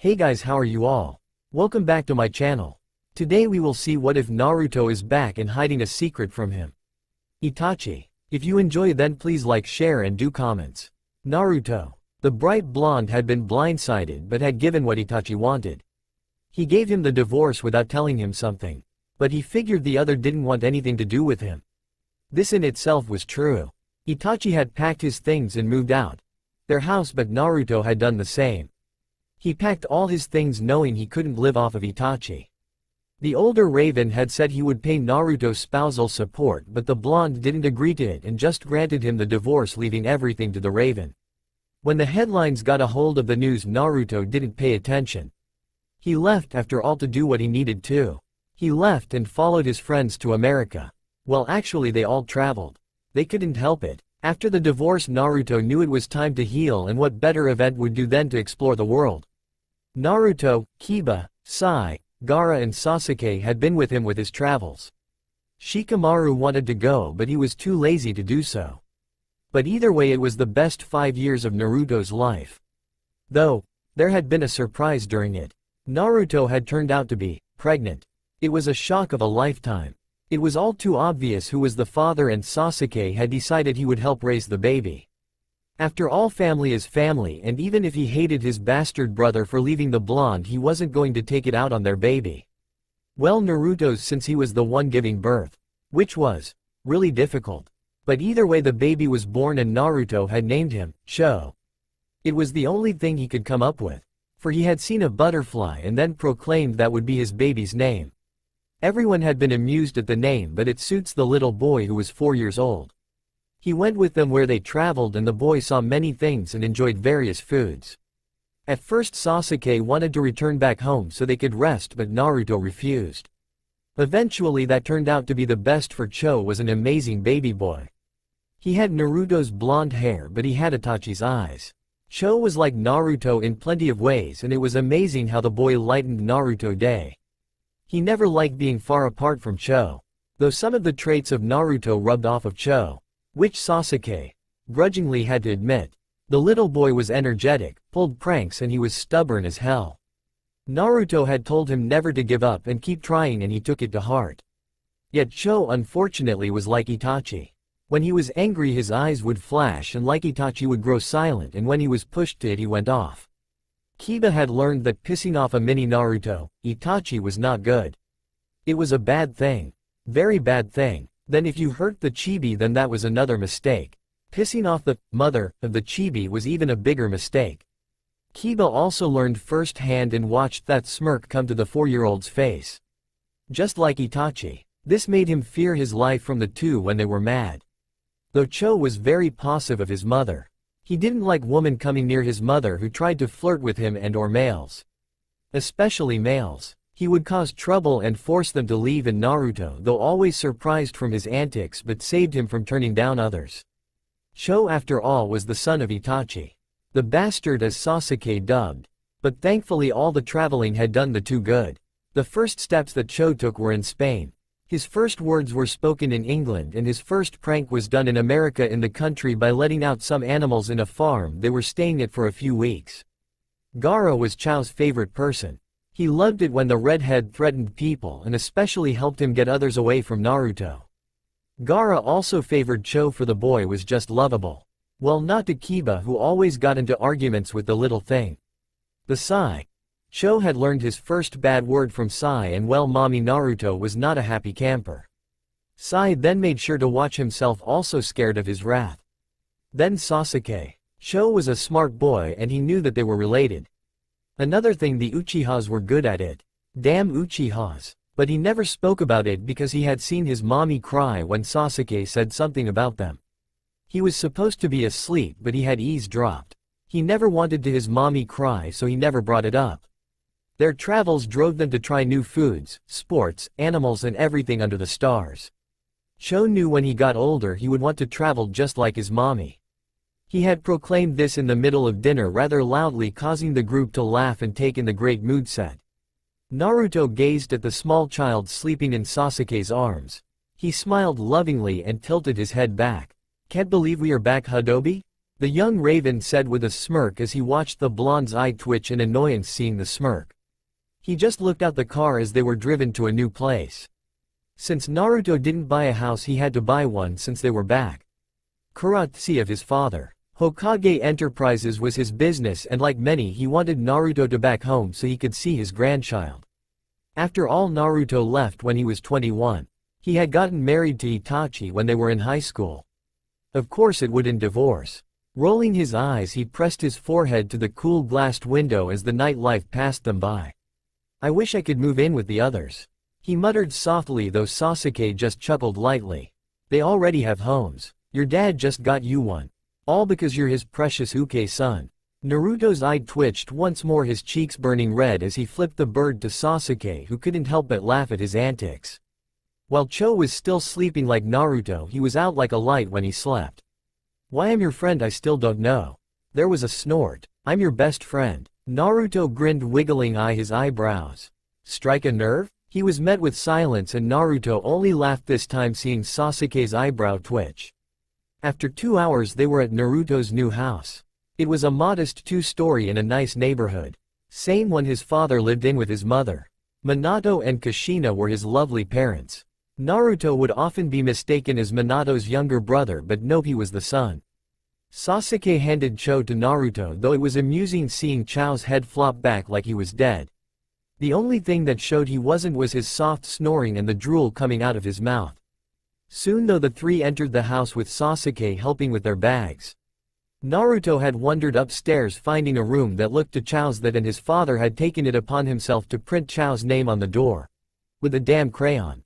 Hey guys, how are you all? Welcome back to my channel. Today we will see what if Naruto is back and hiding a secret from him. Itachi. If you enjoy then please like, share and do comments. Naruto. The bright blonde had been blindsided but had given what Itachi wanted. He gave him the divorce without telling him something. But he figured the other didn't want anything to do with him. This in itself was true. Itachi had packed his things and moved out their house, but Naruto had done the same. He packed all his things knowing he couldn't live off of Itachi. The older Raven had said he would pay Naruto spousal support, but the blonde didn't agree to it and just granted him the divorce, leaving everything to the Raven. When the headlines got a hold of the news, Naruto didn't pay attention. He left after all to do what he needed to. He left and followed his friends to America. Well, actually they all traveled. They couldn't help it. After the divorce, Naruto knew it was time to heal, and what better event would do than to explore the world. Naruto, Kiba, Sai, Gaara and Sasuke had been with him with his travels. Shikamaru wanted to go but he was too lazy to do so. But either way it was the best 5 years of Naruto's life. Though, there had been a surprise during it. Naruto had turned out to be pregnant. It was a shock of a lifetime. It was all too obvious who was the father, and Sasuke had decided he would help raise the baby. After all, family is family, and even if he hated his bastard brother for leaving the blonde, he wasn't going to take it out on their baby. Well, Naruto's, since he was the one giving birth. Which was really difficult. But either way the baby was born and Naruto had named him Cho. It was the only thing he could come up with. For he had seen a butterfly and then proclaimed that would be his baby's name. Everyone had been amused at the name, but it suits the little boy who was 4 years old. He went with them where they traveled, and the boy saw many things and enjoyed various foods. At first Sasuke wanted to return back home so they could rest, but Naruto refused. Eventually that turned out to be the best, for Cho was an amazing baby boy. He had Naruto's blonde hair, but he had Itachi's eyes. Cho was like Naruto in plenty of ways, and it was amazing how the boy lightened Naruto's day. He never liked being far apart from Cho, though some of the traits of Naruto rubbed off of Cho, which Sasuke grudgingly had to admit. The little boy was energetic, pulled pranks, and he was stubborn as hell. Naruto had told him never to give up and keep trying, and he took it to heart. Yet Cho unfortunately was like Itachi. When he was angry his eyes would flash, and like Itachi would grow silent, and when he was pushed to it he went off. Kiba had learned that pissing off a mini Naruto, Itachi, was not good. It was a bad thing. Very bad thing. Then if you hurt the chibi, then that was another mistake. Pissing off the mother of the chibi was even a bigger mistake. Kiba also learned firsthand and watched that smirk come to the 4-year-old's face. Just like Itachi. This made him fear his life from the two when they were mad. Though Cho was very possessive of his mother. He didn't like women coming near his mother who tried to flirt with him and/or males. Especially males. He would cause trouble and force them to leave, and Naruto, though always surprised from his antics, but saved him from turning down others. Cho after all was the son of Itachi. The bastard, as Sasuke dubbed. But thankfully all the traveling had done the two good. The first steps that Cho took were in Spain. His first words were spoken in England, and his first prank was done in America, in the country, by letting out some animals in a farm they were staying at for a few weeks. Gaara was Cho's favorite person. He loved it when the redhead threatened people and especially helped him get others away from Naruto. Gaara also favored Cho, for the boy was just lovable. Well, not to Kiba, who always got into arguments with the little thing. The Sai. Cho had learned his first bad word from Sai, and well, mommy Naruto was not a happy camper. Sai then made sure to watch himself, also scared of his wrath. Then Sasuke. Cho was a smart boy and he knew that they were related. Another thing, the Uchihas were good at it. Damn Uchihas. But he never spoke about it because he had seen his mommy cry when Sasuke said something about them. He was supposed to be asleep, but he had eavesdropped. He never wanted to his mommy cry, so he never brought it up. Their travels drove them to try new foods, sports, animals and everything under the stars. Cho knew when he got older he would want to travel just like his mommy. He had proclaimed this in the middle of dinner rather loudly, causing the group to laugh and take in the great mood set. Naruto gazed at the small child sleeping in Sasuke's arms. He smiled lovingly and tilted his head back. "Can't believe we are back, Hadobi?" the young raven said with a smirk as he watched the blonde's eye twitch in annoyance seeing the smirk. He just looked out the car as they were driven to a new place. Since Naruto didn't buy a house, he had to buy one since they were back. Kuratsi of his father. Hokage Enterprises was his business, and like many, he wanted Naruto to back home so he could see his grandchild. After all, Naruto left when he was 21. He had gotten married to Itachi when they were in high school. Of course it wouldn't divorce. Rolling his eyes, he pressed his forehead to the cool glassed window as the nightlife passed them by. I wish I could move in with the others. He muttered softly, though Sasuke just chuckled lightly. They already have homes. Your dad just got you one. All because you're his precious Uke-san. Naruto's eye twitched once more, his cheeks burning red as he flipped the bird to Sasuke, who couldn't help but laugh at his antics. While Cho was still sleeping like Naruto, he was out like a light when he slept. Why I'm your friend I still don't know. There was a snort. I'm your best friend. Naruto grinned, wiggling his eyebrows. Strike a nerve? He was met with silence, and Naruto only laughed this time seeing Sasuke's eyebrow twitch. After 2 hours they were at Naruto's new house. It was a modest 2-story in a nice neighborhood. Same one his father lived in with his mother. Minato and Kushina were his lovely parents. Naruto would often be mistaken as Minato's younger brother, but nope, he was the son. Sasuke handed Cho to Naruto, though it was amusing seeing Cho's head flop back like he was dead. The only thing that showed he wasn't was his soft snoring and the drool coming out of his mouth. Soon though the three entered the house with Sasuke helping with their bags. Naruto had wandered upstairs, finding a room that looked to Cho's that, and his father had taken it upon himself to print Cho's name on the door. With a damn crayon.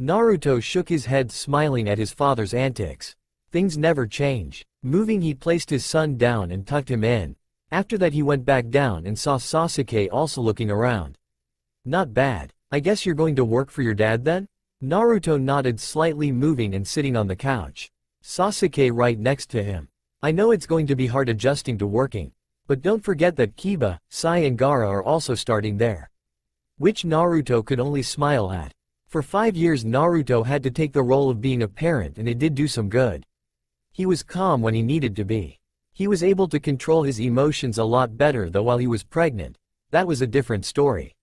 Naruto shook his head, smiling at his father's antics. Things never change. Moving, he placed his son down and tucked him in. After that he went back down and saw Sasuke also looking around. Not bad. I guess you're going to work for your dad then? Naruto nodded slightly, moving and sitting on the couch. Sasuke right next to him. I know it's going to be hard adjusting to working. But don't forget that Kiba, Sai and Gaara are also starting there. Which Naruto could only smile at. For 5 years Naruto had to take the role of being a parent, and it did do some good. He was calm when he needed to be. He was able to control his emotions a lot better, though while he was pregnant, that was a different story.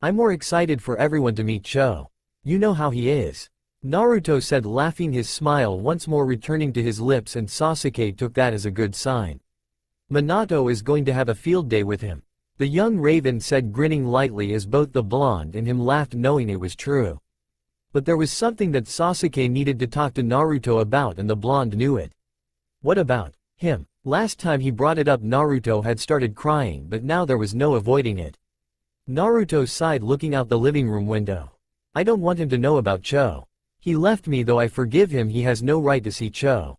I'm more excited for everyone to meet Cho. You know how he is. Naruto said, laughing, his smile once more returning to his lips, and Sasuke took that as a good sign. Minato is going to have a field day with him. The young raven said, grinning lightly as both the blonde and him laughed, knowing it was true. But there was something that Sasuke needed to talk to Naruto about, and the blonde knew it. What about him? Last time he brought it up, Naruto had started crying, but now there was no avoiding it. Naruto sighed, looking out the living room window. I don't want him to know about Cho. He left me, though I forgive him. He has no right to see Cho.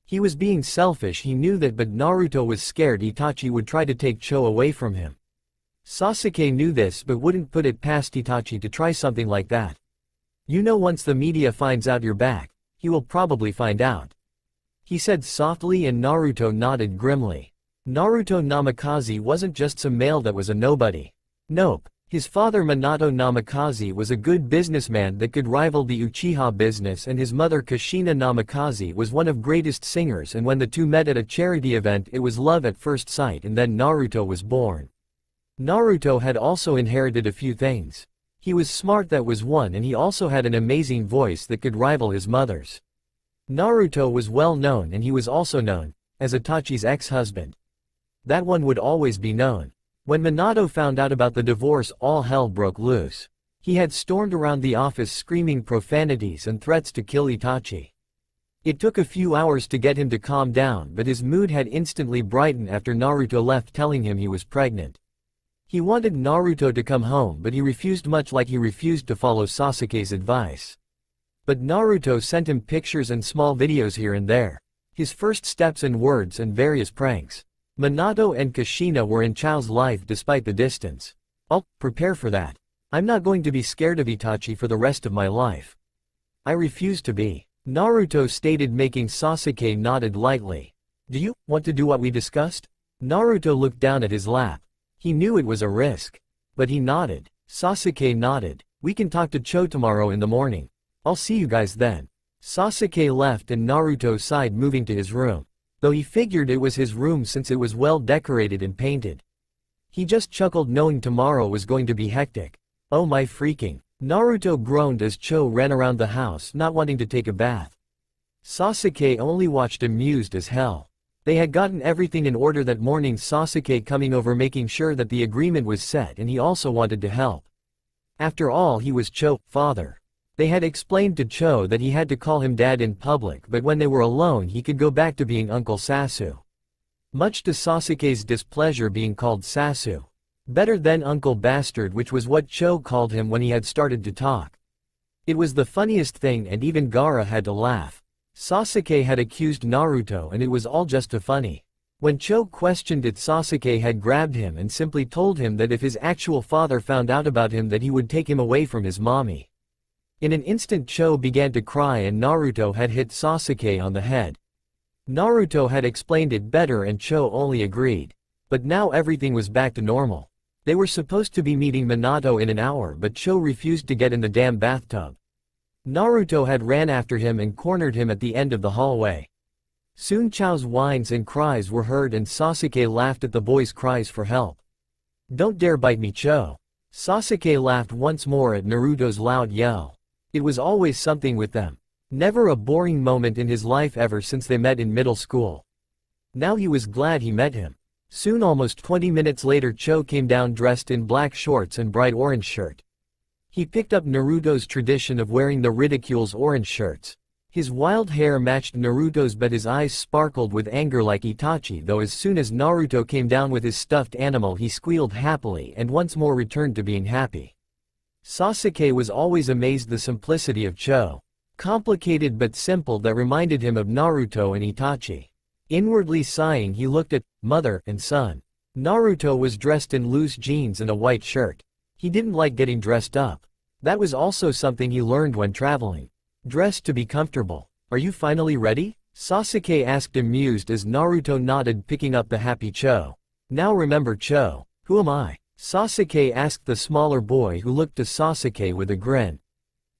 He was being selfish, he knew that, but Naruto was scared Itachi would try to take Cho away from him. Sasuke knew this, but wouldn't put it past Itachi to try something like that. You know, once the media finds out you're back, he will probably find out. He said softly, and Naruto nodded grimly. Naruto Namikaze wasn't just some male that was a nobody. Nope. His father Minato Namikaze was a good businessman that could rival the Uchiha business, and his mother Kushina Namikaze was one of greatest singers, and when the two met at a charity event it was love at first sight, and then Naruto was born. Naruto had also inherited a few things. He was smart, that was one, and he also had an amazing voice that could rival his mother's. Naruto was well known, and he was also known as Itachi's ex-husband. That one would always be known. When Minato found out about the divorce, all hell broke loose. He had stormed around the office screaming profanities and threats to kill Itachi. It took a few hours to get him to calm down, but his mood had instantly brightened after Naruto left, telling him he was pregnant. He wanted Naruto to come home, but he refused, much like he refused to follow Sasuke's advice. But Naruto sent him pictures and small videos here and there. His first steps and words and various pranks. Minato and Kushina were in Cho's life despite the distance. I'll prepare for that. I'm not going to be scared of Itachi for the rest of my life. I refuse to be. Naruto stated, making Sasuke nodded lightly. Do you want to do what we discussed? Naruto looked down at his lap. He knew it was a risk. But he nodded. Sasuke nodded. We can talk to Cho tomorrow in the morning. I'll see you guys then. Sasuke left and Naruto sighed, moving to his room. though he figured it was his room since it was well decorated and painted. He just chuckled knowing tomorrow was going to be hectic. Oh my freaking. Naruto groaned as Cho ran around the house not wanting to take a bath. Sasuke only watched amused as hell. They had gotten everything in order that morning, Sasuke coming over making sure that the agreement was set, and he also wanted to help. After all, he was Cho's father. They had explained to Cho that he had to call him dad in public, but when they were alone he could go back to being Uncle Sasu. Much to Sasuke's displeasure being called Sasu. Better than Uncle Bastard, which was what Cho called him when he had started to talk. It was the funniest thing, and even Gaara had to laugh. Sasuke had accused Naruto and it was all just a funny. When Cho questioned it, Sasuke had grabbed him and simply told him that if his actual father found out about him that he would take him away from his mommy. In an instant Cho began to cry and Naruto had hit Sasuke on the head. Naruto had explained it better and Cho only agreed. But now everything was back to normal. They were supposed to be meeting Minato in an hour, but Cho refused to get in the damn bathtub. Naruto had ran after him and cornered him at the end of the hallway. Soon Cho's whines and cries were heard and Sasuke laughed at the boy's cries for help. "Don't dare bite me, Cho." Sasuke laughed once more at Naruto's loud yell. It was always something with them. Never a boring moment in his life ever since they met in middle school. Now he was glad he met him. Soon, almost 20 minutes later, Cho came down dressed in black shorts and bright orange shirt. He picked up Naruto's tradition of wearing the ridicule's orange shirts. His wild hair matched Naruto's, but his eyes sparkled with anger like Itachi, though as soon as Naruto came down with his stuffed animal he squealed happily and once more returned to being happy. Sasuke was always amazed the simplicity of Cho. Complicated but simple, that reminded him of Naruto and Itachi. Inwardly sighing, he looked at mother and son. Naruto was dressed in loose jeans and a white shirt. He didn't like getting dressed up. That was also something he learned when traveling. Dress to be comfortable. "Are you finally ready?" Sasuke asked amused as Naruto nodded, picking up the happy Cho. "Now remember, Cho, who am I?" Sasuke asked the smaller boy, who looked to Sasuke with a grin.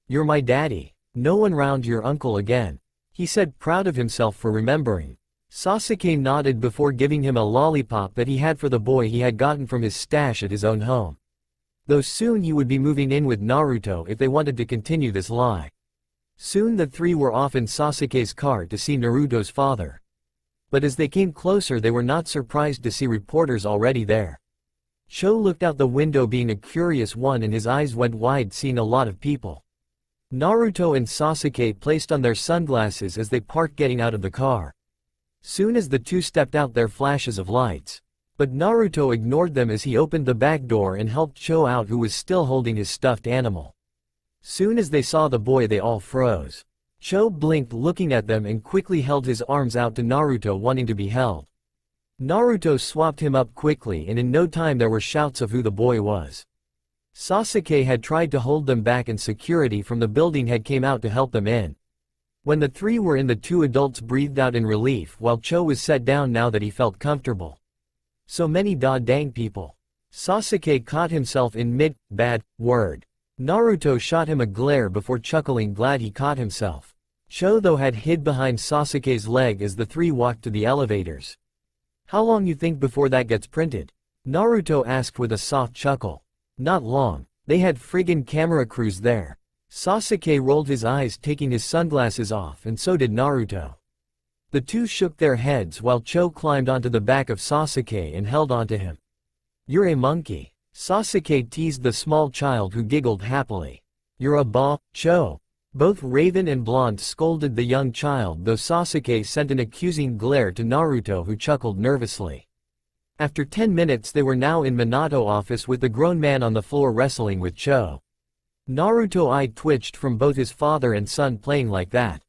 "You're my daddy. No one round your uncle again," he said, proud of himself for remembering. Sasuke nodded before giving him a lollipop that he had for the boy he had gotten from his stash at his own home. Though soon he would be moving in with Naruto if they wanted to continue this lie. Soon the three were off in Sasuke's car to see Naruto's father. But as they came closer they were not surprised to see reporters already there. Cho looked out the window being a curious one and his eyes went wide seeing a lot of people. Naruto and Sasuke placed on their sunglasses as they parked getting out of the car. Soon as the two stepped out there flashes of lights. But Naruto ignored them as he opened the back door and helped Cho out, who was still holding his stuffed animal. Soon as they saw the boy they all froze. Cho blinked looking at them and quickly held his arms out to Naruto wanting to be held. Naruto swapped him up quickly and in no time there were shouts of who the boy was. Sasuke had tried to hold them back and security from the building had came out to help them in. When the three were in, the two adults breathed out in relief while Cho was set down now that he felt comfortable. So many dang people. Sasuke caught himself in mid-bad word. Naruto shot him a glare before chuckling, glad he caught himself. Cho though had hid behind Sasuke's leg as the three walked to the elevators. "How long you think before that gets printed?" Naruto asked with a soft chuckle. "Not long. They had friggin' camera crews there." Sasuke rolled his eyes, taking his sunglasses off, and so did Naruto. The two shook their heads while Cho climbed onto the back of Sasuke and held onto him. "You're a monkey." Sasuke teased the small child, who giggled happily. "You're a Cho." Both Raven and Blonde scolded the young child, though Sasuke sent an accusing glare to Naruto, who chuckled nervously. After 10 minutes they were now in Minato office with the grown man on the floor wrestling with Cho. Naruto's eye twitched from both his father and son playing like that.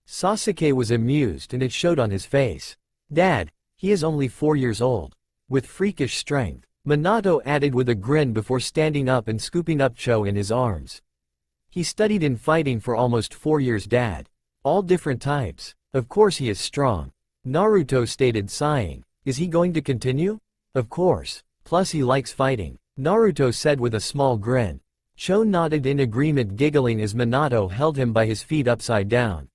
Sasuke was amused and it showed on his face. "Dad, he is only 4 years old. With freakish strength," Minato added with a grin before standing up and scooping up Cho in his arms. "He studied in fighting for almost 4 years, Dad. All different types. Of course he is strong," Naruto stated, sighing. "Is he going to continue?" "Of course. Plus he likes fighting," Naruto said with a small grin. Cho nodded in agreement, giggling as Minato held him by his feet upside down.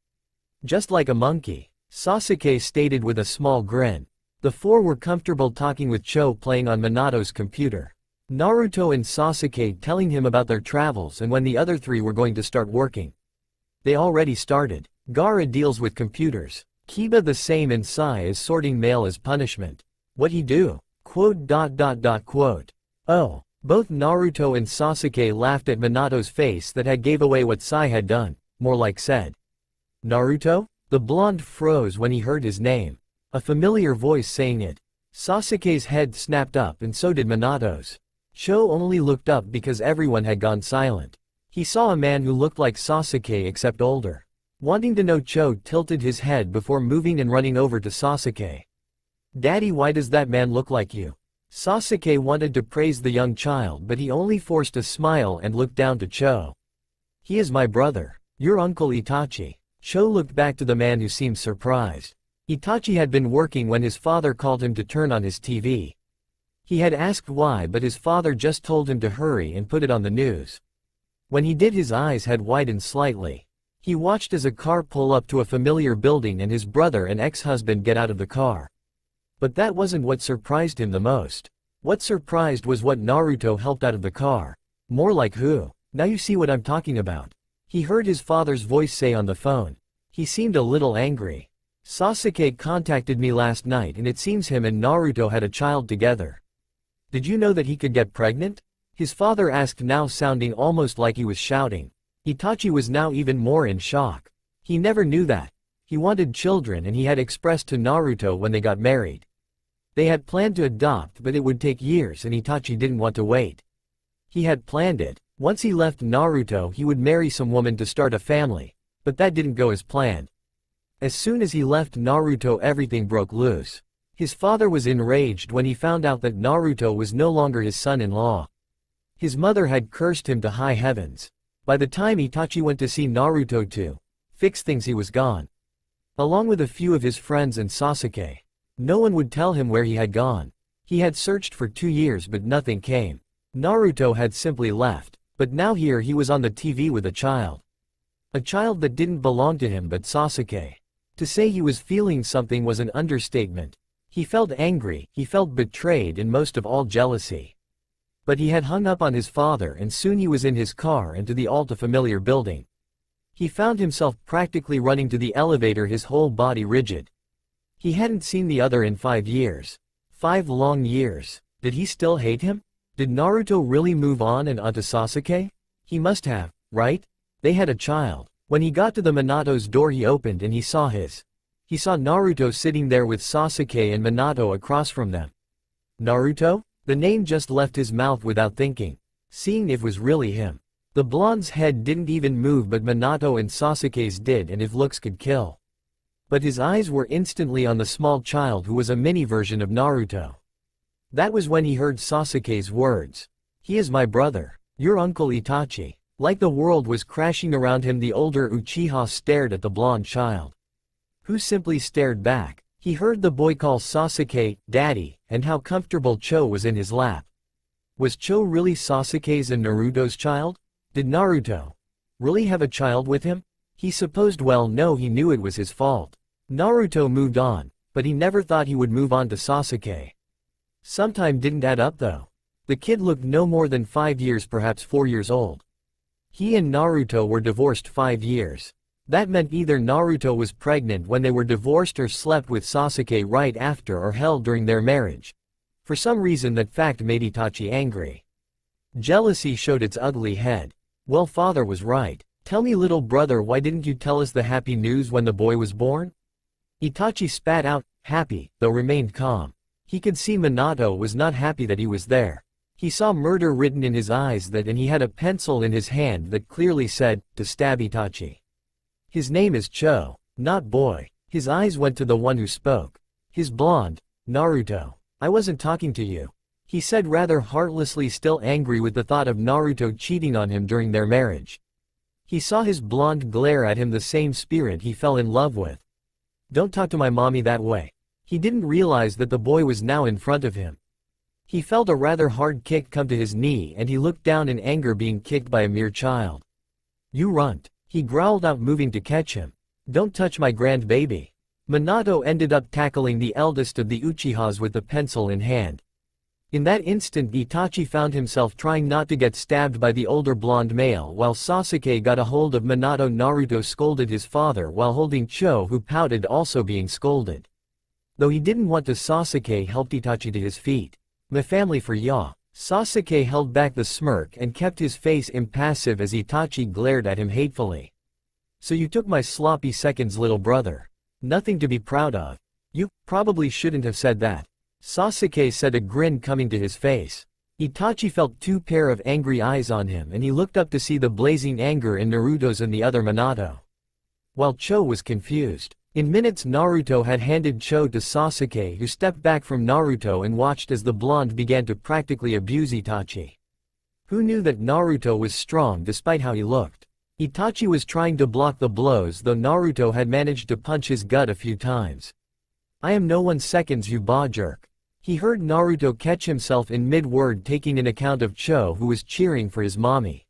"Just like a monkey." Sasuke stated with a small grin. The four were comfortable talking with Cho playing on Minato's computer. Naruto and Sasuke telling him about their travels and when the other three were going to start working. They already started. Gaara deals with computers. Kiba the same and Sai is sorting mail as punishment. What he do? Quote. Oh. Both Naruto and Sasuke laughed at Minato's face that had gave away what Sai had done, more like said. Naruto? The blonde froze when he heard his name. A familiar voice saying it. Sasuke's head snapped up and so did Minato's. Cho only looked up because everyone had gone silent. He saw a man who looked like Sasuke except older. Wanting to know, Cho tilted his head before moving and running over to Sasuke. Daddy, why does that man look like you? Sasuke wanted to praise the young child but he only forced a smile and looked down to Cho. He is my brother. Your uncle Itachi. Cho looked back to the man who seemed surprised. Itachi had been working when his father called him to turn on his TV. He had asked why but his father just told him to hurry and put it on the news. When he did, his eyes had widened slightly. He watched as a car pull up to a familiar building and his brother and ex-husband get out of the car. But that wasn't what surprised him the most. What surprised was what Naruto helped out of the car. More like who? Now you see what I'm talking about. He heard his father's voice say on the phone. He seemed a little angry. Sasuke contacted me last night and it seems him and Naruto had a child together. Did you know that he could get pregnant? His father asked, now sounding almost like he was shouting. Itachi was now even more in shock. He never knew that. He wanted children and he had expressed to Naruto when they got married. They had planned to adopt but it would take years and Itachi didn't want to wait. He had planned it. Once he left Naruto he would marry some woman to start a family. But that didn't go as planned. As soon as he left Naruto everything broke loose. His father was enraged when he found out that Naruto was no longer his son-in-law. His mother had cursed him to high heavens. By the time Itachi went to see Naruto to fix things, he was gone. Along with a few of his friends and Sasuke. No one would tell him where he had gone. He had searched for 2 years but nothing came. Naruto had simply left. But now here he was on the TV with a child. A child that didn't belong to him but Sasuke. To say he was feeling something was an understatement. He felt angry, he felt betrayed and most of all jealousy. But he had hung up on his father and soon he was in his car and to the all-too-familiar building. He found himself practically running to the elevator, his whole body rigid. He hadn't seen the other in 5 years. 5 long years. Did he still hate him? Did Naruto really move on and onto Sasuke? He must have, right? They had a child. When he got to the Minato's door he opened and he saw Naruto sitting there with Sasuke and Minato across from them. Naruto? The name just left his mouth without thinking. Seeing if it was really him. The blonde's head didn't even move but Minato and Sasuke's did, and if looks could kill. But his eyes were instantly on the small child who was a mini version of Naruto. That was when he heard Sasuke's words. He is my brother. Your uncle Itachi. Like the world was crashing around him, the older Uchiha stared at the blonde child. Who simply stared back. He heard the boy call Sasuke, Daddy, and how comfortable Cho was in his lap. Was Cho really Sasuke's and Naruto's child? Did Naruto really have a child with him? He supposed, well, no, he knew it was his fault. Naruto moved on, but he never thought he would move on to Sasuke. Sometime didn't add up though. The kid looked no more than 5 years, perhaps 4 years old. He and Naruto were divorced 5 years. That meant either Naruto was pregnant when they were divorced or slept with Sasuke right after or held during their marriage. For some reason that fact made Itachi angry. Jealousy showed its ugly head. Well, father was right. Tell me, little brother, why didn't you tell us the happy news when the boy was born? Itachi spat out, happy, though remained calm. He could see Minato was not happy that he was there. He saw murder written in his eyes and he had a pencil in his hand that clearly said, to stab Itachi. His name is Cho, not boy. His eyes went to the one who spoke. His blonde, Naruto. I wasn't talking to you. He said rather heartlessly, still angry with the thought of Naruto cheating on him during their marriage. He saw his blonde glare at him, the same spirit he fell in love with. Don't talk to my mommy that way. He didn't realize that the boy was now in front of him. He felt a rather hard kick come to his knee and he looked down in anger, being kicked by a mere child. You runt. He growled out, moving to catch him. Don't touch my grandbaby. Minato ended up tackling the eldest of the Uchihas with the pencil in hand. In that instant Itachi found himself trying not to get stabbed by the older blonde male while Sasuke got a hold of Minato. Naruto scolded his father while holding Cho, who pouted, also being scolded. Though he didn't want to, Sasuke helped Itachi to his feet. "My family for ya." Sasuke held back the smirk and kept his face impassive as Itachi glared at him hatefully. "So you took my sloppy seconds, little brother. Nothing to be proud of. You probably shouldn't have said that," Sasuke said, a grin coming to his face. Itachi felt two pair of angry eyes on him and he looked up to see the blazing anger in Naruto's and the other Minato. While Cho was confused. In minutes Naruto had handed Cho to Sasuke, who stepped back from Naruto and watched as the blonde began to practically abuse Itachi. Who knew that Naruto was strong despite how he looked? Itachi was trying to block the blows, though Naruto had managed to punch his gut a few times. "I am no one seconds, you ba jerk." He heard Naruto catch himself in mid-word, taking in account of Cho, who was cheering for his mommy.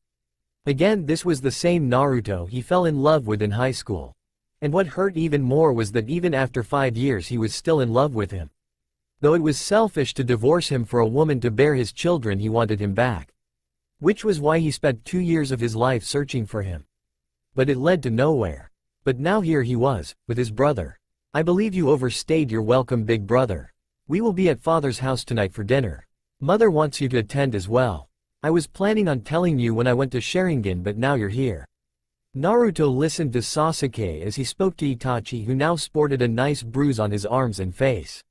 Again, this was the same Naruto he fell in love with in high school. And what hurt even more was that even after 5 years he was still in love with him. Though it was selfish to divorce him for a woman to bear his children, he wanted him back. Which was why he spent 2 years of his life searching for him. But it led to nowhere. But now here he was, with his brother. "I believe you overstayed your welcome, big brother. We will be at father's house tonight for dinner. Mother wants you to attend as well. I was planning on telling you when I went to Sharingan, but now you're here." Naruto listened to Sasuke as he spoke to Itachi, who now sported a nice bruise on his arms and face.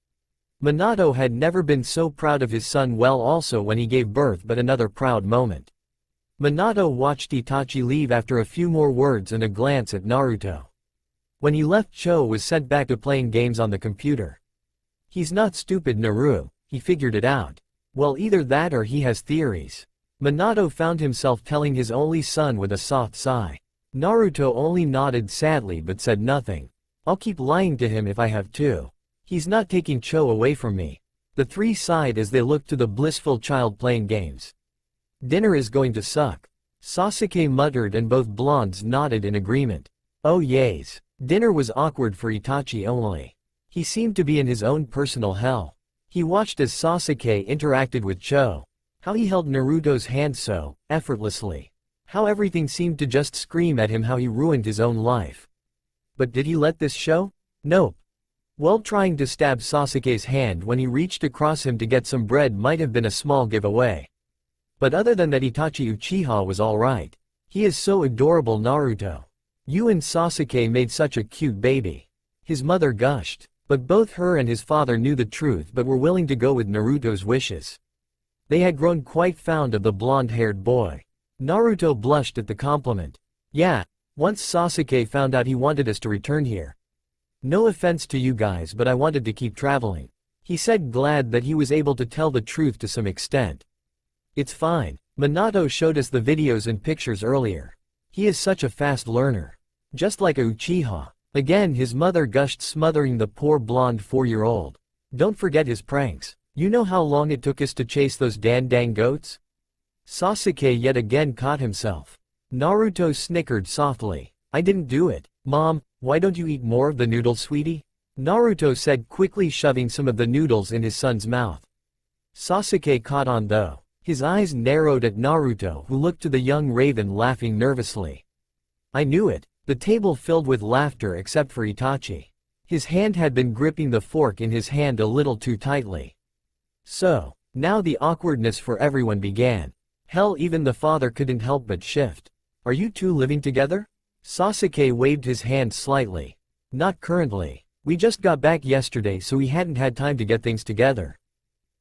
Minato had never been so proud of his son, well, also when he gave birth, but another proud moment. Minato watched Itachi leave after a few more words and a glance at Naruto. When he left, Cho was sent back to playing games on the computer. "He's not stupid, Naru. He figured it out." "Well, either that or he has theories." Minato found himself telling his only son with a soft sigh. Naruto only nodded sadly but said nothing. "I'll keep lying to him if I have to. He's not taking Cho away from me." The three sighed as they looked to the blissful child playing games. "Dinner is going to suck," Sasuke muttered, and both blondes nodded in agreement. Oh yays. Dinner was awkward for Itachi only. He seemed to be in his own personal hell. He watched as Sasuke interacted with Cho. How he held Naruto's hand so effortlessly. How everything seemed to just scream at him how he ruined his own life. But did he let this show? Nope. Well, trying to stab Sasuke's hand when he reached across him to get some bread might have been a small giveaway. But other than that, Itachi Uchiha was alright. He is so adorable, Naruto. You and Sasuke made such a cute baby. His mother gushed. But both her and his father knew the truth but were willing to go with Naruto's wishes. They had grown quite fond of the blonde-haired boy. Naruto blushed at the compliment. Yeah, once Sasuke found out he wanted us to return here. No offense to you guys, but I wanted to keep traveling, he said, glad that he was able to tell the truth to some extent. It's fine. Minato showed us the videos and pictures earlier. He is such a fast learner. Just like a Uchiha. Again his mother gushed, smothering the poor blonde 4-year-old. Don't forget his pranks. You know how long it took us to chase those dang goats? Sasuke yet again caught himself. Naruto snickered softly. I didn't do it. Mom, why don't you eat more of the noodles, sweetie? Naruto said, quickly shoving some of the noodles in his son's mouth. Sasuke caught on though. His eyes narrowed at Naruto, who looked to the young raven, laughing nervously. I knew it. The table filled with laughter except for Itachi. His hand had been gripping the fork in his hand a little too tightly. So, now the awkwardness for everyone began. Hell, even the father couldn't help but shift. Are you two living together? Sasuke waved his hand slightly. Not currently. We just got back yesterday, so we hadn't had time to get things together.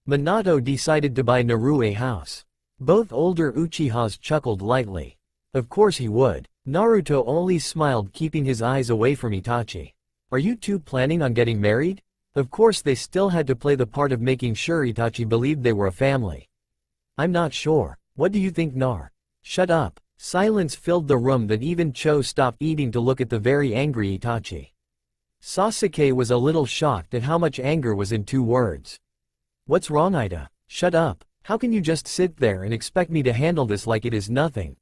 Minato decided to buy Naru a house. Both older Uchihas chuckled lightly. Of course he would. Naruto only smiled, keeping his eyes away from Itachi. Are you two planning on getting married? Of course they still had to play the part of making sure Itachi believed they were a family. I'm not sure. What do you think, Nar? Shut up. Silence filled the room that even Cho stopped eating to look at the very angry Itachi. Sasuke was a little shocked at how much anger was in 2 words. What's wrong, Ida? Shut up. How can you just sit there and expect me to handle this like it is nothing?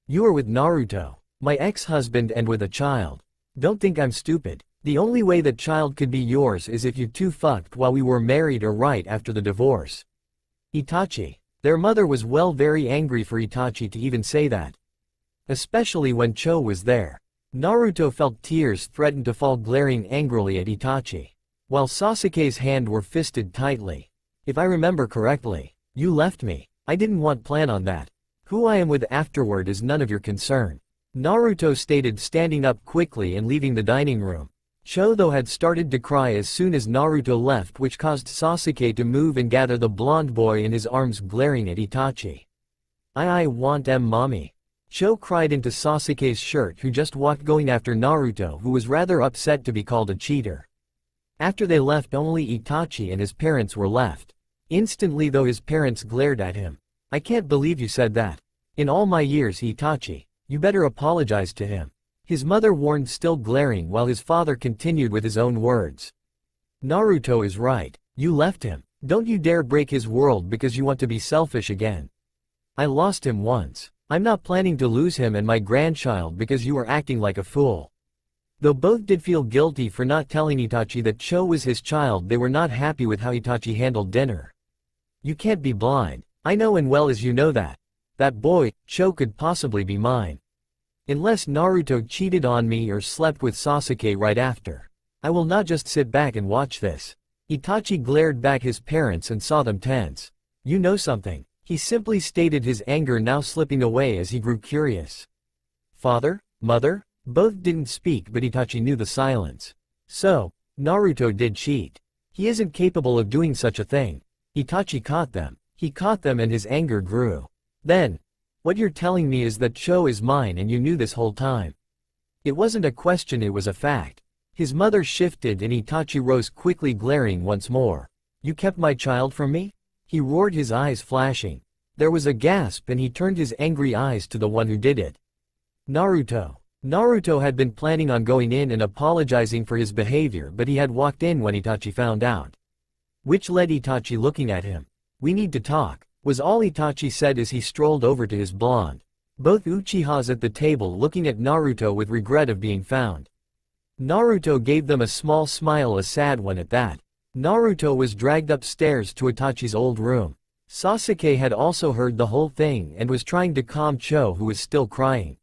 You are with Naruto, my ex-husband, and with a child. Don't think I'm stupid. The only way that child could be yours is if you two fucked while we were married or right after the divorce. Itachi. Their mother was very angry for Itachi to even say that. Especially when Cho was there. Naruto felt tears threaten to fall, glaring angrily at Itachi. While Sasuke's hand were fisted tightly. If I remember correctly, you left me. I didn't want plan on that. Who I am with afterward is none of your concern. Naruto stated, standing up quickly and leaving the dining room. Cho though had started to cry as soon as Naruto left, which caused Sasuke to move and gather the blonde boy in his arms, glaring at Itachi. I want mommy. Cho cried into Sasuke's shirt, who just walked, going after Naruto, who was rather upset to be called a cheater. After they left, only Itachi and his parents were left. Instantly though his parents glared at him. I can't believe you said that. In all my years, Itachi, you better apologize to him. His mother warned, still glaring, while his father continued with his own words. Naruto is right. You left him. Don't you dare break his world because you want to be selfish again. I lost him once. I'm not planning to lose him and my grandchild because you are acting like a fool. Though both did feel guilty for not telling Itachi that Cho was his child, they were not happy with how Itachi handled dinner. You can't be blind. I know and well as you know that. That boy, Cho, could possibly be mine. Unless Naruto cheated on me or slept with Sasuke right after. I will not just sit back and watch this. Itachi glared back his parents and saw them tense. You know something? He simply stated, his anger now slipping away as he grew curious. Father? Mother? Both didn't speak, but Itachi knew the silence. So, Naruto did cheat. He isn't capable of doing such a thing. Itachi caught them. He caught them and his anger grew. Then, what you're telling me is that Cho is mine and you knew this whole time. It wasn't a question, it was a fact. His mother shifted and Itachi rose quickly, glaring once more. You kept my child from me? He roared, his eyes flashing. There was a gasp and he turned his angry eyes to the one who did it. Naruto. Naruto had been planning on going in and apologizing for his behavior, but he had walked in when Itachi found out. Which led Itachi looking at him. We need to talk, was all Itachi said as he strolled over to his blonde. Both Uchihas at the table looking at Naruto with regret of being found. Naruto gave them a small smile, a sad one at that. Naruto was dragged upstairs to Itachi's old room. Sasuke had also heard the whole thing and was trying to calm Cho, who was still crying.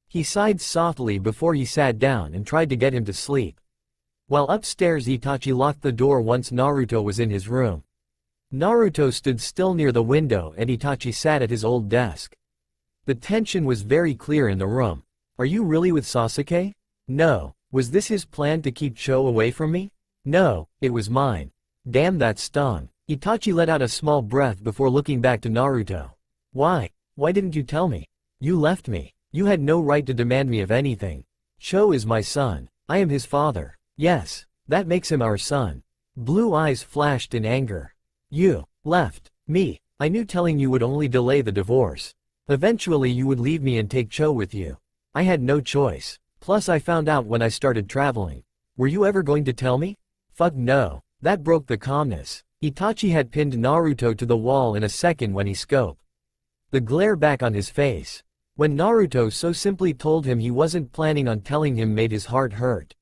He sighed softly before he sat down and tried to get him to sleep. While upstairs, Itachi locked the door once Naruto was in his room. Naruto stood still near the window and Itachi sat at his old desk. The tension was very clear in the room. Are you really with Sasuke? No. Was this his plan to keep Cho away from me? No, it was mine. Damn, that stung. Itachi let out a small breath before looking back to Naruto. Why? Why didn't you tell me? You left me. You had no right to demand me of anything. Cho is my son. I am his father. Yes, that makes him our son. Blue eyes flashed in anger. You left me. I knew telling you would only delay the divorce. Eventually you would leave me and take Cho with you. I had no choice. Plus I found out when I started traveling. Were you ever going to tell me? Fuck no. That broke the calmness. Itachi had pinned Naruto to the wall in a second when he scoped. The glare back on his face. When Naruto so simply told him he wasn't planning on telling him made his heart hurt.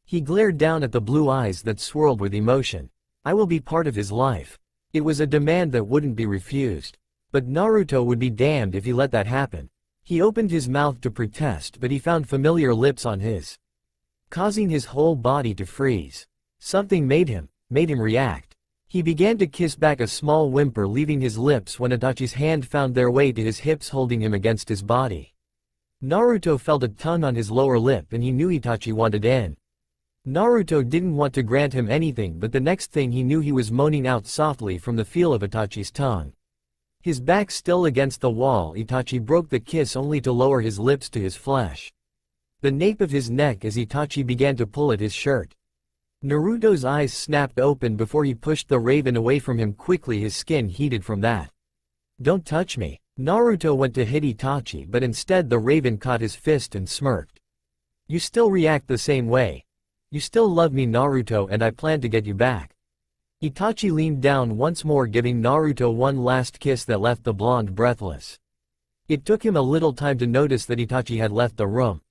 He glared down at the blue eyes that swirled with emotion. I will be part of his life. It was a demand that wouldn't be refused. But Naruto would be damned if he let that happen. He opened his mouth to protest, but he found familiar lips on his, causing his whole body to freeze. Something made him react. He began to kiss back, a small whimper leaving his lips when Itachi's hand found their way to his hips, holding him against his body. Naruto felt a tongue on his lower lip and he knew Itachi wanted in. Naruto didn't want to grant him anything, but the next thing he knew he was moaning out softly from the feel of Itachi's tongue. His back still against the wall, Itachi broke the kiss only to lower his lips to his flesh. The nape of his neck as Itachi began to pull at his shirt. Naruto's eyes snapped open before he pushed the raven away from him quickly, his skin heated from that. Don't touch me. Naruto went to hit Itachi, but instead the raven caught his fist and smirked. You still react the same way. You still love me, Naruto, and I plan to get you back. Itachi leaned down once more, giving Naruto one last kiss that left the blonde breathless. It took him a little time to notice that Itachi had left the room.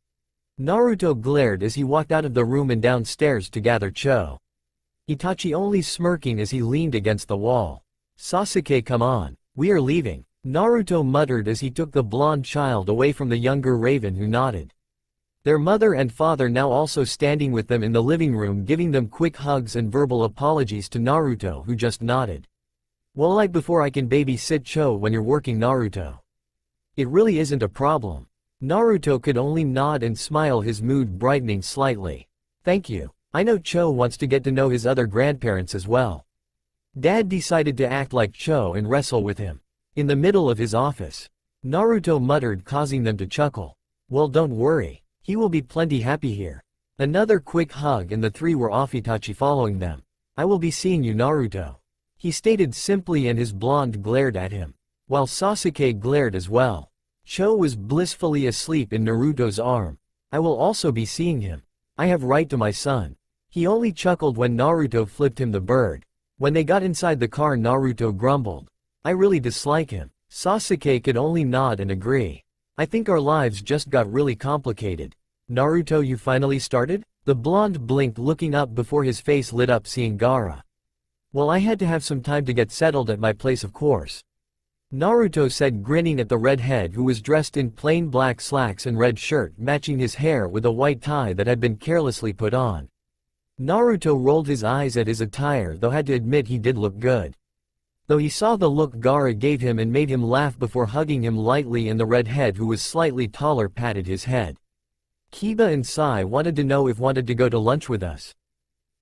Naruto glared as he walked out of the room and downstairs to gather Cho. Itachi only smirking as he leaned against the wall. Sasuke, come on, we are leaving, Naruto muttered as he took the blonde child away from the younger Raven, who nodded. Their mother and father now also standing with them in the living room, giving them quick hugs and verbal apologies to Naruto, who just nodded. Well, like before, I can babysit Cho when you're working, Naruto. It really isn't a problem. Naruto could only nod and smile, his mood brightening slightly. Thank you. I know Cho wants to get to know his other grandparents as well. Dad decided to act like Cho and wrestle with him. In the middle of his office. Naruto muttered, causing them to chuckle. Well, don't worry. He will be plenty happy here. Another quick hug and the three were off, Itachi following them. I will be seeing you, Naruto. He stated simply, and his blonde glared at him. While Sasuke glared as well. Cho was blissfully asleep in Naruto's arm. I will also be seeing him. I have right to my son. He only chuckled when Naruto flipped him the bird. When they got inside the car, Naruto grumbled. I really dislike him. Sasuke could only nod and agree. I think our lives just got really complicated. Naruto, you finally started? The blonde blinked, looking up before his face lit up seeing Gaara. Well, I had to have some time to get settled at my place, of course. Naruto said, grinning at the redhead, who was dressed in plain black slacks and red shirt matching his hair with a white tie that had been carelessly put on. Naruto rolled his eyes at his attire, though had to admit he did look good. Though he saw the look Gaara gave him and made him laugh before hugging him lightly, and the redhead, who was slightly taller, patted his head. Kiba and Sai wanted to know if wanted to go to lunch with us.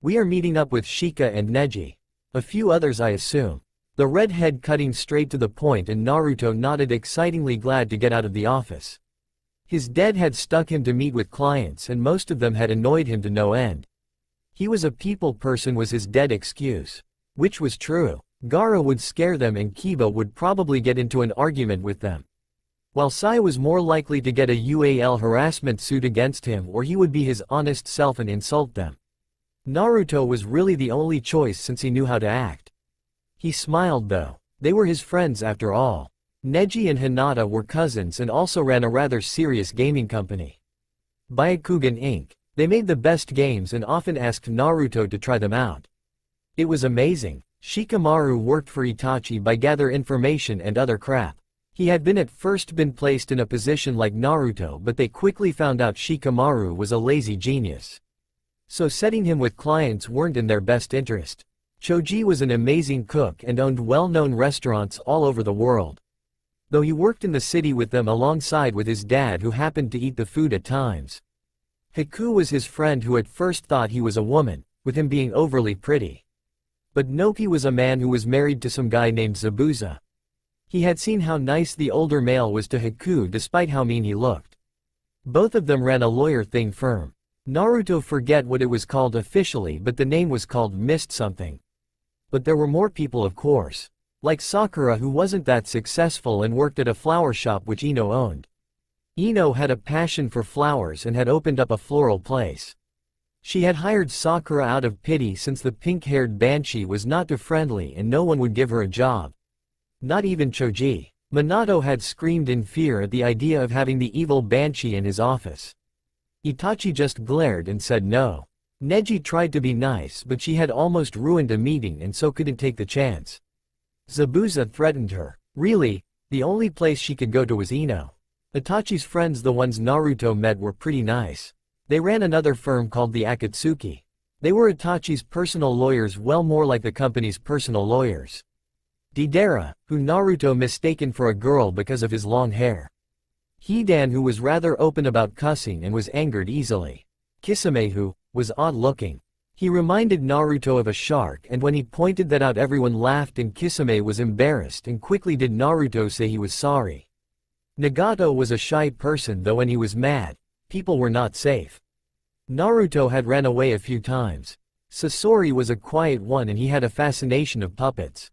We are meeting up with Shika and Neji. A few others, I assume. The redhead cutting straight to the point, and Naruto nodded, excitingly glad to get out of the office. His dad had stuck him to meet with clients, and most of them had annoyed him to no end. He was a people person, was his dead excuse. Which was true. Gaara would scare them and Kiba would probably get into an argument with them. While Sai was more likely to get a UAL harassment suit against him, or he would be his honest self and insult them. Naruto was really the only choice since he knew how to act. He smiled though. They were his friends after all. Neji and Hinata were cousins and also ran a rather serious gaming company. Byakugan Inc. They made the best games and often asked Naruto to try them out. It was amazing. Shikamaru worked for Itachi by gather information and other crap. He had been placed in a position like Naruto, but they quickly found out Shikamaru was a lazy genius. So setting him with clients weren't in their best interest. Choji was an amazing cook and owned well-known restaurants all over the world. Though he worked in the city with them alongside with his dad, who happened to eat the food at times. Haku was his friend, who at first thought he was a woman, with him being overly pretty. But Noki was a man who was married to some guy named Zabuza. He had seen how nice the older male was to Haku despite how mean he looked. Both of them ran a lawyer thing firm. Naruto forget what it was called officially, but the name was called Mist something. But there were more people, of course. Like Sakura, who wasn't that successful and worked at a flower shop which Ino owned. Ino had a passion for flowers and had opened up a floral place. She had hired Sakura out of pity since the pink-haired banshee was not too friendly and no one would give her a job. Not even Choji. Minato had screamed in fear at the idea of having the evil banshee in his office. Itachi just glared and said no. Neji tried to be nice, but she had almost ruined a meeting and so couldn't take the chance. Zabuza threatened her. Really, the only place she could go to was Ino. Itachi's friends, the ones Naruto met, were pretty nice. They ran another firm called the Akatsuki. They were Itachi's personal lawyers, well more like the company's personal lawyers. Deidara, who Naruto mistaken for a girl because of his long hair. Hidan, who was rather open about cussing and was angered easily. Kisame, who was odd-looking. He reminded Naruto of a shark, and when he pointed that out everyone laughed and Kisame was embarrassed and quickly did Naruto say he was sorry. Nagato was a shy person, though when he was mad, people were not safe. Naruto had ran away a few times. Sasori was a quiet one and he had a fascination of puppets.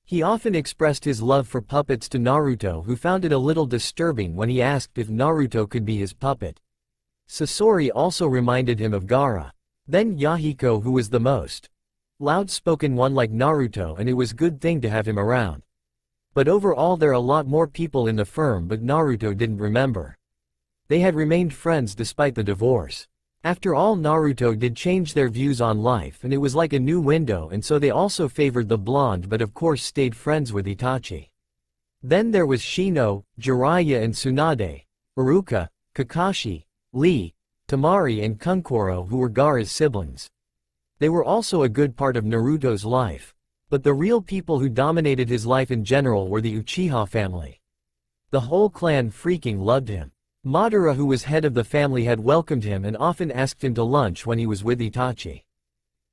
He often expressed his love for puppets to Naruto, who found it a little disturbing when he asked if Naruto could be his puppet. Sasori also reminded him of Gaara. Then Yahiko, who was the most loud-spoken one like Naruto, and it was good thing to have him around. But overall there are a lot more people in the firm, but Naruto didn't remember. They had remained friends despite the divorce. After all, Naruto did change their views on life and it was like a new window, and so they also favored the blonde but of course stayed friends with Itachi. Then there was Shino, Jiraiya and Tsunade, Iruka, Kakashi, Lee, Temari and Kunkuro, who were Gaara's siblings. They were also a good part of Naruto's life. But the real people who dominated his life in general were the Uchiha family. The whole clan freaking loved him. Madara, who was head of the family, had welcomed him and often asked him to lunch when he was with Itachi.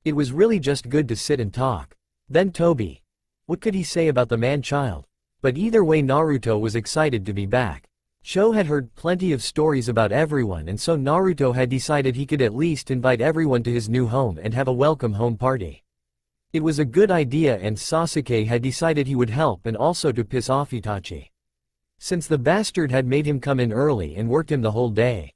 It was really just good to sit and talk. Then Tobi. What could he say about the man-child? But either way, Naruto was excited to be back. Cho had heard plenty of stories about everyone, and so Naruto had decided he could at least invite everyone to his new home and have a welcome home party. It was a good idea, and Sasuke had decided he would help and also to piss off Itachi. Since the bastard had made him come in early and worked him the whole day.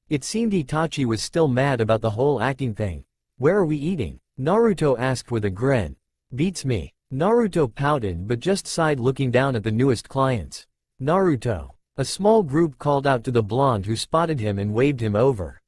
It seemed Itachi was still mad about the whole acting thing. "Where are we eating?" Naruto asked with a grin. "Beats me." Naruto pouted but just sighed, looking down at the newest clients. "Naruto." A small group called out to the blonde, who spotted him and waved him over.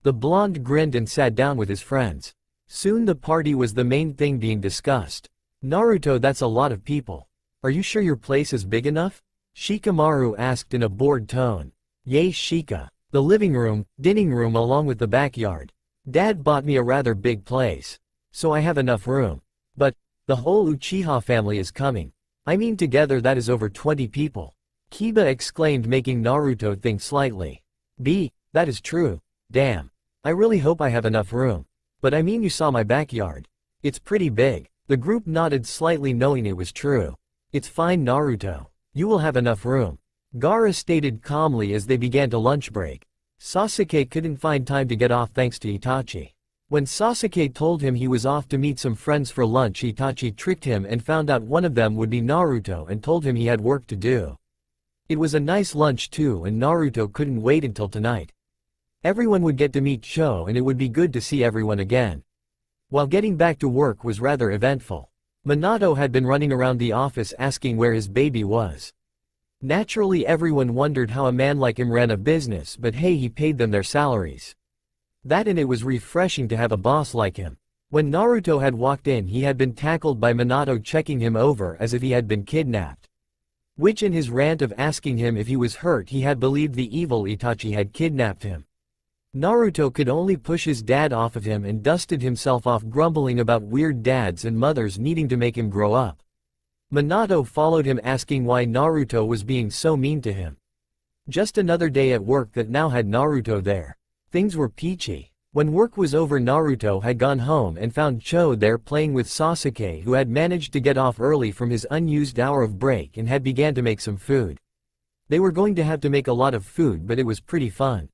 The blonde grinned and sat down with his friends. Soon the party was the main thing being discussed. "Naruto, that's a lot of people. Are you sure your place is big enough?" Shikamaru asked in a bored tone. "Yay, Shika. The living room, dining room along with the backyard. Dad bought me a rather big place. So I have enough room. But, the whole Uchiha family is coming. I mean together that is over 20 people." Kiba exclaimed, making Naruto think slightly. That is true. Damn. I really hope I have enough room. But I mean, you saw my backyard. It's pretty big. The group nodded slightly, knowing it was true. "It's fine, Naruto. You will have enough room," Gaara stated calmly as they began to lunch break. Sasuke couldn't find time to get off thanks to Itachi. When Sasuke told him he was off to meet some friends for lunch, Itachi tricked him and found out one of them would be Naruto and told him he had work to do. It was a nice lunch too, and Naruto couldn't wait until tonight. Everyone would get to meet Cho and it would be good to see everyone again. While getting back to work was rather eventful. Minato had been running around the office asking where his baby was. Naturally, everyone wondered how a man like him ran a business, but hey, he paid them their salaries. That, and it was refreshing to have a boss like him. When Naruto had walked in, he had been tackled by Minato, checking him over as if he had been kidnapped. Which, in his rant of asking him if he was hurt, he had believed the evil Itachi had kidnapped him. Naruto could only push his dad off of him and dusted himself off, grumbling about weird dads and mothers needing to make him grow up. Minato followed him, asking why Naruto was being so mean to him. Just another day at work that now had Naruto there. Things were peachy. When work was over, Naruto had gone home and found Cho there playing with Sasuke, who had managed to get off early from his unused hour of break and had began to make some food. They were going to have to make a lot of food, but it was pretty fun.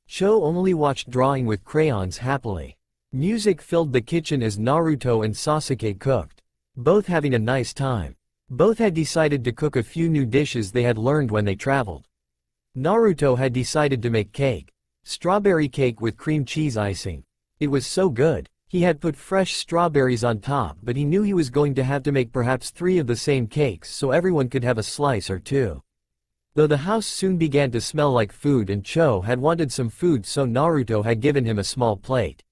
Cho only watched, drawing with crayons happily. Music filled the kitchen as Naruto and Sasuke cooked. Both having a nice time. Both had decided to cook a few new dishes they had learned when they traveled. Naruto had decided to make cake. Strawberry cake with cream cheese icing. It was so good. He had put fresh strawberries on top, but he knew he was going to have to make perhaps 3 of the same cakes so everyone could have a slice or two. Though the house soon began to smell like food and Cho had wanted some food, so Naruto had given him a small plate.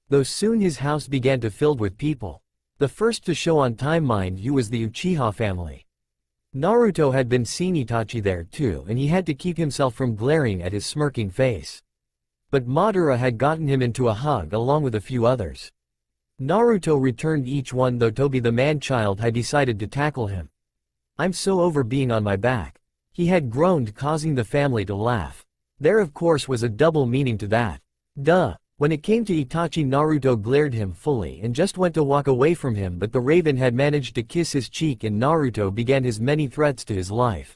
Though soon his house began to fill with people. The first to show on time, mind you, was the Uchiha family. Naruto had been seeing Itachi there too, and he had to keep himself from glaring at his smirking face. But Madara had gotten him into a hug along with a few others. Naruto returned each one, though Tobi the man-child had decided to tackle him. "I'm so over being on my back," he had groaned, causing the family to laugh. There of course was a double meaning to that. Duh. When it came to Itachi, Naruto glared him fully and just went to walk away from him, but the raven had managed to kiss his cheek and Naruto began his many threats to his life.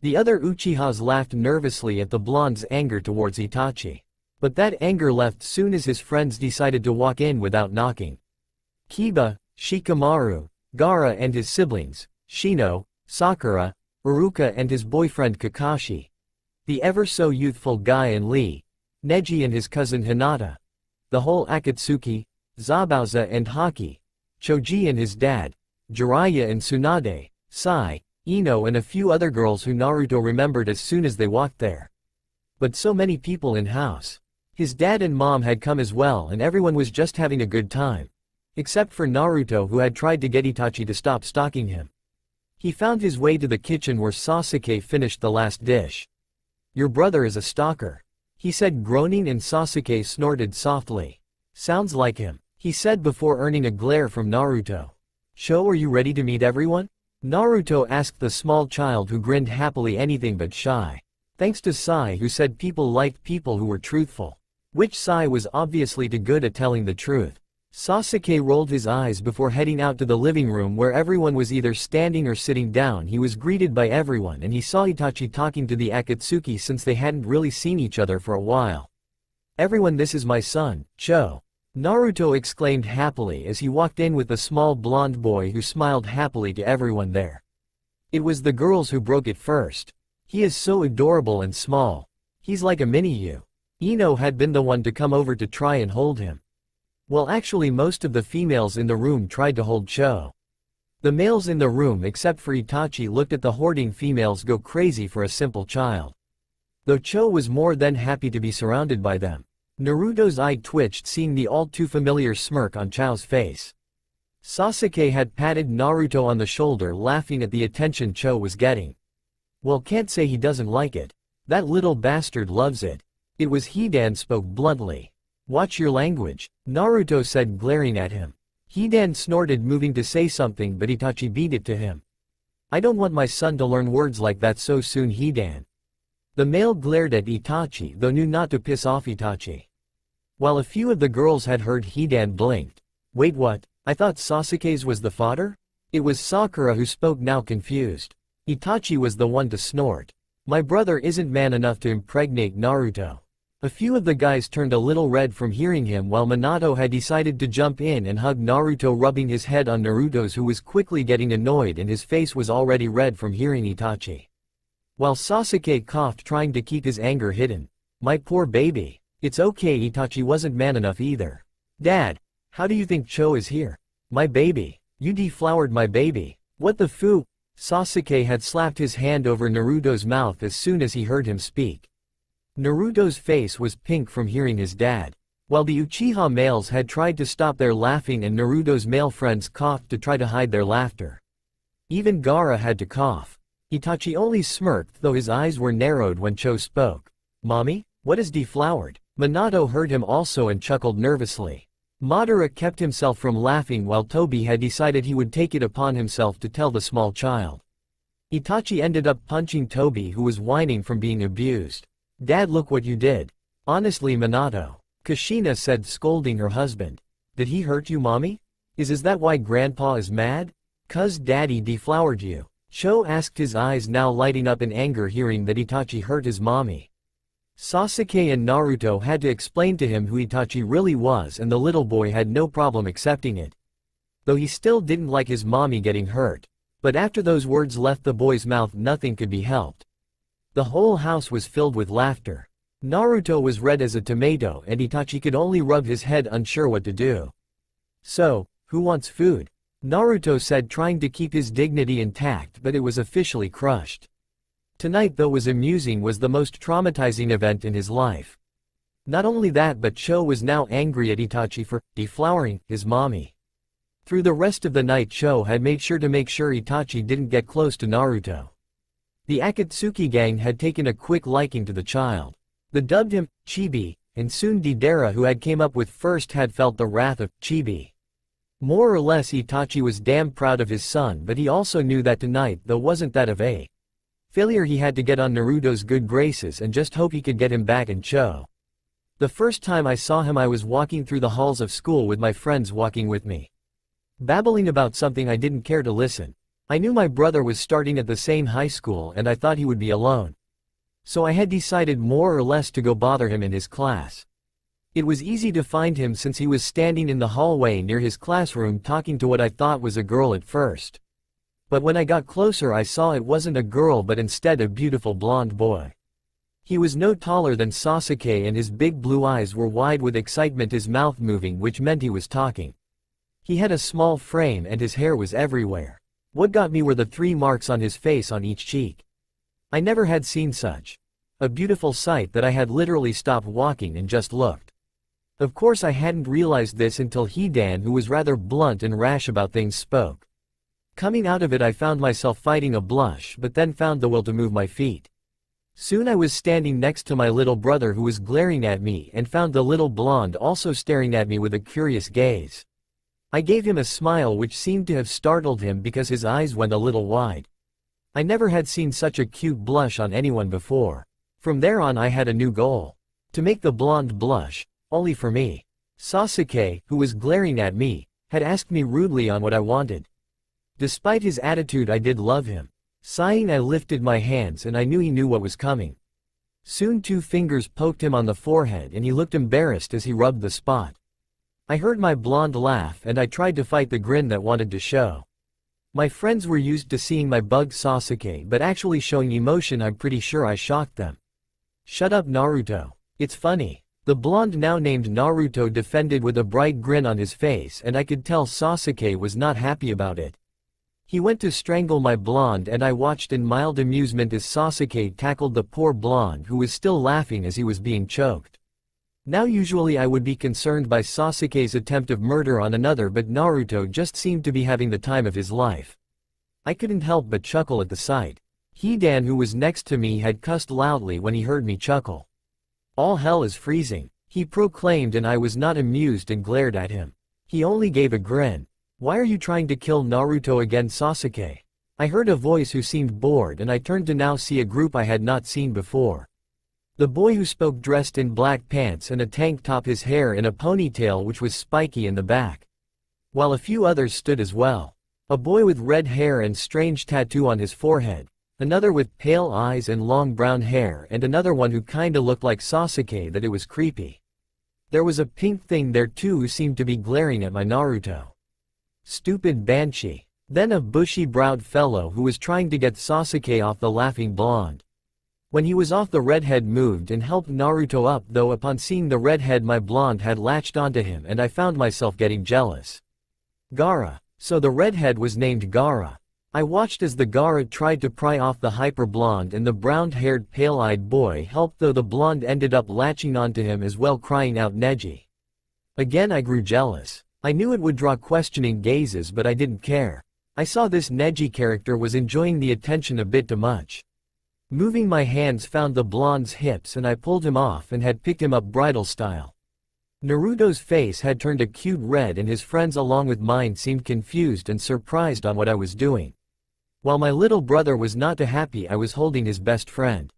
The other Uchihas laughed nervously at the blonde's anger towards Itachi. But that anger left soon as his friends decided to walk in without knocking. Kiba, Shikamaru, Gaara and his siblings, Shino, Sakura, Iruka and his boyfriend Kakashi, the ever-so-youthful Guy and Lee, Neji and his cousin Hinata, the whole Akatsuki, Zabuza and Haki, Choji and his dad, Jiraiya and Tsunade, Sai, Ino and a few other girls who Naruto remembered as soon as they walked there. But so many people in house. His dad and mom had come as well and everyone was just having a good time. Except for Naruto who had tried to get Itachi to stop stalking him. He found his way to the kitchen where Sasuke finished the last dish. "Your brother is a stalker," he said, groaning, and Sasuke snorted softly. "Sounds like him," he said before earning a glare from Naruto. "Sho, are you ready to meet everyone?" Naruto asked the small child who grinned happily, anything but shy. Thanks to Sai, who said people liked people who were truthful. Which Sai was obviously too good at telling the truth. Sasuke rolled his eyes before heading out to the living room where everyone was either standing or sitting down. He was greeted by everyone and he saw Itachi talking to the Akatsuki since they hadn't really seen each other for a while. "Everyone, this is my son, Cho," Naruto exclaimed happily as he walked in with the small blonde boy who smiled happily to everyone there. It was the girls who broke it first. "He is so adorable and small. He's like a mini you." Ino had been the one to come over to try and hold him. Well, actually most of the females in the room tried to hold Cho. The males in the room except for Itachi looked at the hoarding females go crazy for a simple child. Though Cho was more than happy to be surrounded by them. Naruto's eye twitched seeing the all too familiar smirk on Cho's face. Sasuke had patted Naruto on the shoulder, laughing at the attention Cho was getting. "Well, can't say he doesn't like it. That little bastard loves it." It was Hidan spoke bluntly. "Watch your language," Naruto said, glaring at him. Hidan snorted, moving to say something, but Itachi beat it to him. "I don't want my son to learn words like that so soon, Hidan." The male glared at Itachi, though knew not to piss off Itachi. While a few of the girls had heard, Hidan blinked. "Wait, what? I thought Sasuke's was the fodder?" It was Sakura who spoke, now confused. Itachi was the one to snort. "My brother isn't man enough to impregnate Naruto." A few of the guys turned a little red from hearing him, while Minato had decided to jump in and hug Naruto, rubbing his head on Naruto's, who was quickly getting annoyed and his face was already red from hearing Itachi. While Sasuke coughed, trying to keep his anger hidden. "My poor baby." "It's okay, Itachi wasn't man enough either." "Dad, how do you think Cho is here?" "My baby. You deflowered my baby." "What the foo?" Sasuke had slapped his hand over Naruto's mouth as soon as he heard him speak. Naruto's face was pink from hearing his dad. While the Uchiha males had tried to stop their laughing and Naruto's male friends coughed to try to hide their laughter. Even Gaara had to cough. Itachi only smirked, though his eyes were narrowed when Cho spoke. "Mommy? What is deflowered?" Minato heard him also and chuckled nervously. Madara kept himself from laughing while Tobi had decided he would take it upon himself to tell the small child. Itachi ended up punching Tobi, who was whining from being abused. "Dad, look what you did." "Honestly, Minato," Kushina said, scolding her husband. "Did he hurt you, mommy? Is that why grandpa is mad?" "'Cause daddy deflowered you," Cho asked, his eyes now lighting up in anger hearing that Itachi hurt his mommy. Sasuke and Naruto had to explain to him who Itachi really was, and the little boy had no problem accepting it. Though he still didn't like his mommy getting hurt. But after those words left the boy's mouth, nothing could be helped. The whole house was filled with laughter. Naruto was red as a tomato and Itachi could only rub his head, unsure what to do. "So, who wants food?" Naruto said, trying to keep his dignity intact, but it was officially crushed. Tonight, though was amusing, was the most traumatizing event in his life. Not only that, but Cho was now angry at Itachi for deflowering his mommy. Through the rest of the night, Cho had made sure Itachi didn't get close to Naruto. The Akatsuki gang had taken a quick liking to the child. They dubbed him Chibi, and soon Deidara, who had came up with first, had felt the wrath of Chibi. More or less, Itachi was damn proud of his son, but he also knew that tonight, though, wasn't that of a failure. He had to get on Naruto's good graces and just hope he could get him back in Cho. "The first time I saw him, I was walking through the halls of school with my friends walking with me, babbling about something I didn't care to listen. I knew my brother was starting at the same high school and I thought he would be alone. So I had decided more or less to go bother him in his class. It was easy to find him since he was standing in the hallway near his classroom talking to what I thought was a girl at first. But when I got closer, I saw it wasn't a girl but instead a beautiful blonde boy. He was no taller than Sasuke and his big blue eyes were wide with excitement, his mouth moving, which meant he was talking. He had a small frame and his hair was everywhere. What got me were the 3 marks on his face on each cheek. I never had seen such. a beautiful sight that I had literally stopped walking and just looked. Of course I hadn't realized this until Hidan, who was rather blunt and rash about things, spoke. Coming out of it I found myself fighting a blush but then found the will to move my feet. Soon I was standing next to my little brother who was glaring at me and found the little blonde also staring at me with a curious gaze. I gave him a smile which seemed to have startled him because his eyes went a little wide. I never had seen such a cute blush on anyone before. From there on I had a new goal. To make the blonde blush, only for me. Sasuke, who was glaring at me, had asked me rudely on what I wanted. Despite his attitude I did love him. Sighing I lifted my hands and I knew he knew what was coming. Soon 2 fingers poked him on the forehead and he looked embarrassed as he rubbed the spot. I heard my blonde laugh and I tried to fight the grin that wanted to show. My friends were used to seeing my bug Sasuke, but actually showing emotion I'm pretty sure I shocked them. Shut up Naruto. It's funny. The blonde now named Naruto defended with a bright grin on his face and I could tell Sasuke was not happy about it. He went to strangle my blonde and I watched in mild amusement as Sasuke tackled the poor blonde who was still laughing as he was being choked. Now usually I would be concerned by Sasuke's attempt of murder on another, but Naruto just seemed to be having the time of his life. I couldn't help but chuckle at the sight. Hidan, who was next to me, had cussed loudly when he heard me chuckle. All hell is freezing, he proclaimed, and I was not amused and glared at him. He only gave a grin. Why are you trying to kill Naruto again, Sasuke? I heard a voice who seemed bored and I turned to now see a group I had not seen before. The boy who spoke dressed in black pants and a tank top, his hair in a ponytail which was spiky in the back. While a few others stood as well. A boy with red hair and strange tattoo on his forehead, another with pale eyes and long brown hair, and another one who kinda looked like Sasuke that it was creepy. There was a pink thing there too who seemed to be glaring at my Naruto. Stupid banshee. Then a bushy-browed fellow who was trying to get Sasuke off the laughing blonde. When he was off, the redhead moved and helped Naruto up, though upon seeing the redhead my blonde had latched onto him and I found myself getting jealous. Gaara. So the redhead was named Gaara. I watched as the Gaara tried to pry off the hyper-blonde and the brown-haired pale-eyed boy helped, though the blonde ended up latching onto him as well, crying out Neji. Again I grew jealous. I knew it would draw questioning gazes but I didn't care. I saw this Neji character was enjoying the attention a bit too much. Moving my hands found the blonde's hips and I pulled him off and had picked him up bridal style. Naruto's face had turned a cute red and his friends along with mine seemed confused and surprised on what I was doing. While my little brother was not too happy, I was holding his best friend.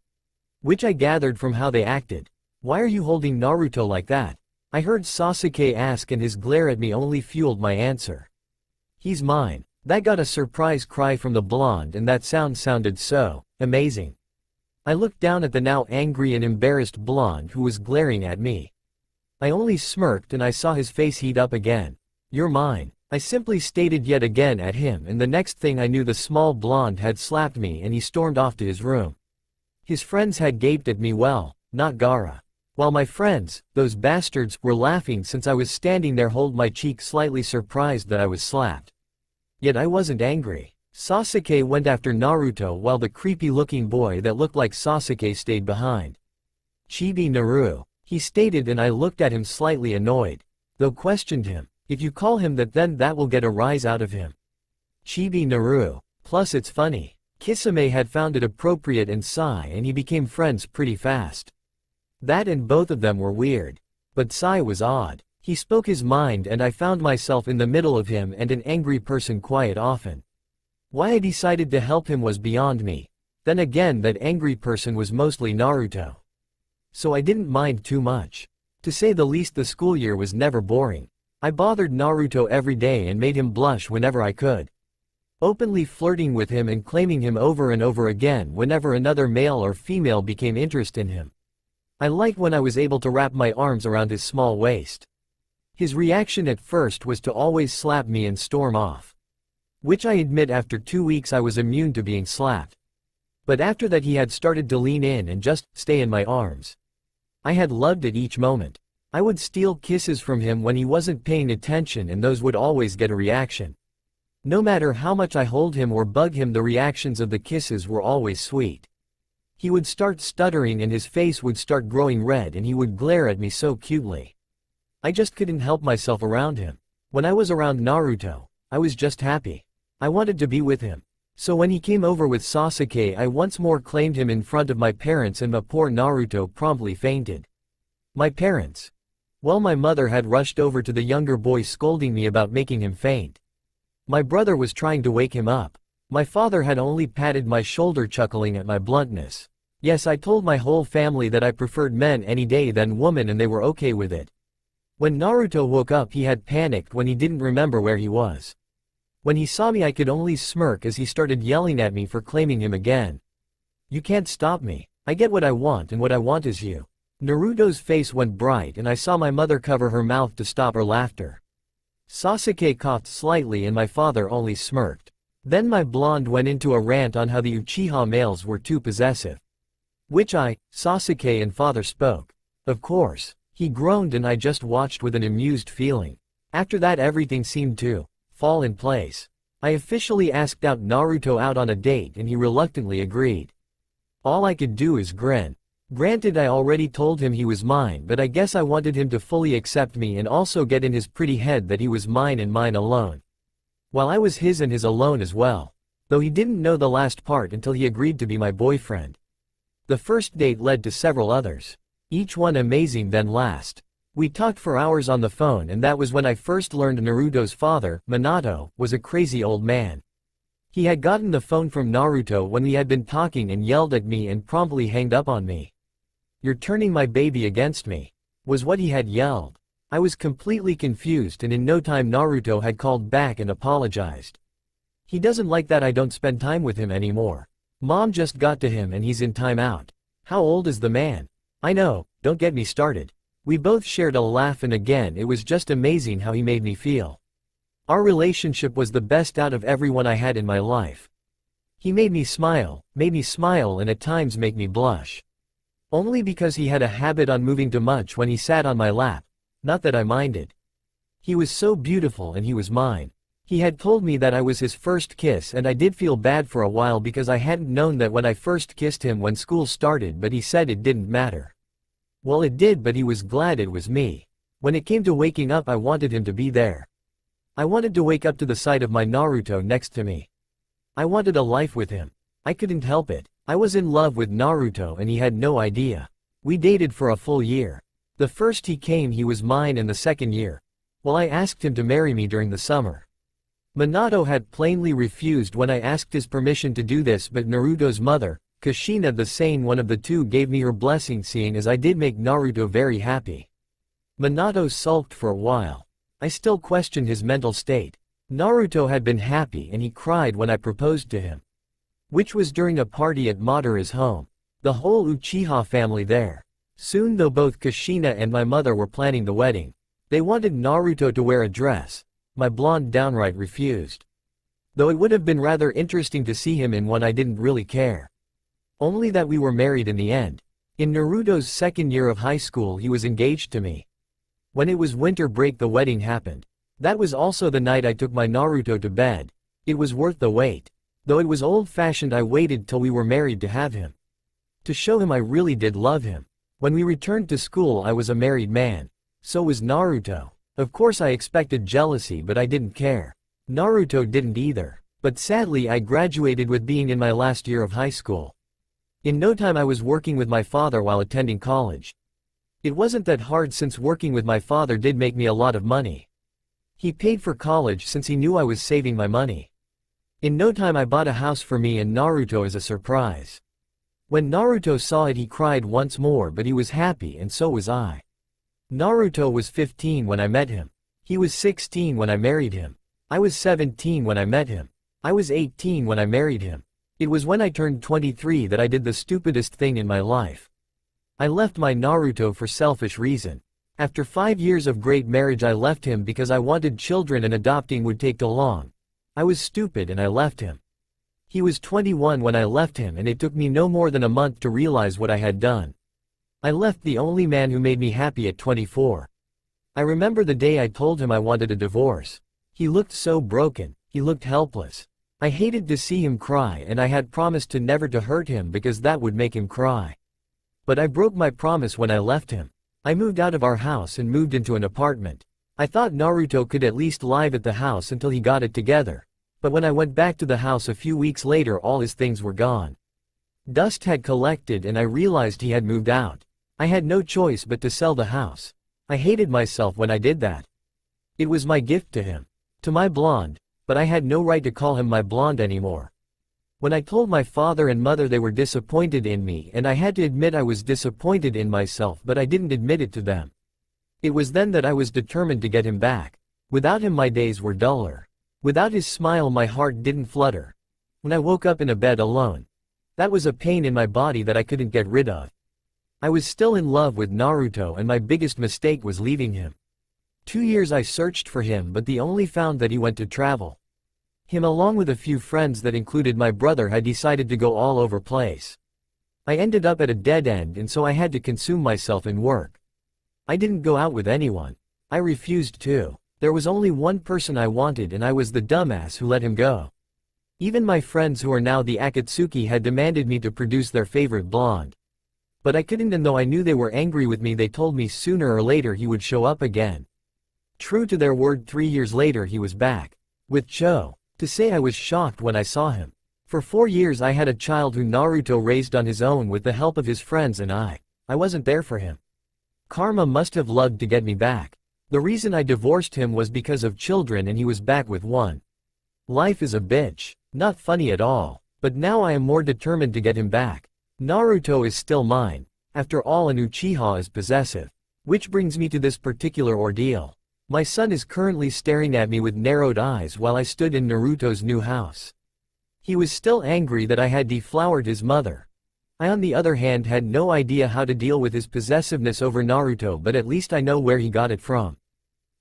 Which I gathered from how they acted. Why are you holding Naruto like that? I heard Sasuke ask and his glare at me only fueled my answer. He's mine. That got a surprise cry from the blonde and that sounded so amazing. I looked down at the now angry and embarrassed blonde who was glaring at me. I only smirked and I saw his face heat up again. You're mine. I simply stated yet again at him, and the next thing I knew the small blonde had slapped me and he stormed off to his room. His friends had gaped at me, well, not Gaara. While my friends, those bastards, were laughing since I was standing there hold my cheek slightly surprised that I was slapped. Yet I wasn't angry. Sasuke went after Naruto while the creepy-looking boy that looked like Sasuke stayed behind. Chibi Naru, he stated, and I looked at him slightly annoyed, though questioned him. If you call him that, then that will get a rise out of him. Chibi Naru. Plus it's funny. Kisame had found it appropriate and Sai and he became friends pretty fast. That and both of them were weird. But Sai was odd. He spoke his mind and I found myself in the middle of him and an angry person quiet often. Why I decided to help him was beyond me. Then again, that angry person was mostly Naruto. So I didn't mind too much. To say the least, the school year was never boring. I bothered Naruto every day and made him blush whenever I could. Openly flirting with him and claiming him over and over again whenever another male or female became interested in him. I liked when I was able to wrap my arms around his small waist. His reaction at first was to always slap me and storm off. Which I admit after 2 weeks I was immune to being slapped. But after that he had started to lean in and just stay in my arms. I had loved it each moment. I would steal kisses from him when he wasn't paying attention and those would always get a reaction. No matter how much I hold him or bug him, the reactions of the kisses were always sweet. He would start stuttering and his face would start growing red and he would glare at me so cutely. I just couldn't help myself around him. When I was around Naruto, I was just happy. I wanted to be with him. So when he came over with Sasuke, I once more claimed him in front of my parents and my poor Naruto promptly fainted. My parents. Well, my mother had rushed over to the younger boy scolding me about making him faint. My brother was trying to wake him up. My father had only patted my shoulder chuckling at my bluntness. Yes, I told my whole family that I preferred men any day than women and they were okay with it. When Naruto woke up he had panicked when he didn't remember where he was. When he saw me I could only smirk as he started yelling at me for claiming him again. You can't stop me. I get what I want and what I want is you. Naruto's face went bright and I saw my mother cover her mouth to stop her laughter. Sasuke coughed slightly and my father only smirked. Then my blonde went into a rant on how the Uchiha males were too possessive. Which Sasuke and father spoke. Of course. He groaned and I just watched with an amused feeling. After that everything seemed to fall in place. I officially asked out Naruto out on a date and he reluctantly agreed. All I could do is grin. Granted, I already told him he was mine, but I guess I wanted him to fully accept me and also get in his pretty head that he was mine and mine alone. While I was his and his alone as well. Though he didn't know the last part until he agreed to be my boyfriend. The first date led to several others. Each one amazing then last. We talked for hours on the phone and that was when I first learned Naruto's father, Minato, was a crazy old man. He had gotten the phone from Naruto when we had been talking and yelled at me and promptly hanged up on me. "You're turning my baby against me," was what he had yelled. I was completely confused and in no time Naruto had called back and apologized. He doesn't like that I don't spend time with him anymore. Mom just got to him and he's in timeout. How old is the man? I know, don't get me started. We both shared a laugh and again it was just amazing how he made me feel. Our relationship was the best out of everyone I had in my life. He made me smile and at times make me blush. Only because he had a habit on moving too much when he sat on my lap. Not that I minded. He was so beautiful and he was mine. He had told me that I was his first kiss and I did feel bad for a while because I hadn't known that when I first kissed him when school started, but he said it didn't matter. Well, it did, but he was glad it was me. When it came to waking up I wanted him to be there. I wanted to wake up to the sight of my Naruto next to me. I wanted a life with him. I couldn't help it. I was in love with Naruto and he had no idea. We dated for a full year. The first he came he was mine and the second year, well, I asked him to marry me during the summer. Minato had plainly refused when I asked his permission to do this, but Naruto's mother, Kushina the sane one of the two, gave me her blessing, seeing as I did make Naruto very happy. Minato sulked for a while. I still questioned his mental state. Naruto had been happy and he cried when I proposed to him. Which was during a party at Madara's home. The whole Uchiha family there. Soon though both Kushina and my mother were planning the wedding. They wanted Naruto to wear a dress. My blonde downright refused. Though it would have been rather interesting to see him in one, I didn't really care. Only that we were married in the end. In Naruto's second year of high school he was engaged to me. When it was winter break the wedding happened. That was also the night I took my Naruto to bed. It was worth the wait. Though it was old-fashioned, I waited till we were married to have him. To show him I really did love him. When we returned to school I was a married man. So was Naruto. Of course I expected jealousy, but I didn't care. Naruto didn't either. But sadly I graduated with being in my last year of high school. In no time I was working with my father while attending college. It wasn't that hard since working with my father did make me a lot of money. He paid for college since he knew I was saving my money. In no time I bought a house for me and Naruto as a surprise. When Naruto saw it he cried once more, but he was happy and so was I. Naruto was 15 when I met him. He was 16 when I married him. I was 17 when I met him. I was 18 when I married him. It was when I turned 23 that I did the stupidest thing in my life. I left my Naruto for selfish reason. After 5 years of great marriage I left him because I wanted children and adopting would take too long. I was stupid and I left him. He was 21 when I left him and it took me no more than a month to realize what I had done. I left the only man who made me happy at 24. I remember the day I told him I wanted a divorce. He looked so broken, he looked helpless. I hated to see him cry and I had promised to never to hurt him because that would make him cry. But I broke my promise when I left him. I moved out of our house and moved into an apartment. I thought Naruto could at least live at the house until he got it together. But when I went back to the house a few weeks later, all his things were gone. Dust had collected and I realized he had moved out. I had no choice but to sell the house. I hated myself when I did that. It was my gift to him. To my blonde, but I had no right to call him my blonde anymore. When I told my father and mother, they were disappointed in me and I had to admit I was disappointed in myself, but I didn't admit it to them. It was then that I was determined to get him back. Without him my days were duller. Without his smile my heart didn't flutter. When I woke up in a bed alone, that was a pain in my body that I couldn't get rid of. I was still in love with Naruto and my biggest mistake was leaving him. 2 years I searched for him, but the only found that he went to travel. Him along with a few friends that included my brother had decided to go all over place. I ended up at a dead end and so I had to consume myself in work. I didn't go out with anyone. I refused to. There was only one person I wanted and I was the dumbass who let him go. Even my friends who are now the Akatsuki had demanded me to produce their favorite blonde. But I couldn't, and though I knew they were angry with me, they told me sooner or later he would show up again. True to their word, 3 years later he was back. With Cho. To say I was shocked when I saw him. For 4 years I had a child who Naruto raised on his own with the help of his friends, and I wasn't there for him. Karma must have loved to get me back. The reason I divorced him was because of children and he was back with one. Life is a bitch. Not funny at all. But now I am more determined to get him back. Naruto is still mine. After all, an Uchiha is possessive. Which brings me to this particular ordeal. My son is currently staring at me with narrowed eyes while I stood in Naruto's new house. He was still angry that I had deflowered his mother. I on the other hand had no idea how to deal with his possessiveness over Naruto, but at least I know where he got it from.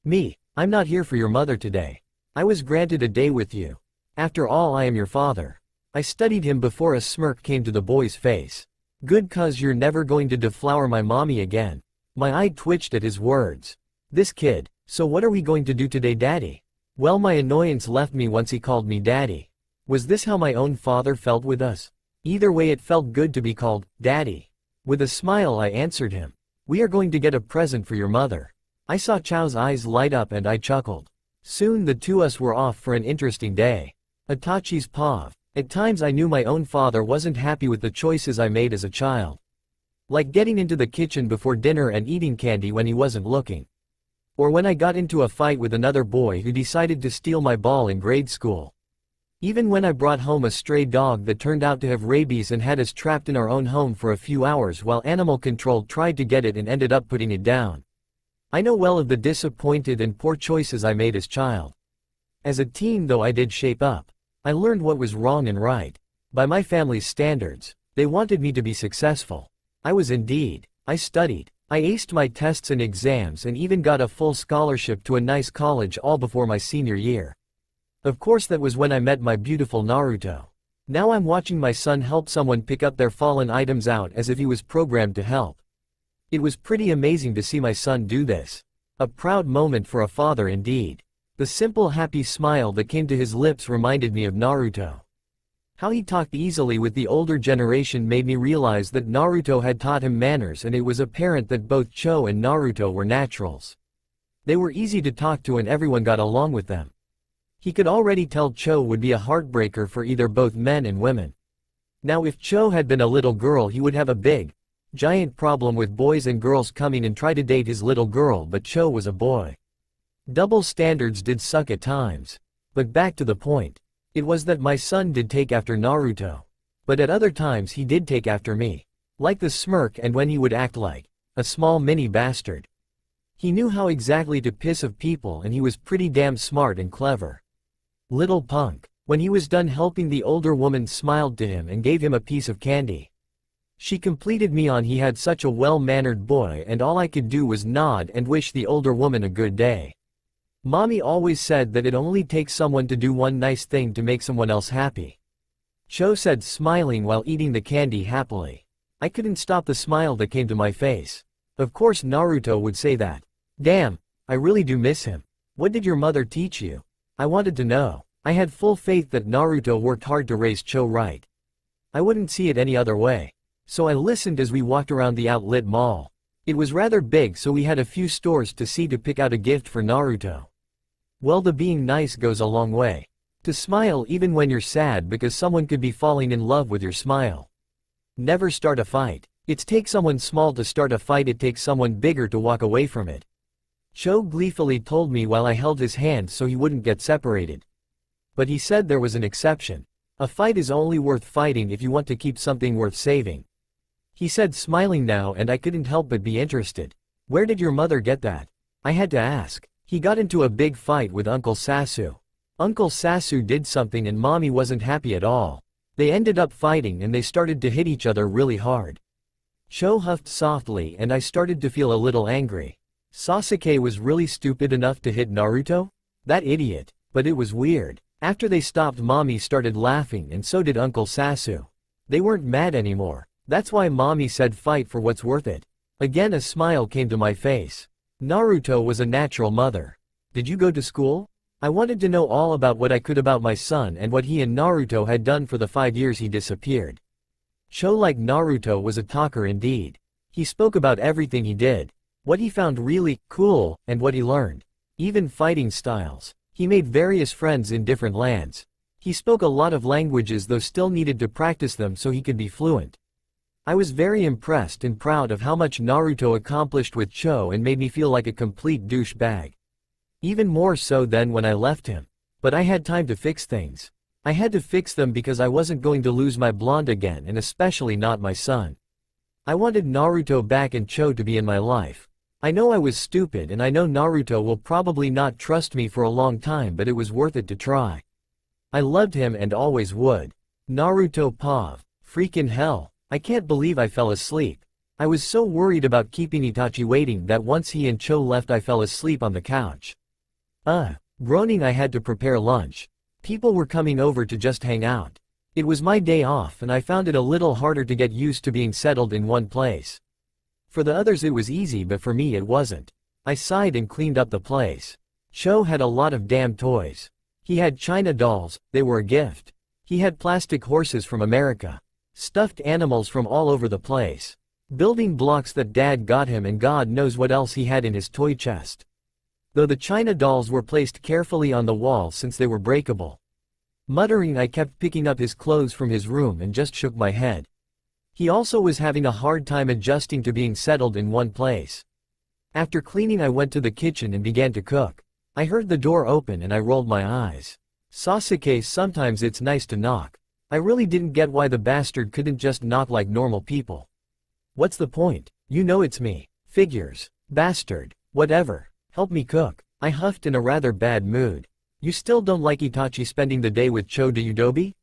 Me, I'm not here for your mother today. I was granted a day with you. After all, I am your father. I studied him before a smirk came to the boy's face. Good, cause you're never going to deflower my mommy again. My eye twitched at his words. This kid. So what are we going to do today, Daddy? Well, my annoyance left me once he called me Daddy. Was this how my own father felt with us? Either way, it felt good to be called Daddy. With a smile I answered him. We are going to get a present for your mother. I saw Chao's eyes light up and I chuckled. Soon the two us were off for an interesting day. Itachi's POV. At times I knew my own father wasn't happy with the choices I made as a child. Like getting into the kitchen before dinner and eating candy when he wasn't looking. Or when I got into a fight with another boy who decided to steal my ball in grade school. Even when I brought home a stray dog that turned out to have rabies and had us trapped in our own home for a few hours while animal control tried to get it and ended up putting it down. I know well of the disappointed and poor choices I made as child. As a teen though, I did shape up. I learned what was wrong and right. By my family's standards, they wanted me to be successful. I was indeed. I studied. I aced my tests and exams and even got a full scholarship to a nice college all before my senior year. Of course that was when I met my beautiful Naruto. Now I'm watching my son help someone pick up their fallen items out as if he was programmed to help. It was pretty amazing to see my son do this. A proud moment for a father indeed. The simple happy smile that came to his lips reminded me of Naruto. How he talked easily with the older generation made me realize that Naruto had taught him manners, and it was apparent that both Cho and Naruto were naturals. They were easy to talk to and everyone got along with them. He could already tell Cho would be a heartbreaker for either both men and women. Now if Cho had been a little girl, he would have a big, giant problem with boys and girls coming and try to date his little girl, but Cho was a boy. Double standards did suck at times. But back to the point. It was that my son did take after Naruto. But at other times he did take after me. Like the smirk and when he would act like a small mini bastard. He knew how exactly to piss off people and he was pretty damn smart and clever. Little punk. When he was done helping, the older woman smiled to him and gave him a piece of candy. She completed me on he had such a well-mannered boy, and all I could do was nod and wish the older woman a good day. Mommy always said that it only takes someone to do one nice thing to make someone else happy. Cho said, smiling while eating the candy happily. I couldn't stop the smile that came to my face. Of course Naruto would say that. Damn, I really do miss him. What did your mother teach you? I wanted to know. I had full faith that Naruto worked hard to raise Cho right. I wouldn't see it any other way. So I listened as we walked around the outlet mall. It was rather big, so we had a few stores to see to pick out a gift for Naruto. Well, the being nice goes a long way. To smile even when you're sad because someone could be falling in love with your smile. Never start a fight. It takes someone small to start a fight, it takes someone bigger to walk away from it. Cho gleefully told me while I held his hand so he wouldn't get separated. But he said there was an exception. A fight is only worth fighting if you want to keep something worth saving. He said, smiling now, and I couldn't help but be interested. Where did your mother get that? I had to ask. He got into a big fight with Uncle Sasu. Uncle Sasu did something and mommy wasn't happy at all. They ended up fighting and they started to hit each other really hard. Cho huffed softly and I started to feel a little angry. Sasuke was really stupid enough to hit Naruto? That idiot. But it was weird. After they stopped, mommy started laughing and so did Uncle Sasu. They weren't mad anymore. That's why mommy said fight for what's worth it. Again a smile came to my face. Naruto was a natural mother. Did you go to school? I wanted to know all about what I could about my son and what he and Naruto had done for the 5 years he disappeared. Cho, like Naruto, was a talker indeed. He spoke about everything he did. What he found really cool, and what he learned. Even fighting styles. He made various friends in different lands. He spoke a lot of languages though still needed to practice them so he could be fluent. I was very impressed and proud of how much Naruto accomplished with Cho and made me feel like a complete douchebag. Even more so than when I left him. But I had time to fix things. I had to fix them because I wasn't going to lose my blonde again, and especially not my son. I wanted Naruto back and Cho to be in my life. I know I was stupid and I know Naruto will probably not trust me for a long time, but it was worth it to try. I loved him and always would. Naruto Pav. Freaking hell. I can't believe I fell asleep. I was so worried about keeping Itachi waiting that once he and Cho left I fell asleep on the couch. Groaning, I had to prepare lunch. People were coming over to just hang out. It was my day off and I found it a little harder to get used to being settled in one place. For the others it was easy, but for me it wasn't. I sighed and cleaned up the place. Cho had a lot of damn toys. He had China dolls, they were a gift. He had plastic horses from America. Stuffed animals from all over the place. Building blocks that Dad got him, and God knows what else he had in his toy chest. Though the China dolls were placed carefully on the wall since they were breakable. Muttering, I kept picking up his clothes from his room and just shook my head. He also was having a hard time adjusting to being settled in one place. After cleaning, I went to the kitchen and began to cook. I heard the door open and I rolled my eyes. Sasuke, sometimes it's nice to knock. I really didn't get why the bastard couldn't just knock like normal people. What's the point? You know it's me. Figures. Bastard. Whatever. Help me cook. I huffed in a rather bad mood. You still don't like Itachi spending the day with Cho, do you, Dobi?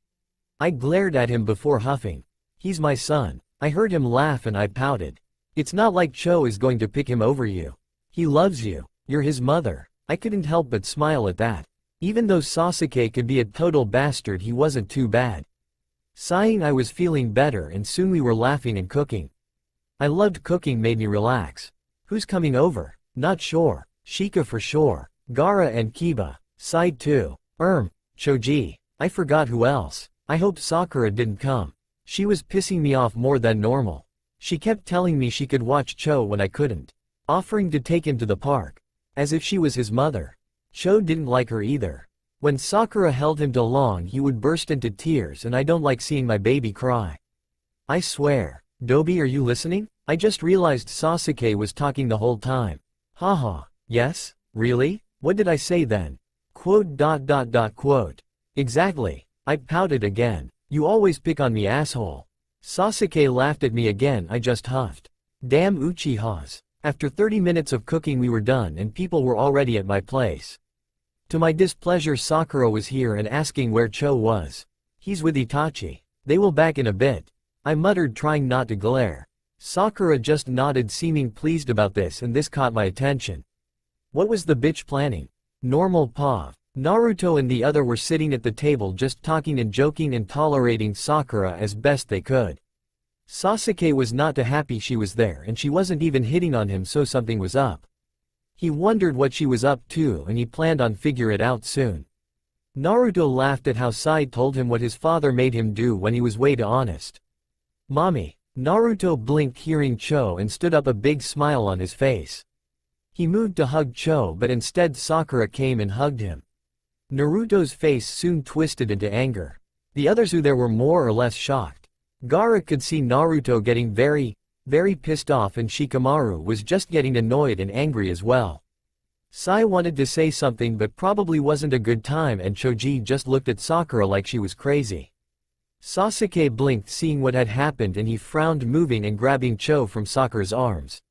I glared at him before huffing. He's my son. I heard him laugh and I pouted. It's not like Cho is going to pick him over you. He loves you. You're his mother. I couldn't help but smile at that. Even though Sasuke could be a total bastard, he wasn't too bad. Sighing, I was feeling better and soon we were laughing and cooking. I loved cooking, made me relax. Who's coming over? Not sure. Shika for sure. Gaara and Kiba. Side 2. Choji. I forgot who else. I hope Sakura didn't come. She was pissing me off more than normal. She kept telling me she could watch Cho when I couldn't. Offering to take him to the park. As if she was his mother. Cho didn't like her either. When Sakura held him too long he would burst into tears, and I don't like seeing my baby cry. I swear. Dobi, are you listening? I just realized Sasuke was talking the whole time. Haha. Yes? Really? What did I say then? Quote. Exactly. I pouted again. You always pick on me, asshole. Sasuke laughed at me again. I just huffed. Damn Uchihas. After 30 minutes of cooking we were done and people were already at my place. To my displeasure, Sakura was here and asking where Cho was. He's with Itachi. They will back in a bit. I muttered, trying not to glare. Sakura just nodded, seeming pleased about this, and this caught my attention. What was the bitch planning? Normal Pav. Naruto and the other were sitting at the table just talking and joking and tolerating Sakura as best they could. Sasuke was not too happy she was there, and she wasn't even hitting on him, so something was up. He wondered what she was up to and he planned on figure it out soon. Naruto laughed at how Sai told him what his father made him do when he was way too honest. Mommy. Naruto blinked hearing Cho and stood up, a big smile on his face. He moved to hug Cho, but instead Sakura came and hugged him. Naruto's face soon twisted into anger. The others who there were more or less shocked. Gaara could see Naruto getting very pissed off, and Shikamaru was just getting annoyed and angry as well. Sai wanted to say something but probably wasn't a good time, and Choji just looked at Sakura like she was crazy. Sasuke blinked seeing what had happened, and he frowned, moving and grabbing Cho from Sakura's arms.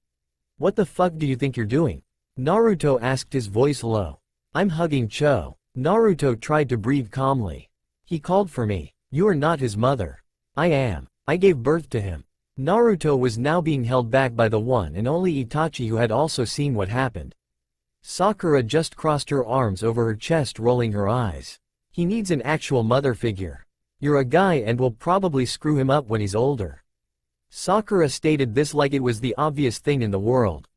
What the fuck do you think you're doing? Naruto asked, his voice low. I'm hugging Cho. Naruto tried to breathe calmly. He called for me. You are not his mother. I am. I gave birth to him. Naruto was now being held back by the one and only Itachi, who had also seen what happened. Sakura just crossed her arms over her chest, rolling her eyes. He needs an actual mother figure. You're a guy and will probably screw him up when he's older. Sakura stated this like it was the obvious thing in the world.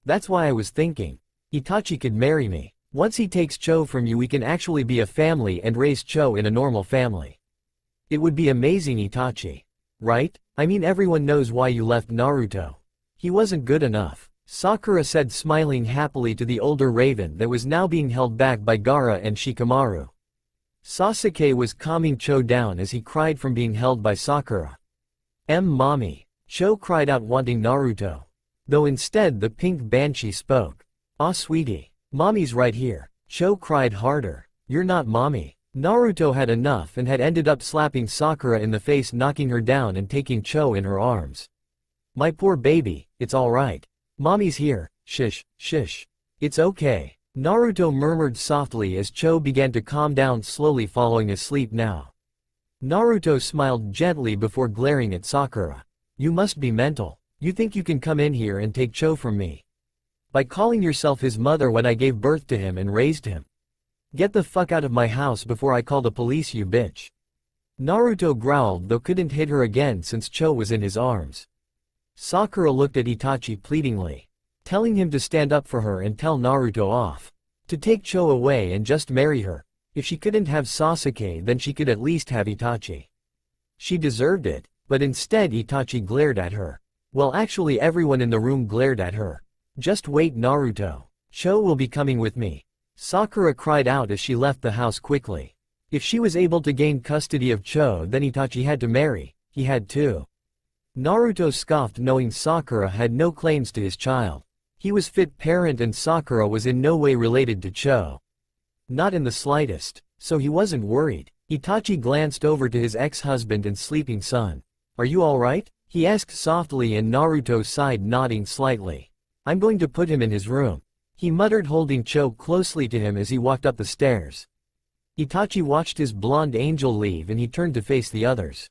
That's why I was thinking. Itachi could marry me. Once he takes Cho from you, we can actually be a family and raise Cho in a normal family. It would be amazing, Itachi. Right? I mean, everyone knows why you left Naruto. He wasn't good enough. Sakura said, smiling happily to the older raven that was now being held back by Gaara and Shikamaru. Sasuke was calming Cho down as he cried from being held by Sakura. Mommy. Cho cried out, wanting Naruto. Though instead the pink banshee spoke. Aw sweetie. Mommy's right here. Cho cried harder. You're not mommy. Naruto had enough and had ended up slapping Sakura in the face, knocking her down and taking Cho in her arms. My poor baby, it's alright. Mommy's here. Shush, shush. It's okay. Naruto murmured softly as Cho began to calm down, slowly falling asleep now. Naruto smiled gently before glaring at Sakura. You must be mental. You think you can come in here and take Cho from me? By calling yourself his mother when I gave birth to him and raised him. Get the fuck out of my house before I call the police, you bitch. Naruto growled, though couldn't hit her again since Cho was in his arms. Sakura looked at Itachi pleadingly, telling him to stand up for her and tell Naruto off. To take Cho away and just marry her. If she couldn't have Sasuke, then she could at least have Itachi. She deserved it, but instead Itachi glared at her. Well, actually everyone in the room glared at her. Just wait, Naruto. Cho will be coming with me. Sakura cried out as she left the house quickly. If she was able to gain custody of Cho, then Itachi had to marry. He had to. Naruto scoffed, knowing Sakura had no claims to his child. He was fit parent and Sakura was in no way related to Cho. Not in the slightest, so he wasn't worried. Itachi glanced over to his ex-husband and sleeping son. Are you alright? He asked softly, and Naruto sighed, nodding slightly. I'm going to put him in his room. He muttered, holding Cho closely to him as he walked up the stairs. Itachi watched his blonde angel leave and he turned to face the others.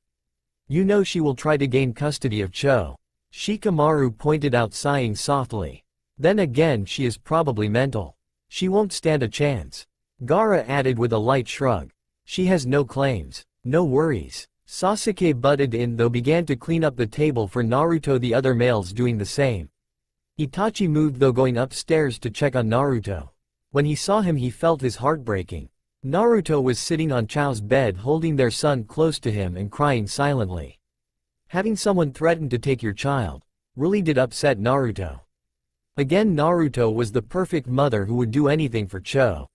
You know she will try to gain custody of Cho. Shikamaru pointed out, sighing softly. Then again, she is probably mental. She won't stand a chance. Gaara added with a light shrug. She has no claims. No worries. Sasuke butted in, though began to clean up the table for Naruto, the other males doing the same. Itachi moved, though, going upstairs to check on Naruto. When he saw him, he felt his heart breaking. Naruto was sitting on Chao's bed, holding their son close to him and crying silently. Having someone threaten to take your child really did upset Naruto. Again, Naruto was the perfect mother who would do anything for Cho.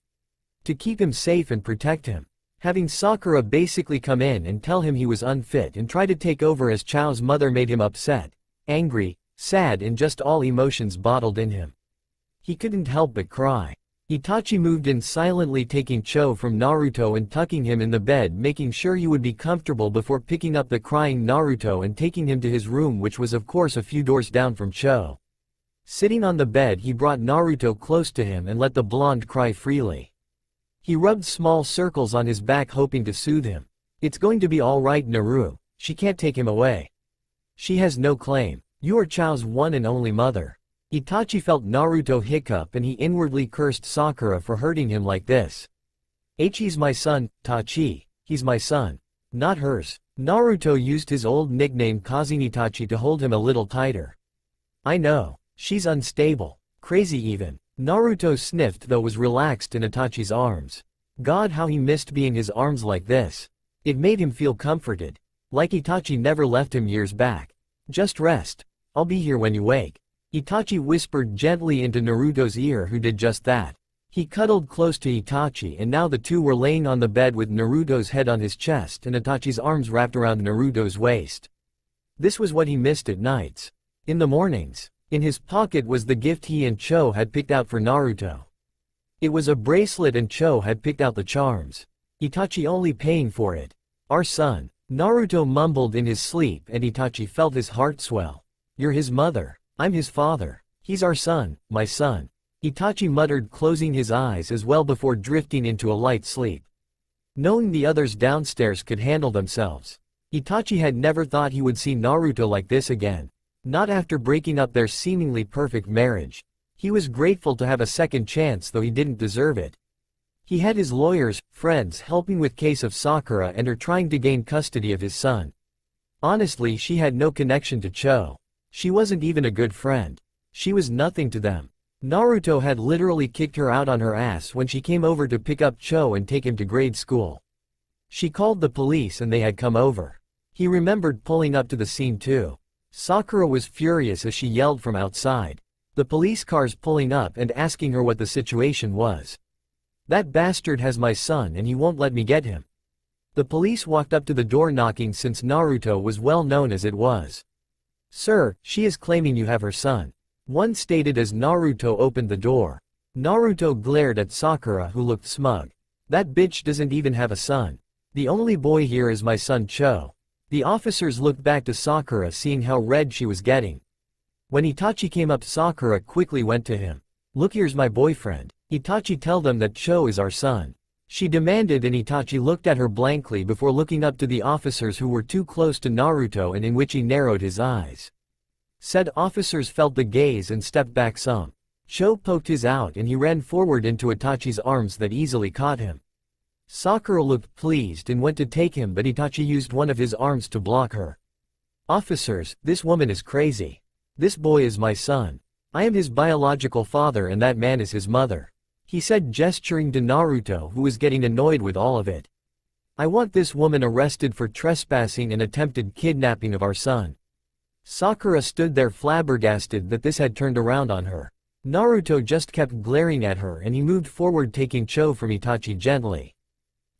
To keep him safe and protect him. Having Sakura basically come in and tell him he was unfit and try to take over as Chao's mother made him upset, angry, sad, and just all emotions bottled in him. He couldn't help but cry. Itachi moved in silently, taking Cho from Naruto and tucking him in the bed, making sure he would be comfortable before picking up the crying Naruto and taking him to his room, which was of course a few doors down from Cho. Sitting on the bed, he brought Naruto close to him and let the blonde cry freely. He rubbed small circles on his back, hoping to soothe him. It's going to be alright, Naru. She can't take him away. She has no claim. You are Chao's one and only mother. Itachi felt Naruto hiccup and he inwardly cursed Sakura for hurting him like this. He's my son, Tachi. He's my son. Not hers. Naruto used his old nickname, causing Itachi to hold him a little tighter. I know. She's unstable. Crazy even. Naruto sniffed, though was relaxed in Itachi's arms. God, how he missed being his arms like this. It made him feel comforted. Like Itachi never left him years back. Just rest. I'll be here when you wake. Itachi whispered gently into Naruto's ear, who did just that. He cuddled close to Itachi, and now the two were laying on the bed with Naruto's head on his chest and Itachi's arms wrapped around Naruto's waist. This was what he missed at nights. In the mornings, in his pocket was the gift he and Cho had picked out for Naruto. It was a bracelet and Cho had picked out the charms. Itachi only paying for it. Our son. Naruto mumbled in his sleep and Itachi felt his heart swell. You're his mother. I'm his father. He's our son, my son. Itachi muttered, closing his eyes as well before drifting into a light sleep. Knowing the others downstairs could handle themselves, Itachi had never thought he would see Naruto like this again. Not after breaking up their seemingly perfect marriage. He was grateful to have a second chance, though he didn't deserve it. He had his lawyers, friends helping with case of Sakura and her trying to gain custody of his son. Honestly, she had no connection to Cho. She wasn't even a good friend. She was nothing to them. Naruto had literally kicked her out on her ass when she came over to pick up Cho and take him to grade school. She called the police and they had come over. He remembered pulling up to the scene too. Sakura was furious as she yelled from outside. The police cars pulling up and asking her what the situation was. That bastard has my son and he won't let me get him. The police walked up to the door knocking since Naruto was well known as it was. Sir, she is claiming you have her son. One stated as Naruto opened the door. Naruto glared at Sakura, who looked smug. That bitch doesn't even have a son. The only boy here is my son Cho. The officers looked back to Sakura, seeing how red she was getting. When Itachi came up, Sakura quickly went to him. Look, here's my boyfriend. Itachi, tell them that Cho is our son. She demanded, and Itachi looked at her blankly before looking up to the officers who were too close to Naruto and in which he narrowed his eyes. Said officers felt the gaze and stepped back some. Cho poked his out and he ran forward into Itachi's arms that easily caught him. Sakura looked pleased and went to take him, but Itachi used one of his arms to block her. Officers, this woman is crazy. This boy is my son. I am his biological father and that man is his mother. He said, gesturing to Naruto, who was getting annoyed with all of it. I want this woman arrested for trespassing and attempted kidnapping of our son. Sakura stood there flabbergasted that this had turned around on her. Naruto just kept glaring at her and he moved forward, taking Cho from Itachi gently.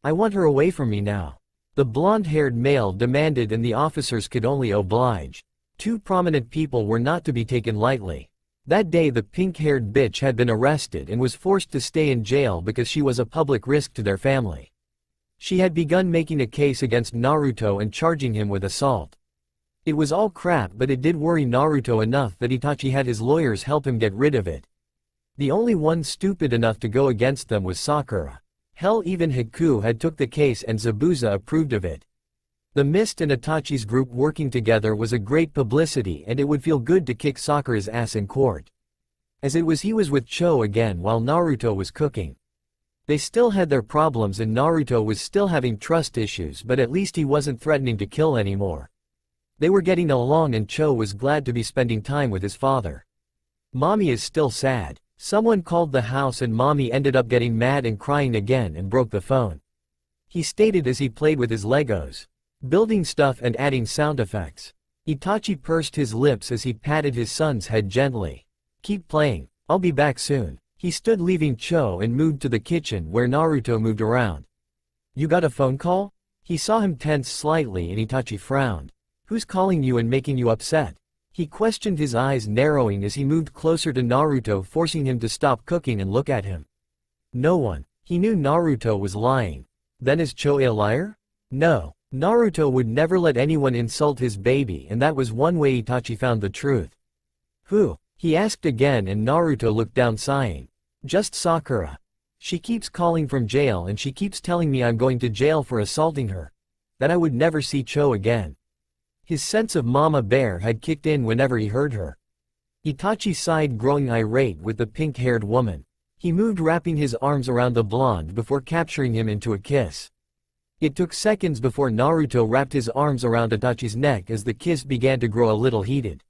I want her away from me now. The blonde-haired male demanded, and the officers could only oblige. Two prominent people were not to be taken lightly. That day the pink-haired bitch had been arrested and was forced to stay in jail because she was a public risk to their family. She had begun making a case against Naruto and charging him with assault. It was all crap, but it did worry Naruto enough that Itachi had his lawyers help him get rid of it. The only one stupid enough to go against them was Sakura. Hell, even Haku had took the case and Zabuza approved of it. The Mist and Itachi's group working together was a great publicity, and it would feel good to kick Sakura's ass in court. As it was, he was with Cho again while Naruto was cooking. They still had their problems and Naruto was still having trust issues, but at least he wasn't threatening to kill anymore. They were getting along and Cho was glad to be spending time with his father. Mommy is still sad. Someone called the house and Mommy ended up getting mad and crying again and broke the phone. He stated as he played with his Legos, building stuff and adding sound effects. Itachi pursed his lips as he patted his son's head gently. Keep playing. I'll be back soon. He stood, leaving Cho, and moved to the kitchen where Naruto moved around. You got a phone call? He saw him tense slightly and Itachi frowned. Who's calling you and making you upset? He questioned, his eyes narrowing as he moved closer to Naruto, forcing him to stop cooking and look at him. No one. He knew Naruto was lying. Then is Cho a liar? No. Naruto would never let anyone insult his baby, and that was one way Itachi found the truth. Who? He asked again and Naruto looked down, sighing. Just Sakura. She keeps calling from jail and she keeps telling me I'm going to jail for assaulting her. That I would never see Cho again. His sense of Mama Bear had kicked in whenever he heard her. Itachi sighed, growing irate with the pink-haired woman. He moved, wrapping his arms around the blonde before capturing him into a kiss. It took seconds before Naruto wrapped his arms around Itachi's neck as the kiss began to grow a little heated.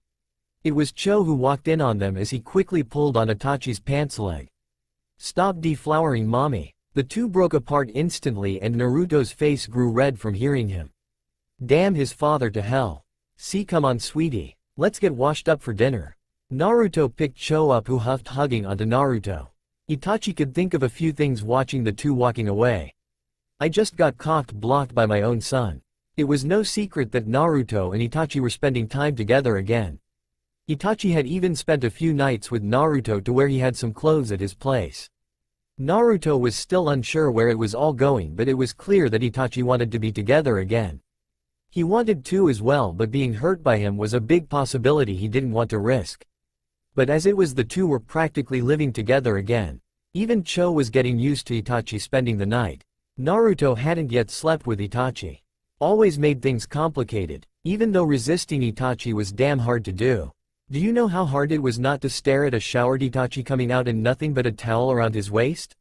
It was Cho who walked in on them as he quickly pulled on Itachi's pants leg. Stop deflowering Mommy. The two broke apart instantly and Naruto's face grew red from hearing him. Damn his father to hell. See, come on sweetie. Let's get washed up for dinner. Naruto picked Cho up, who huffed, hugging onto Naruto. Itachi could think of a few things watching the two walking away. I just got blocked by my own son. It was no secret that Naruto and Itachi were spending time together again. Itachi had even spent a few nights with Naruto to where he had some clothes at his place. Naruto was still unsure where it was all going, but it was clear that Itachi wanted to be together again. He wanted to as well, but being hurt by him was a big possibility he didn't want to risk. But as it was, the two were practically living together again. Even Cho was getting used to Itachi spending the night. Naruto hadn't yet slept with Itachi. Always made things complicated, even though resisting Itachi was damn hard to do. Do you know how hard it was not to stare at a showered Itachi coming out in nothing but a towel around his waist?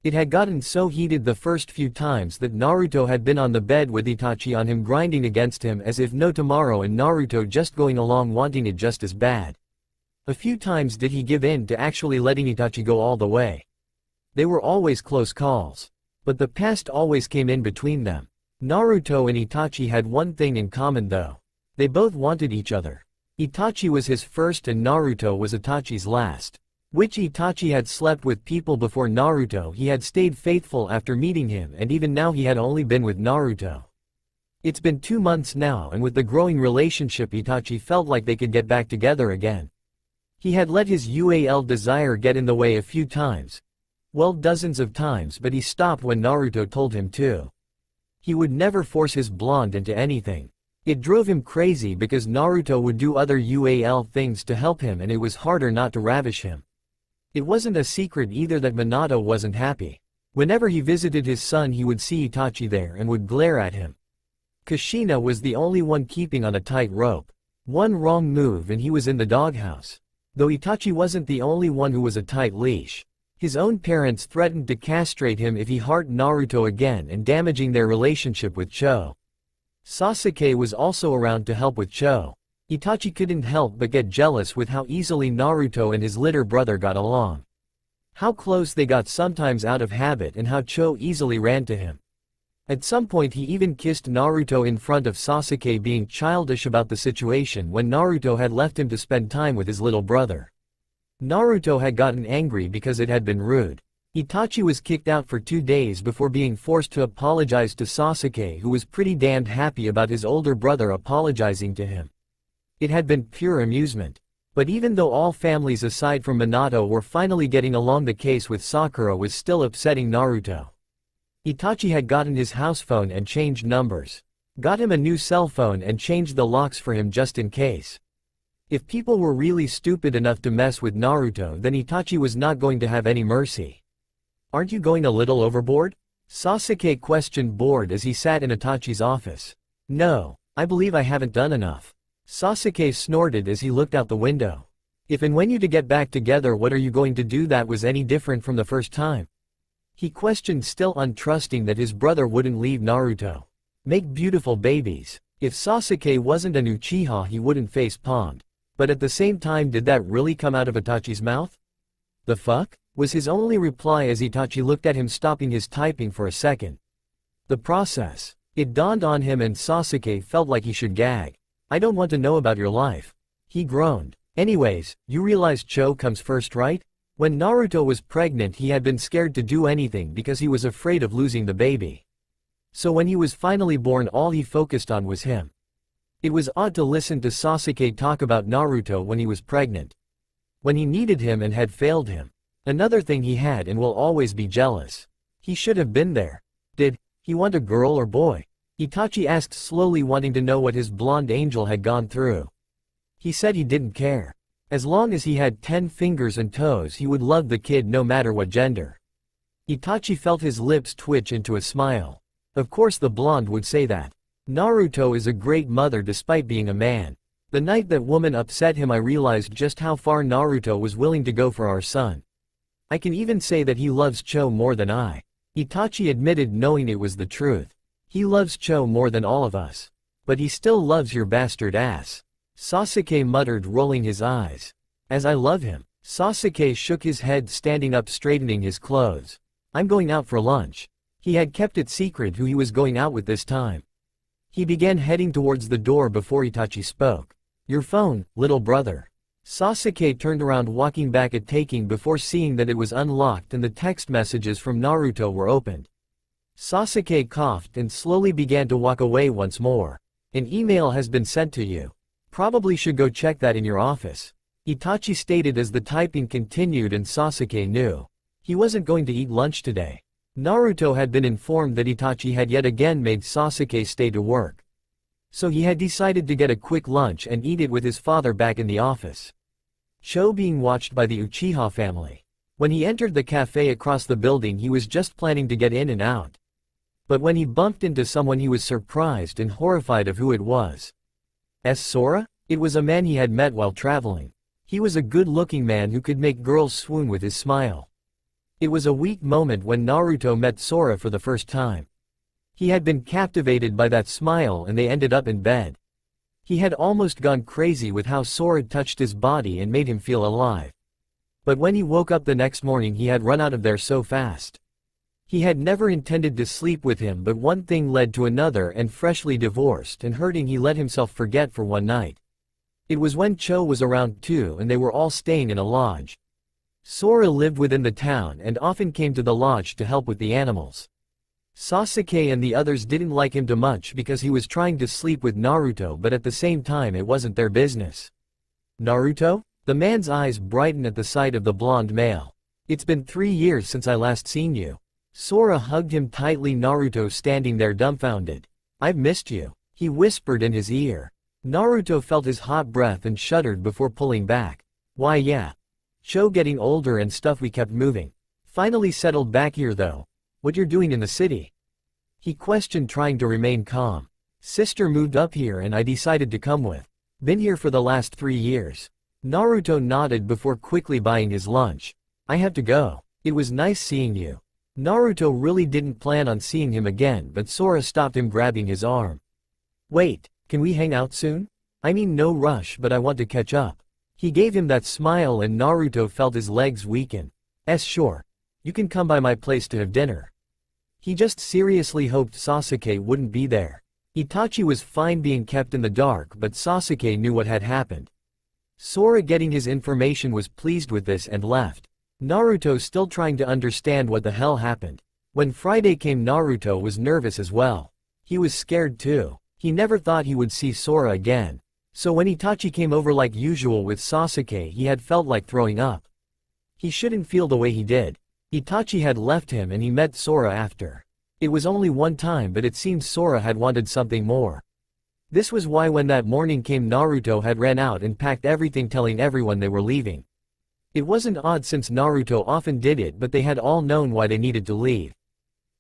It had gotten so heated the first few times that Naruto had been on the bed with Itachi on him, grinding against him as if no tomorrow, and Naruto just going along wanting it just as bad. A few times did he give in to actually letting Itachi go all the way. They were always close calls. But the past always came in between them. Naruto and Itachi had one thing in common though. They both wanted each other. Itachi was his first and Naruto was Itachi's last. Which Itachi had slept with people before Naruto, he had stayed faithful after meeting him, and even now he had only been with Naruto. It's been 2 months now, and with the growing relationship Itachi felt like they could get back together again. He had let his UAL desire get in the way a few times. Well, dozens of times, but he stopped when Naruto told him to. He would never force his blonde into anything. It drove him crazy because Naruto would do other UAL things to help him, and it was harder not to ravish him. It wasn't a secret either that Minato wasn't happy. Whenever he visited his son, he would see Itachi there and would glare at him. Kushina was the only one keeping on a tight rope. One wrong move and he was in the doghouse. Though Itachi wasn't the only one who was a tight leash. His own parents threatened to castrate him if he hurt Naruto again, and damaging their relationship with Cho. Sasuke was also around to help with Cho. Itachi couldn't help but get jealous with how easily Naruto and his litter brother got along. How close they got sometimes out of habit, and how Cho easily ran to him. At some point he even kissed Naruto in front of Sasuke, being childish about the situation when Naruto had left him to spend time with his little brother. Naruto had gotten angry because it had been rude. Itachi was kicked out for 2 days before being forced to apologize to Sasuke, who was pretty damned happy about his older brother apologizing to him. It had been pure amusement. But even though all families aside from Minato were finally getting along, the case with Sakura was still upsetting Naruto. Itachi had gotten his house phone and changed numbers. Got him a new cell phone and changed the locks for him just in case. If people were really stupid enough to mess with Naruto, then Itachi was not going to have any mercy. Aren't you going a little overboard? Sasuke questioned, bored as he sat in Itachi's office. No, I believe I haven't done enough. Sasuke snorted as he looked out the window. If and when you to get back together, what are you going to do that was any different from the first time? He questioned, still untrusting that his brother wouldn't leave Naruto. Make beautiful babies. If Sasuke wasn't an Uchiha, he wouldn't face palmed. But at the same time, did that really come out of Itachi's mouth? The fuck? Was his only reply as Itachi looked at him, stopping his typing for a second. The process. It dawned on him, and Sasuke felt like he should gag. I don't want to know about your life. He groaned. Anyways, you realize Cho comes first, right? When Naruto was pregnant, he had been scared to do anything because he was afraid of losing the baby. So when he was finally born, all he focused on was him. It was odd to listen to Sasuke talk about Naruto when he was pregnant. When he needed him and had failed him. Another thing, he had and will always be jealous. He should have been there. Did he want a girl or boy? Itachi asked slowly, wanting to know what his blonde angel had gone through. He said he didn't care. As long as he had 10 fingers and toes, he would love the kid no matter what gender. Itachi felt his lips twitch into a smile. Of course the blonde would say that. Naruto is a great mother despite being a man. The night that woman upset him, I realized just how far Naruto was willing to go for our son. I can even say that he loves Cho more than I. Itachi admitted, knowing it was the truth. He loves Cho more than all of us. But he still loves your bastard ass. Sasuke muttered, rolling his eyes. As I love him. Sasuke shook his head, standing up, straightening his clothes. I'm going out for lunch. He had kept it secret who he was going out with this time. He began heading towards the door before Itachi spoke. Your phone, little brother. Sasuke turned around walking back at taking before seeing that it was unlocked and the text messages from Naruto were opened. Sasuke coughed and slowly began to walk away once more. An email has been sent to you. Probably should go check that in your office. Itachi stated as the typing continued and Sasuke knew. He wasn't going to eat lunch today. Naruto had been informed that Itachi had yet again made Sasuke stay to work. So he had decided to get a quick lunch and eat it with his father back in the office. Cho being watched by the Uchiha family. When he entered the cafe across the building he was just planning to get in and out. But when he bumped into someone he was surprised and horrified of who it was. Sora? It was a man he had met while traveling. He was a good-looking man who could make girls swoon with his smile. It was a weak moment when Naruto met Sora for the first time. He had been captivated by that smile and they ended up in bed. He had almost gone crazy with how Sora touched his body and made him feel alive. But when he woke up the next morning he had run out of there so fast. He had never intended to sleep with him but one thing led to another and freshly divorced and hurting he let himself forget for one night. It was when Cho was around too and they were all staying in a lodge. Sora lived within the town and often came to the lodge to help with the animals. Sasuke and the others didn't like him too much because he was trying to sleep with Naruto but at the same time it wasn't their business. Naruto? The man's eyes brightened at the sight of the blonde male. It's been 3 years since I last seen you. Sora hugged him tightly, Naruto standing there dumbfounded. I've missed you, he whispered in his ear. Naruto felt his hot breath and shuddered before pulling back. Why yeah. Cho getting older and stuff, we kept moving. Finally settled back here though. What you're doing in the city? He questioned, trying to remain calm. Sister moved up here and I decided to come with. Been here for the last 3 years. Naruto nodded before quickly buying his lunch. I have to go. It was nice seeing you. Naruto really didn't plan on seeing him again but Sora stopped him, grabbing his arm. Wait, can we hang out soon? I mean no rush but I want to catch up. He gave him that smile and Naruto felt his legs weaken. Sure. You can come by my place to have dinner. He just seriously hoped Sasuke wouldn't be there. Itachi was fine being kept in the dark but Sasuke knew what had happened. Sora, getting his information, was pleased with this and left. Naruto still trying to understand what the hell happened. When Friday came Naruto was nervous as well. He was scared too. He never thought he would see Sora again. So when Itachi came over like usual with Sasuke he had felt like throwing up. He shouldn't feel the way he did. Itachi had left him and he met Sora after. It was only one time but it seemed Sora had wanted something more. This was why when that morning came Naruto had ran out and packed everything, telling everyone they were leaving. It wasn't odd since Naruto often did it but they had all known why they needed to leave.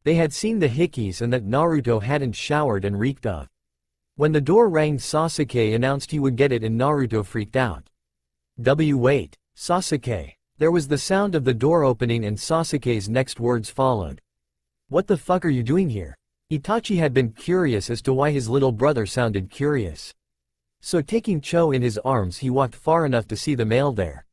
They had seen the hickeys and that Naruto hadn't showered and reeked of. When the door rang Sasuke announced he would get it and Naruto freaked out. Wait, Sasuke. There was the sound of the door opening and Sasuke's next words followed. What the fuck are you doing here? Itachi had been curious as to why his little brother sounded curious. So taking Cho in his arms he walked far enough to see the male there.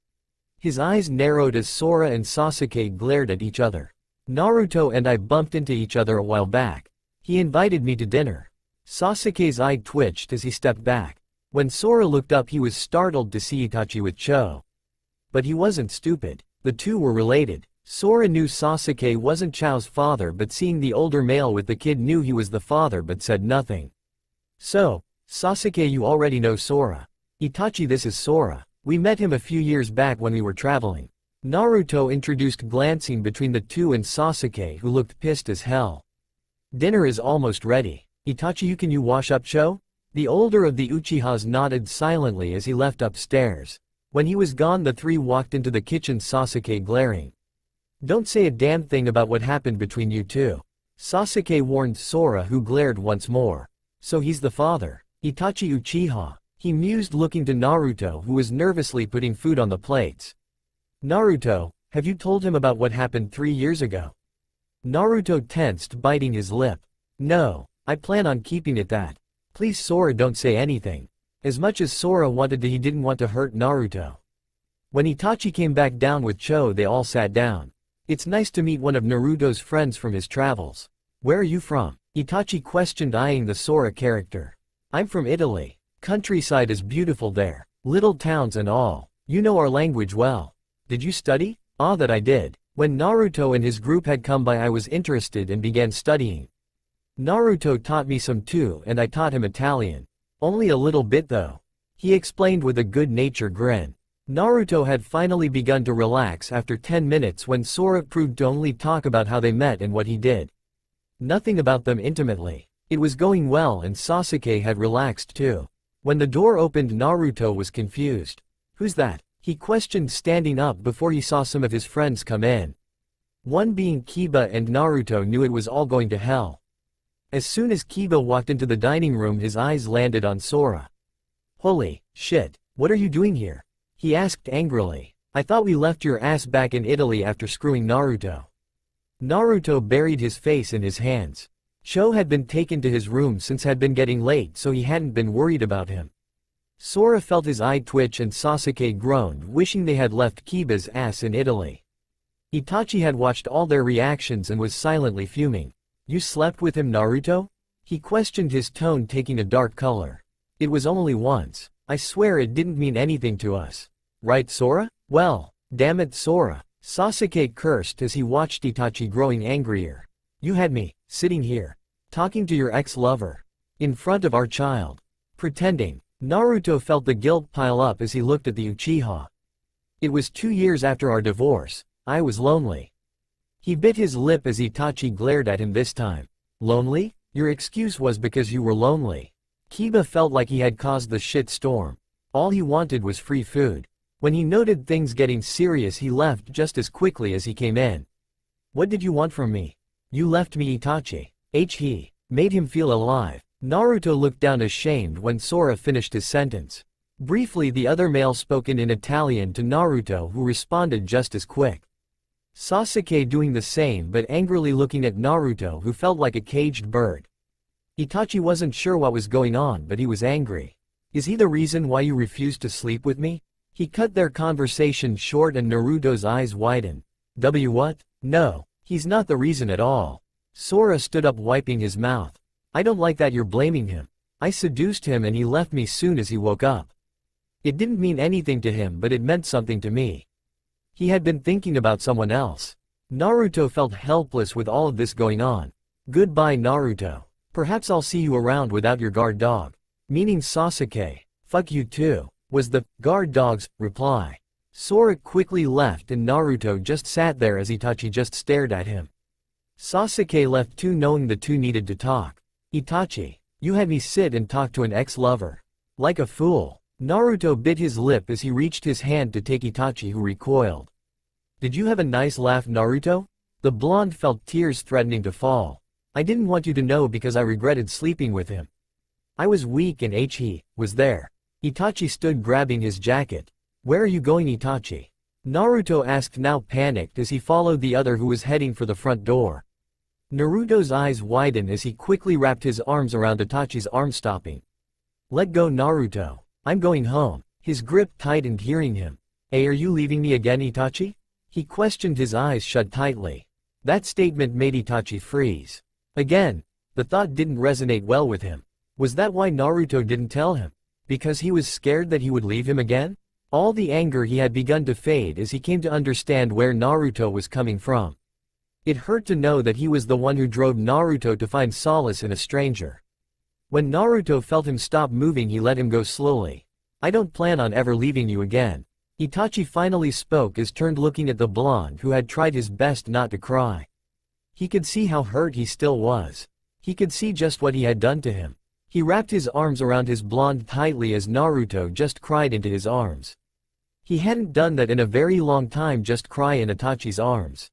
His eyes narrowed as Sora and Sasuke glared at each other. Naruto and I bumped into each other a while back. He invited me to dinner. Sasuke's eye twitched as he stepped back. When Sora looked up he was startled to see Itachi with Cho. But he wasn't stupid. The two were related. Sora knew Sasuke wasn't Cho's father but seeing the older male with the kid knew he was the father but said nothing. So, Sasuke, you already know Sora. Itachi, this is Sora. We met him a few years back when we were traveling. Naruto introduced, glancing between the two and Sasuke who looked pissed as hell. Dinner is almost ready. Itachi, can you wash up Cho? The older of the Uchihas nodded silently as he left upstairs. When he was gone the three walked into the kitchen, Sasuke glaring. Don't say a damn thing about what happened between you two. Sasuke warned Sora, who glared once more. So he's the father. Itachi Uchiha. He mused, looking to Naruto who was nervously putting food on the plates. Naruto, have you told him about what happened 3 years ago? Naruto tensed, biting his lip. No, I plan on keeping it that. Please Sora, don't say anything. As much as Sora wanted to, he didn't want to hurt Naruto. When Itachi came back down with Cho they all sat down. It's nice to meet one of Naruto's friends from his travels. Where are you from? Itachi questioned, eyeing the Sora character. I'm from Italy. Countryside is beautiful there. Little towns and all. You know our language well. Did you study? Ah, that I did. When Naruto and his group had come by, I was interested and began studying. Naruto taught me some too, and I taught him Italian. Only a little bit though. He explained with a good-natured grin. Naruto had finally begun to relax after 10 minutes when Sora proved to only talk about how they met and what he did. Nothing about them intimately. It was going well and Sasuke had relaxed too. When the door opened, Naruto was confused. Who's that? He questioned, standing up before he saw some of his friends come in. One being Kiba, and Naruto knew it was all going to hell. As soon as Kiba walked into the dining room, his eyes landed on Sora. Holy shit, what are you doing here? He asked angrily. I thought we left your ass back in Italy after screwing Naruto. Naruto buried his face in his hands. Cho had been taken to his room since had been getting late, so he hadn't been worried about him. Sora felt his eye twitch and Sasuke groaned, wishing they had left Kiba's ass in Italy. Itachi had watched all their reactions and was silently fuming. You slept with him, Naruto? He questioned, his tone taking a dark color. It was only once. I swear it didn't mean anything to us. Right, Sora? Well, damn it, Sora. Sasuke cursed as he watched Itachi growing angrier. You had me, sitting here, talking to your ex-lover. In front of our child. Pretending. Naruto felt the guilt pile up as he looked at the Uchiha. It was 2 years after our divorce. I was lonely. He bit his lip as Itachi glared at him this time. Lonely? Your excuse was because you were lonely. Kiba felt like he had caused the shit storm. All he wanted was free food. When he noted things getting serious, he left just as quickly as he came in. What did you want from me? You left me, Itachi. He made him feel alive. Naruto looked down ashamed when Sora finished his sentence. Briefly, the other male spoke in Italian to Naruto, who responded just as quick. Sasuke doing the same but angrily looking at Naruto, who felt like a caged bird. Itachi wasn't sure what was going on, but he was angry. Is he the reason why you refused to sleep with me? He cut their conversation short and Naruto's eyes widened. What? No, he's not the reason at all. Sora stood up, wiping his mouth. I don't like that you're blaming him. I seduced him and he left me soon as he woke up. It didn't mean anything to him, but it meant something to me. He had been thinking about someone else. Naruto felt helpless with all of this going on. Goodbye, Naruto. Perhaps I'll see you around without your guard dog. Meaning Sasuke. Fuck you too, was the guard dog's reply. Sora quickly left and Naruto just sat there as Itachi just stared at him. Sasuke left too, knowing the two needed to talk. Itachi, you had me sit and talk to an ex-lover. Like a fool. Naruto bit his lip as he reached his hand to take Itachi, who recoiled. Did you have a nice laugh, Naruto? The blonde felt tears threatening to fall. I didn't want you to know because I regretted sleeping with him. I was weak and he was there. Itachi stood grabbing his jacket. Where are you going, Itachi? Naruto asked, now panicked as he followed the other, who was heading for the front door. Naruto's eyes widened as he quickly wrapped his arms around Itachi's arm, stopping. Let go, Naruto. I'm going home. His grip tightened, hearing him. Hey, are you leaving me again, Itachi? He questioned, his eyes shut tightly. That statement made Itachi freeze. Again, the thought didn't resonate well with him. Was that why Naruto didn't tell him? Because he was scared that he would leave him again? All the anger he had begun to fade as he came to understand where Naruto was coming from. It hurt to know that he was the one who drove Naruto to find solace in a stranger. When Naruto felt him stop moving, he let him go slowly. I don't plan on ever leaving you again. Itachi finally spoke as turned, looking at the blonde, who had tried his best not to cry. He could see how hurt he still was. He could see just what he had done to him. He wrapped his arms around his blonde tightly as Naruto just cried into his arms. He hadn't done that in a very long time, just cry in Itachi's arms.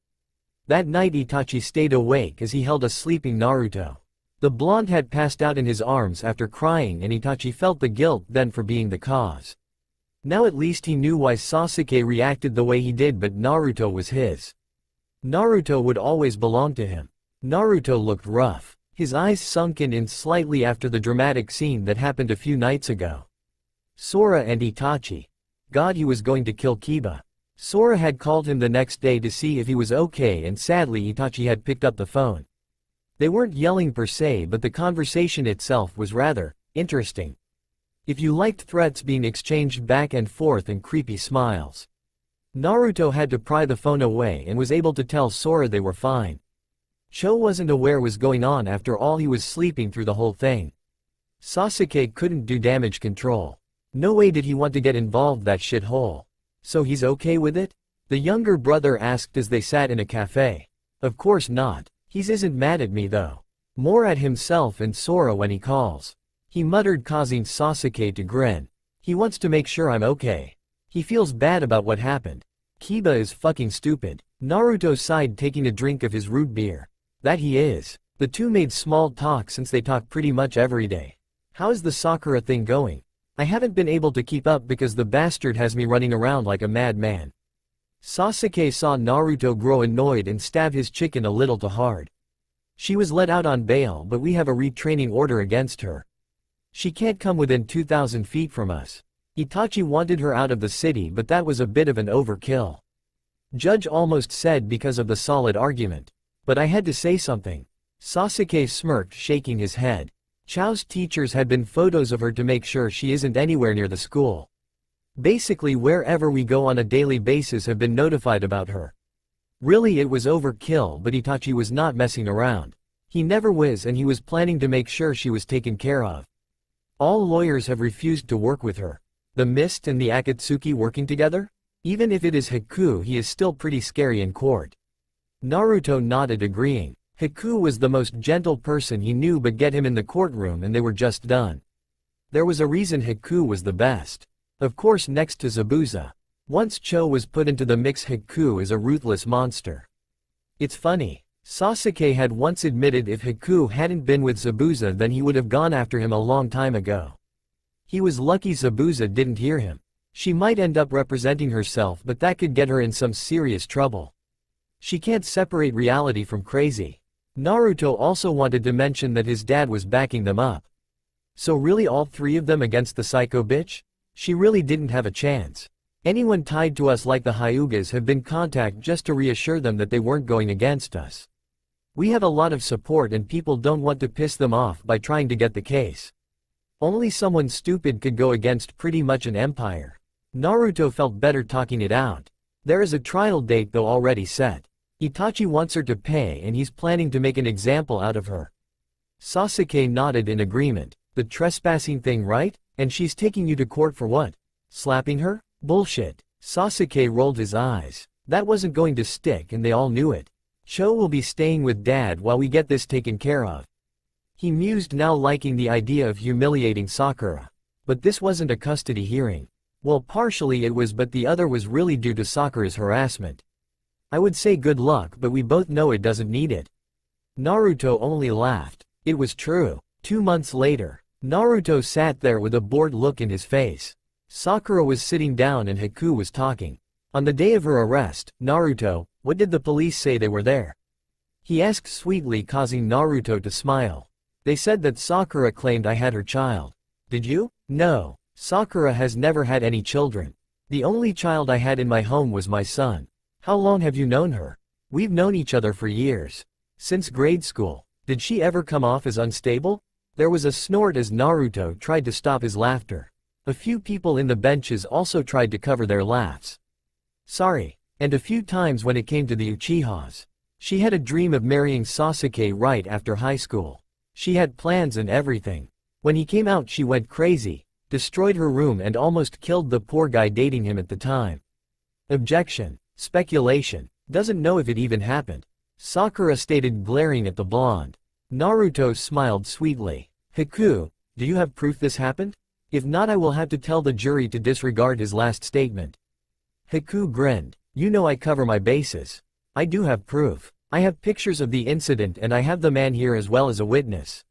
That night Itachi stayed awake as he held a sleeping Naruto. The blonde had passed out in his arms after crying, and Itachi felt the guilt then for being the cause. Now at least he knew why Sasuke reacted the way he did, but Naruto was his. Naruto would always belong to him. Naruto looked rough. His eyes sunken in slightly after the dramatic scene that happened a few nights ago. Sora and Itachi. God, he was going to kill Kiba. Sora had called him the next day to see if he was okay, and sadly Itachi had picked up the phone. They weren't yelling per se, but the conversation itself was rather interesting. If you liked threats being exchanged back and forth and creepy smiles. Naruto had to pry the phone away and was able to tell Sora they were fine. Cho wasn't aware what was going on, after all he was sleeping through the whole thing. Sasuke couldn't do damage control. No way did he want to get involved that shithole. So he's okay with it? The younger brother asked as they sat in a cafe. Of course not. He isn't mad at me though. More at himself and Sora when he calls. He muttered, causing Sasuke to grin. He wants to make sure I'm okay. He feels bad about what happened. Kiba is fucking stupid. Naruto sighed, taking a drink of his root beer. That he is. The two made small talk since they talk pretty much every day. How's the Sakura thing going? I haven't been able to keep up because the bastard has me running around like a madman. Sasuke saw Naruto grow annoyed and stabbed his chicken a little too hard. She was let out on bail, but we have a retraining order against her. She can't come within 2,000 feet from us. Itachi wanted her out of the city, but that was a bit of an overkill. Judge almost said because of the solid argument. But I had to say something. Sasuke smirked, shaking his head. Chao's teachers had been photos of her to make sure she isn't anywhere near the school. Basically wherever we go on a daily basis have been notified about her. Really, it was overkill, but Itachi was not messing around. He never was, and he was planning to make sure she was taken care of. All lawyers have refused to work with her. The Mist and the Akatsuki working together? Even if it is Haku, he is still pretty scary in court. Naruto nodded, agreeing. Haku was the most gentle person he knew, but get him in the courtroom and they were just done. There was a reason Haku was the best. Of course, next to Zabuza. Once Cho was put into the mix, Haku is a ruthless monster. It's funny. Sasuke had once admitted if Haku hadn't been with Zabuza then he would have gone after him a long time ago. He was lucky Zabuza didn't hear him. She might end up representing herself, but that could get her in some serious trouble. She can't separate reality from crazy. Naruto also wanted to mention that his dad was backing them up. So really all three of them against the psycho bitch? She really didn't have a chance. Anyone tied to us like the Hyugas have been contacted just to reassure them that they weren't going against us. We have a lot of support and people don't want to piss them off by trying to get the case. Only someone stupid could go against pretty much an empire. Naruto felt better talking it out. There is a trial date though already set. Itachi wants her to pay and he's planning to make an example out of her. Sasuke nodded in agreement. The trespassing thing, right? And she's taking you to court for what? Slapping her? Bullshit. Sasuke rolled his eyes. That wasn't going to stick and they all knew it. Cho will be staying with Dad while we get this taken care of. He mused, now liking the idea of humiliating Sakura. But this wasn't a custody hearing. Well, partially it was, but the other was really due to Sakura's harassment. I would say good luck, but we both know it doesn't need it. Naruto only laughed. It was true. 2 months later, Naruto sat there with a bored look in his face. Sakura was sitting down and Haku was talking. On the day of her arrest, Naruto, what did the police say they were there? He asked sweetly, causing Naruto to smile. They said that Sakura claimed I had her child. Did you? No. Sakura has never had any children. The only child I had in my home was my son. How long have you known her? We've known each other for years. Since grade school. Did she ever come off as unstable? There was a snort as Naruto tried to stop his laughter. A few people in the benches also tried to cover their laughs. Sorry. And a few times when it came to the Uchihas. She had a dream of marrying Sasuke right after high school. She had plans and everything. When he came out she went crazy, destroyed her room and almost killed the poor guy dating him at the time. Objection. Speculation. Doesn't know if it even happened. Sakura stated, glaring at the blonde. Naruto smiled sweetly. Haku, do you have proof this happened? If not, I will have to tell the jury to disregard his last statement. Haku grinned. You know I cover my bases. I do have proof. I have pictures of the incident and I have the man here as well as a witness.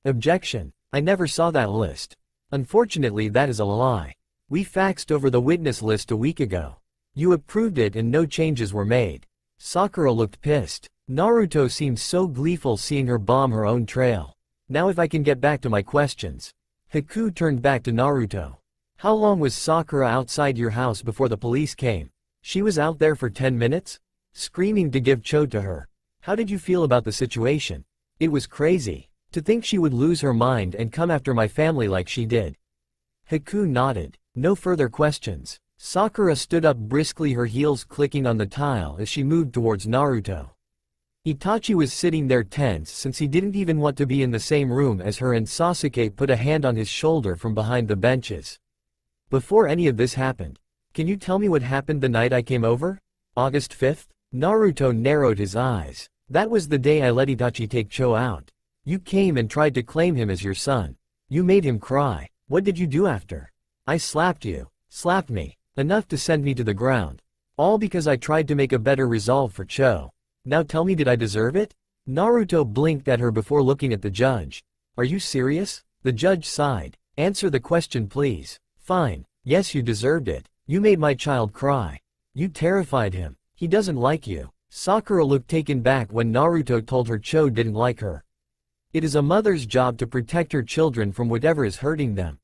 Objection. I never saw that list. Unfortunately, that is a lie. We faxed over the witness list a week ago. You approved it and no changes were made. Sakura looked pissed. Naruto seemed so gleeful seeing her bomb her own trail. Now if I can get back to my questions. Haku turned back to Naruto. How long was Sakura outside your house before the police came? She was out there for 10 minutes? Screaming to give Cho to her. How did you feel about the situation? It was crazy. To think she would lose her mind and come after my family like she did. Haku nodded. No further questions. Sakura stood up briskly, her heels clicking on the tile as she moved towards Naruto. Itachi was sitting there tense since he didn't even want to be in the same room as her, and Sasuke put a hand on his shoulder from behind the benches. Before any of this happened, can you tell me what happened the night I came over? August 5th? Naruto narrowed his eyes. That was the day I let Itachi take Cho out. You came and tried to claim him as your son. You made him cry. What did you do after? I slapped you. Slapped me. Enough to send me to the ground. All because I tried to make a better resolve for Cho. Now tell me, did I deserve it? Naruto blinked at her before looking at the judge. Are you serious? The judge sighed. Answer the question, please. Fine. Yes, you deserved it. You made my child cry. You terrified him. He doesn't like you. Sakura looked taken back when Naruto told her Cho didn't like her. It is a mother's job to protect her children from whatever is hurting them.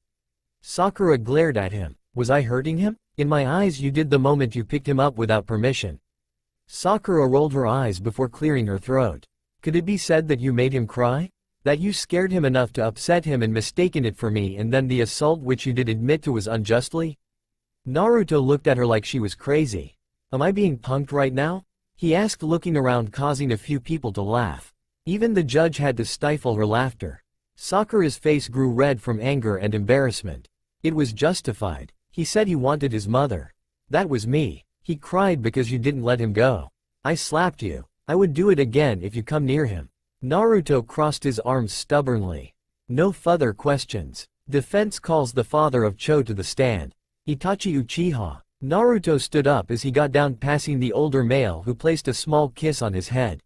Sakura glared at him. Was I hurting him? In my eyes you did the moment you picked him up without permission. Sakura rolled her eyes before clearing her throat. Could it be said that you made him cry? That you scared him enough to upset him and mistaken it for me, and then the assault which you did admit to was unjustly? Naruto looked at her like she was crazy. Am I being punked right now? He asked, looking around, causing a few people to laugh. Even the judge had to stifle her laughter. Sakura's face grew red from anger and embarrassment. It was justified. He said he wanted his mother. That was me. He cried because you didn't let him go. I slapped you. I would do it again if you come near him. Naruto crossed his arms stubbornly. No further questions. Defense calls the father of Cho to the stand. Itachi Uchiha. Naruto stood up as he got down, passing the older male, who placed a small kiss on his head.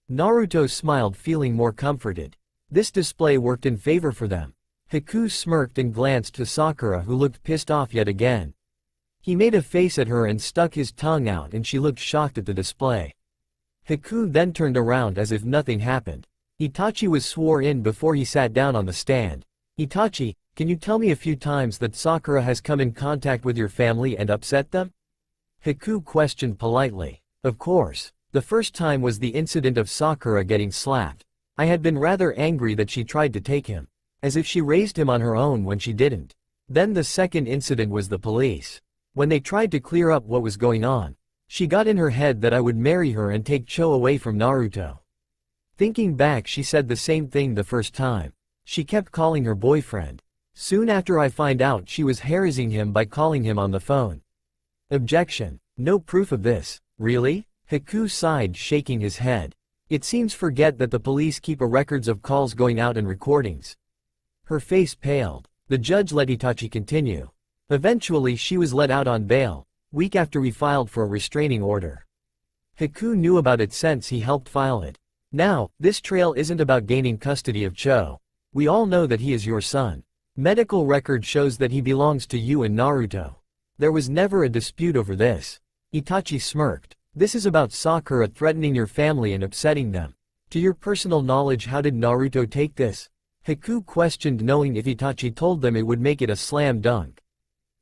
Naruto smiled, feeling more comforted. This display worked in favor for them. Haku smirked and glanced to Sakura, who looked pissed off yet again. He made a face at her and stuck his tongue out, and she looked shocked at the display. Haku then turned around as if nothing happened. Itachi was sworn in before he sat down on the stand. Itachi, can you tell me a few times that Sakura has come in contact with your family and upset them? Haku questioned politely. Of course. The first time was the incident of Sakura getting slapped. I had been rather angry that she tried to take him. As if she raised him on her own when she didn't. Then the second incident was the police. When they tried to clear up what was going on, she got in her head that I would marry her and take Cho away from Naruto. Thinking back, she said the same thing the first time. She kept calling her boyfriend. Soon after, I find out she was harassing him by calling him on the phone. Objection. No proof of this. Really? Haku sighed, shaking his head. It seems forget that the police keep a records of calls going out and recordings. Her face paled. The judge let Itachi continue. Eventually she was let out on bail, week after we filed for a restraining order. Haku knew about it since he helped file it. Now, this trail isn't about gaining custody of Cho. We all know that he is your son. Medical record shows that he belongs to you and Naruto. There was never a dispute over this. Itachi smirked. This is about Sakura threatening your family and upsetting them. To your personal knowledge, how did Naruto take this? Haku questioned, knowing if Itachi told them it would make it a slam dunk.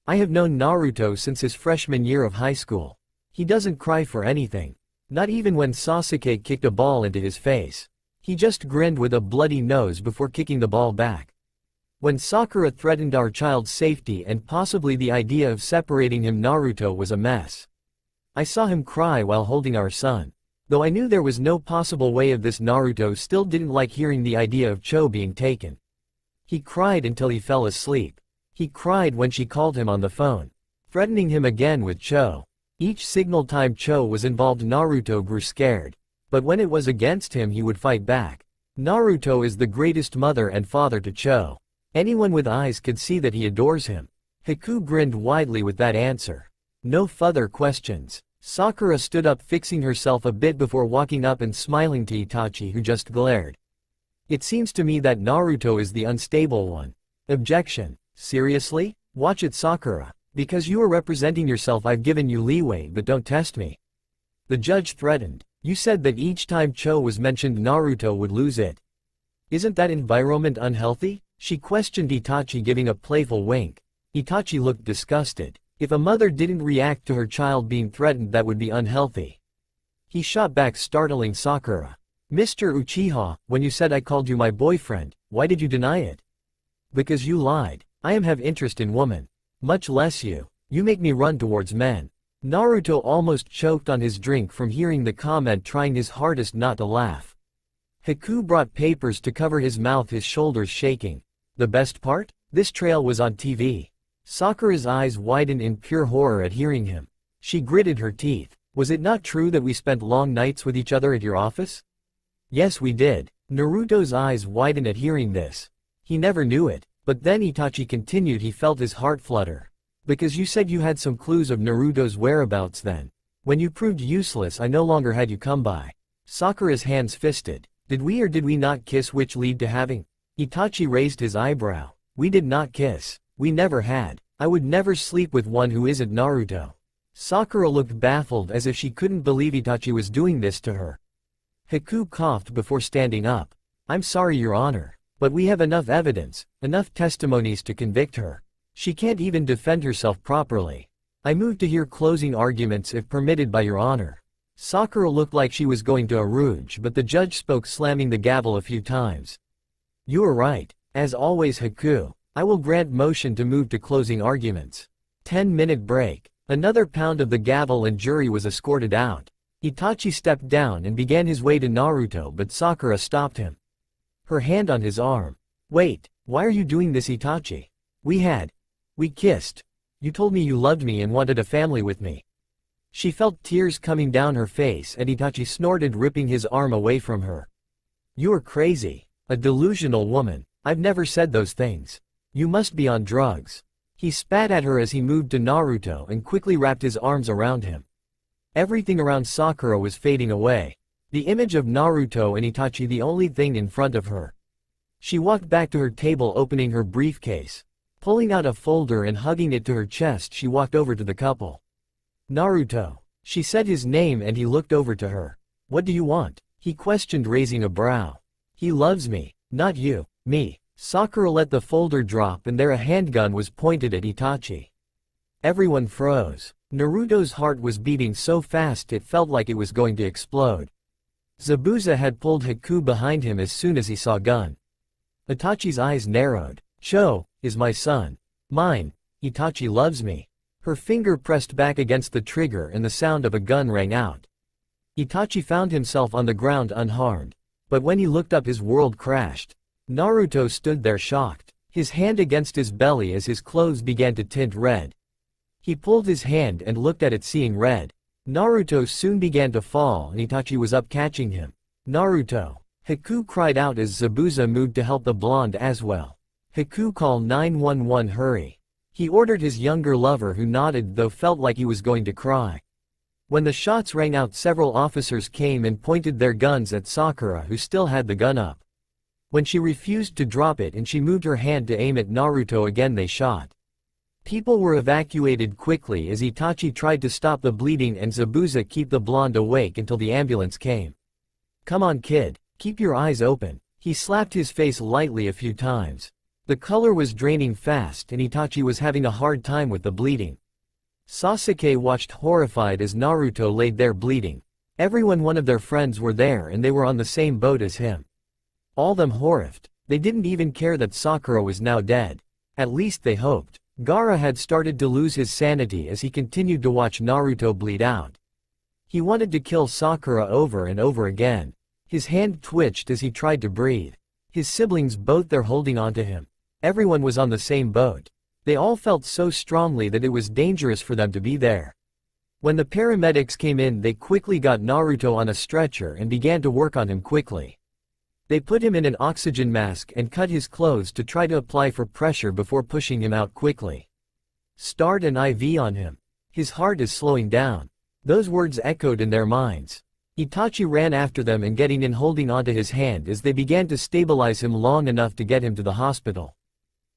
I have known Naruto since his freshman year of high school. He doesn't cry for anything. Not even when Sasuke kicked a ball into his face. He just grinned with a bloody nose before kicking the ball back. When Sakura threatened our child's safety and possibly the idea of separating him, Naruto was a mess. I saw him cry while holding our son. Though I knew there was no possible way of this, Naruto still didn't like hearing the idea of Cho being taken. He cried until he fell asleep. He cried when she called him on the phone, threatening him again with Cho. Each signal time Cho was involved, Naruto grew scared. But when it was against him, he would fight back. Naruto is the greatest mother and father to Cho. Anyone with eyes could see that he adores him. Haku grinned widely with that answer. No further questions. Sakura stood up, fixing herself a bit before walking up and smiling to Itachi, who just glared. It seems to me that Naruto is the unstable one. Objection. Seriously? Watch it, Sakura. Because you are representing yourself, I've given you leeway, but don't test me. The judge threatened. You said that each time Cho was mentioned, Naruto would lose it. Isn't that environment unhealthy? She questioned Itachi, giving a playful wink. Itachi looked disgusted. If a mother didn't react to her child being threatened, that would be unhealthy. He shot back, startling Sakura. Mr. Uchiha, when you said I called you my boyfriend, why did you deny it? Because you lied. I have interest in women. Much less you. You make me run towards men. Naruto almost choked on his drink from hearing the comment, trying his hardest not to laugh. Haku brought papers to cover his mouth, his shoulders shaking. The best part? This trail was on TV. Sakura's eyes widened in pure horror at hearing him. She gritted her teeth. Was it not true that we spent long nights with each other at your office? Yes, we did. Naruto's eyes widened at hearing this. He never knew it, but then Itachi continued. He felt his heart flutter. Because you said you had some clues of Naruto's whereabouts then. When you proved useless, I no longer had you come by. Sakura's hands fisted. Did we or did we not kiss, which lead to having? Itachi raised his eyebrow. We did not kiss. We never had. I would never sleep with one who isn't Naruto. Sakura looked baffled, as if she couldn't believe Itachi was doing this to her. Haku coughed before standing up. I'm sorry, Your Honor, but we have enough evidence, enough testimonies to convict her. She can't even defend herself properly. I move to hear closing arguments if permitted by Your Honor. Sakura looked like she was going to eruge, but the judge spoke, slamming the gavel a few times. You are right. As always, Haku. I will grant motion to move to closing arguments. 10-minute break. Another pound of the gavel and jury was escorted out. Itachi stepped down and began his way to Naruto, but Sakura stopped him. Her hand on his arm. Wait, why are you doing this, Itachi? We kissed. You told me you loved me and wanted a family with me. She felt tears coming down her face, and Itachi snorted, ripping his arm away from her. You are crazy. A delusional woman. I've never said those things. You must be on drugs. He spat at her as he moved to Naruto and quickly wrapped his arms around him. Everything around Sakura was fading away. The image of Naruto and Itachi the only thing in front of her. She walked back to her table, opening her briefcase. Pulling out a folder and hugging it to her chest, she walked over to the couple. Naruto. She said his name and he looked over to her. What do you want? He questioned, raising a brow. He loves me. Not you. Me. Sakura let the folder drop, and there a handgun was pointed at Itachi. Everyone froze. Naruto's heart was beating so fast it felt like it was going to explode. Zabuza had pulled Haku behind him as soon as he saw gun. Itachi's eyes narrowed. Cho is my son. Mine. Itachi loves me. Her finger pressed back against the trigger and the sound of a gun rang out. Itachi found himself on the ground unharmed. But when he looked up, his world crashed. Naruto stood there shocked, his hand against his belly as his clothes began to tint red. He pulled his hand and looked at it, seeing red. Naruto soon began to fall, and Itachi was up, catching him. Naruto. Haku cried out as Zabuza moved to help the blonde as well. Haku, call 911, hurry. He ordered his younger lover, who nodded though felt like he was going to cry. When the shots rang out, several officers came and pointed their guns at Sakura, who still had the gun up. When she refused to drop it and she moved her hand to aim at Naruto again, they shot. People were evacuated quickly as Itachi tried to stop the bleeding and Zabuza keep the blonde awake until the ambulance came. Come on, kid. Keep your eyes open. He slapped his face lightly a few times. The color was draining fast and Itachi was having a hard time with the bleeding. Sasuke watched horrified as Naruto laid there bleeding. One of their friends were there and they were on the same boat as him. All them horrified. They didn't even care that Sakura was now dead. At least they hoped. Gaara had started to lose his sanity as he continued to watch Naruto bleed out. He wanted to kill Sakura over and over again. His hand twitched as he tried to breathe. His siblings both there holding onto him. Everyone was on the same boat. They all felt so strongly that it was dangerous for them to be there. When the paramedics came in, they quickly got Naruto on a stretcher and began to work on him quickly. They put him in an oxygen mask and cut his clothes to try to apply for pressure before pushing him out quickly. Start an IV on him. His heart is slowing down. Those words echoed in their minds. Itachi ran after them and getting in, holding onto his hand as they began to stabilize him long enough to get him to the hospital.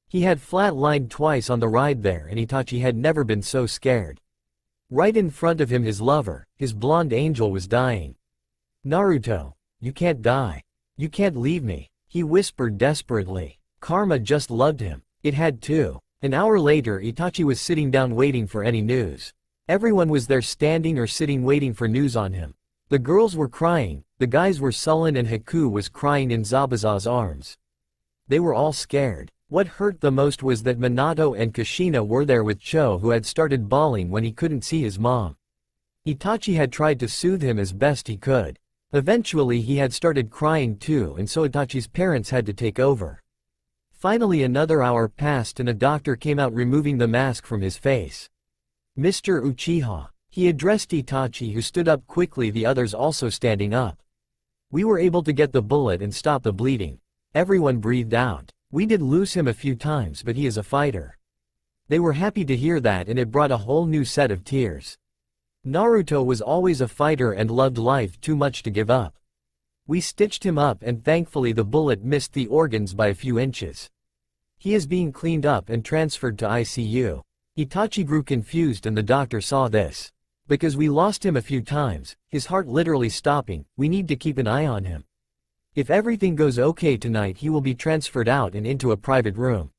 He had flat-lined twice on the ride there and Itachi had never been so scared. Right in front of him, his lover, his blonde angel, was dying. Naruto, you can't die. You can't leave me, he whispered desperately. Karma just loved him. It had too. An hour later, Itachi was sitting down waiting for any news. Everyone was there standing or sitting waiting for news on him. The girls were crying, the guys were sullen, and Haku was crying in Zabuza's arms. They were all scared. What hurt the most was that Minato and Kushina were there with Cho, who had started bawling when he couldn't see his mom. Itachi had tried to soothe him as best he could. Eventually he had started crying too, and so Itachi's parents had to take over. Finally another hour passed and a doctor came out removing the mask from his face. "Mr. Uchiha." He addressed Itachi, who stood up quickly, the others also standing up. "We were able to get the bullet and stop the bleeding." Everyone breathed out. "We did lose him a few times, but he is a fighter." They were happy to hear that, and it brought a whole new set of tears. Naruto was always a fighter and loved life too much to give up. "We stitched him up and thankfully the bullet missed the organs by a few inches. He is being cleaned up and transferred to ICU." Itachi grew confused and the doctor saw this. "Because we lost him a few times, his heart literally stopping, we need to keep an eye on him. If everything goes okay tonight, he will be transferred out and into a private room."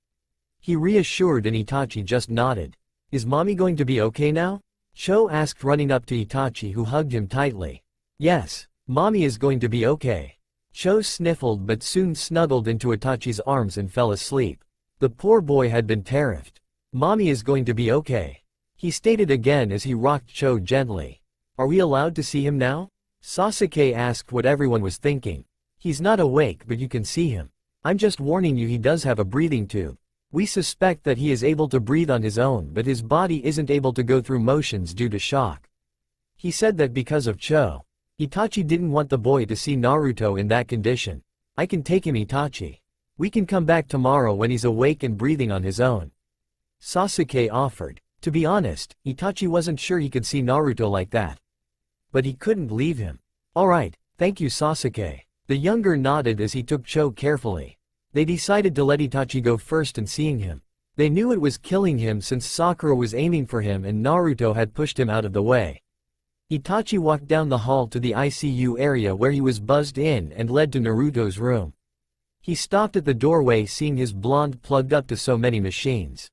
He reassured and Itachi just nodded. "Is mommy going to be okay now?" Cho asked, running up to Itachi, who hugged him tightly. "Yes, mommy is going to be okay." Cho sniffled but soon snuggled into Itachi's arms and fell asleep. The poor boy had been terrified. "Mommy is going to be okay," he stated again as he rocked Cho gently. "Are we allowed to see him now?" Sasuke asked what everyone was thinking. "He's not awake, but you can see him. I'm just warning you, he does have a breathing tube. We suspect that he is able to breathe on his own, but his body isn't able to go through motions due to shock." He said that because of Cho. Itachi didn't want the boy to see Naruto in that condition. "I can take him, Itachi. We can come back tomorrow when he's awake and breathing on his own," Sasuke offered. To be honest, Itachi wasn't sure he could see Naruto like that. But he couldn't leave him. "Alright, thank you, Sasuke." The younger nodded as he took Cho carefully. They decided to let Itachi go first and seeing him. They knew it was killing him since Sakura was aiming for him and Naruto had pushed him out of the way. Itachi walked down the hall to the ICU area where he was buzzed in and led to Naruto's room. He stopped at the doorway, seeing his blonde plugged up to so many machines.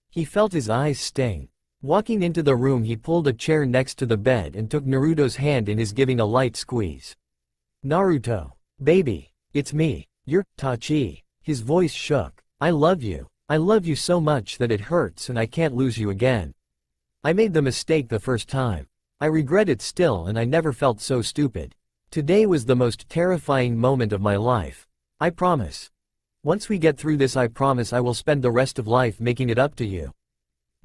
He felt his eyes sting. Walking into the room, he pulled a chair next to the bed and took Naruto's hand in his, giving a light squeeze. "Naruto. Baby. It's me. You're Itachi." His voice shook. "I love you. I love you so much that it hurts and I can't lose you again. I made the mistake the first time. I regret it still, and I never felt so stupid. Today was the most terrifying moment of my life. I promise. Once we get through this, I promise I will spend the rest of life making it up to you.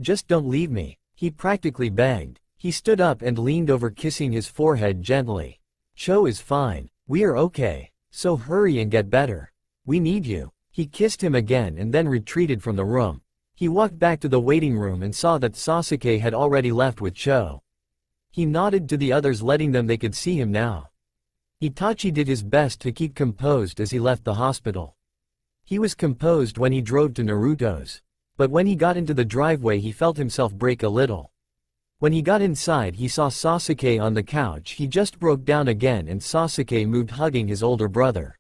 Just don't leave me," he practically begged. He stood up and leaned over, kissing his forehead gently. "Cho is fine. We are okay. So hurry and get better. We need you." He kissed him again and then retreated from the room. He walked back to the waiting room and saw that Sasuke had already left with Cho. He nodded to the others, letting them they could see him now. Itachi did his best to keep composed as he left the hospital. He was composed when he drove to Naruto's. But when he got into the driveway, he felt himself break a little. When he got inside, he saw Sasuke on the couch. He just broke down again and Sasuke moved, hugging his older brother.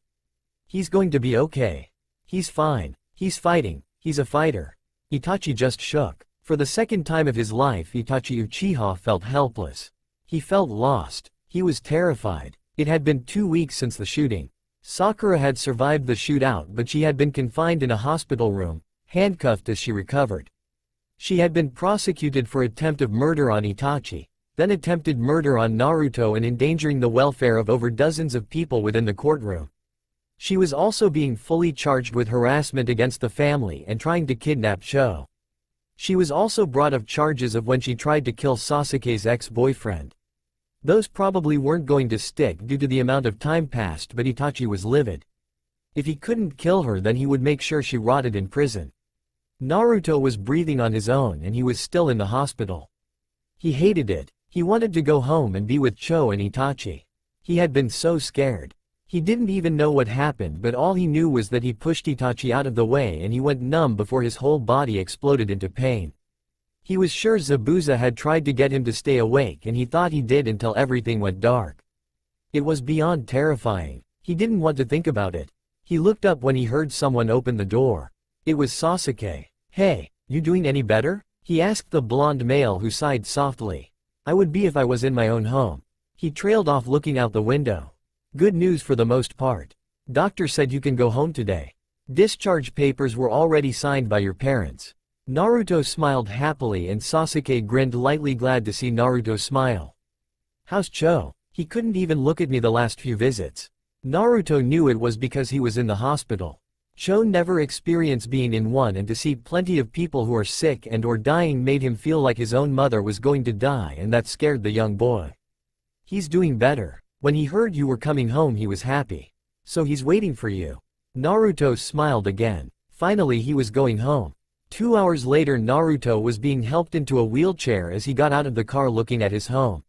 "He's going to be okay. He's fine. He's fighting. He's a fighter." Itachi just shook. For the second time of his life, Itachi Uchiha felt helpless. He felt lost. He was terrified. It had been 2 weeks since the shooting. Sakura had survived the shootout, but she had been confined in a hospital room, handcuffed as she recovered. She had been prosecuted for attempt of murder on Itachi, then attempted murder on Naruto, and endangering the welfare of over dozens of people within the courtroom. She was also being fully charged with harassment against the family and trying to kidnap Cho. She was also brought up charges of when she tried to kill Sasuke's ex-boyfriend. Those probably weren't going to stick due to the amount of time passed, but Itachi was livid. If he couldn't kill her, then he would make sure she rotted in prison. Naruto was breathing on his own and he was still in the hospital. He hated it. He wanted to go home and be with Cho and Itachi. He had been so scared. He didn't even know what happened, but all he knew was that he pushed Itachi out of the way and he went numb before his whole body exploded into pain. He was sure Zabuza had tried to get him to stay awake, and he thought he did until everything went dark. It was beyond terrifying. He didn't want to think about it. He looked up when he heard someone open the door. It was Sasuke. "Hey, You doing any better? He asked the blonde male who sighed softly. I would be if I was in my own home. He trailed off looking out the window. Good news for the most part. Doctor said you can go home today. Discharge papers were already signed by your parents. Naruto smiled happily and Sasuke grinned lightly, glad to see Naruto smile. How's Cho? He couldn't even look at me the last few visits. Naruto knew it was because he was in the hospital. Cho never experienced being in one, and to see plenty of people who are sick and or dying made him feel like his own mother was going to die, and that scared the young boy. He's doing better. When he heard you were coming home he was happy. So he's waiting for you. Naruto smiled again. Finally he was going home. 2 hours later Naruto was being helped into a wheelchair as he got out of the car looking at his home.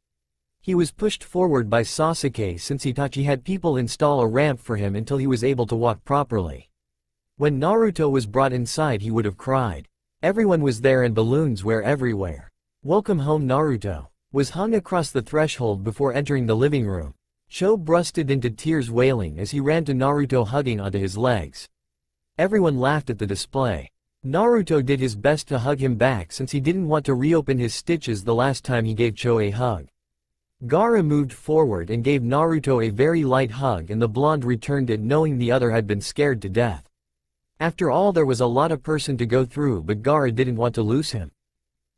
He was pushed forward by Sasuke since Itachi had people install a ramp for him until he was able to walk properly. When Naruto was brought inside he would have cried. Everyone was there and balloons were everywhere. Welcome home Naruto was hung across the threshold before entering the living room. Cho busted into tears wailing as he ran to Naruto hugging onto his legs. Everyone laughed at the display. Naruto did his best to hug him back since he didn't want to reopen his stitches the last time he gave Cho a hug. Gaara moved forward and gave Naruto a very light hug, and the blonde returned it knowing the other had been scared to death. After all, there was a lot of person to go through, but Gaara didn't want to lose him.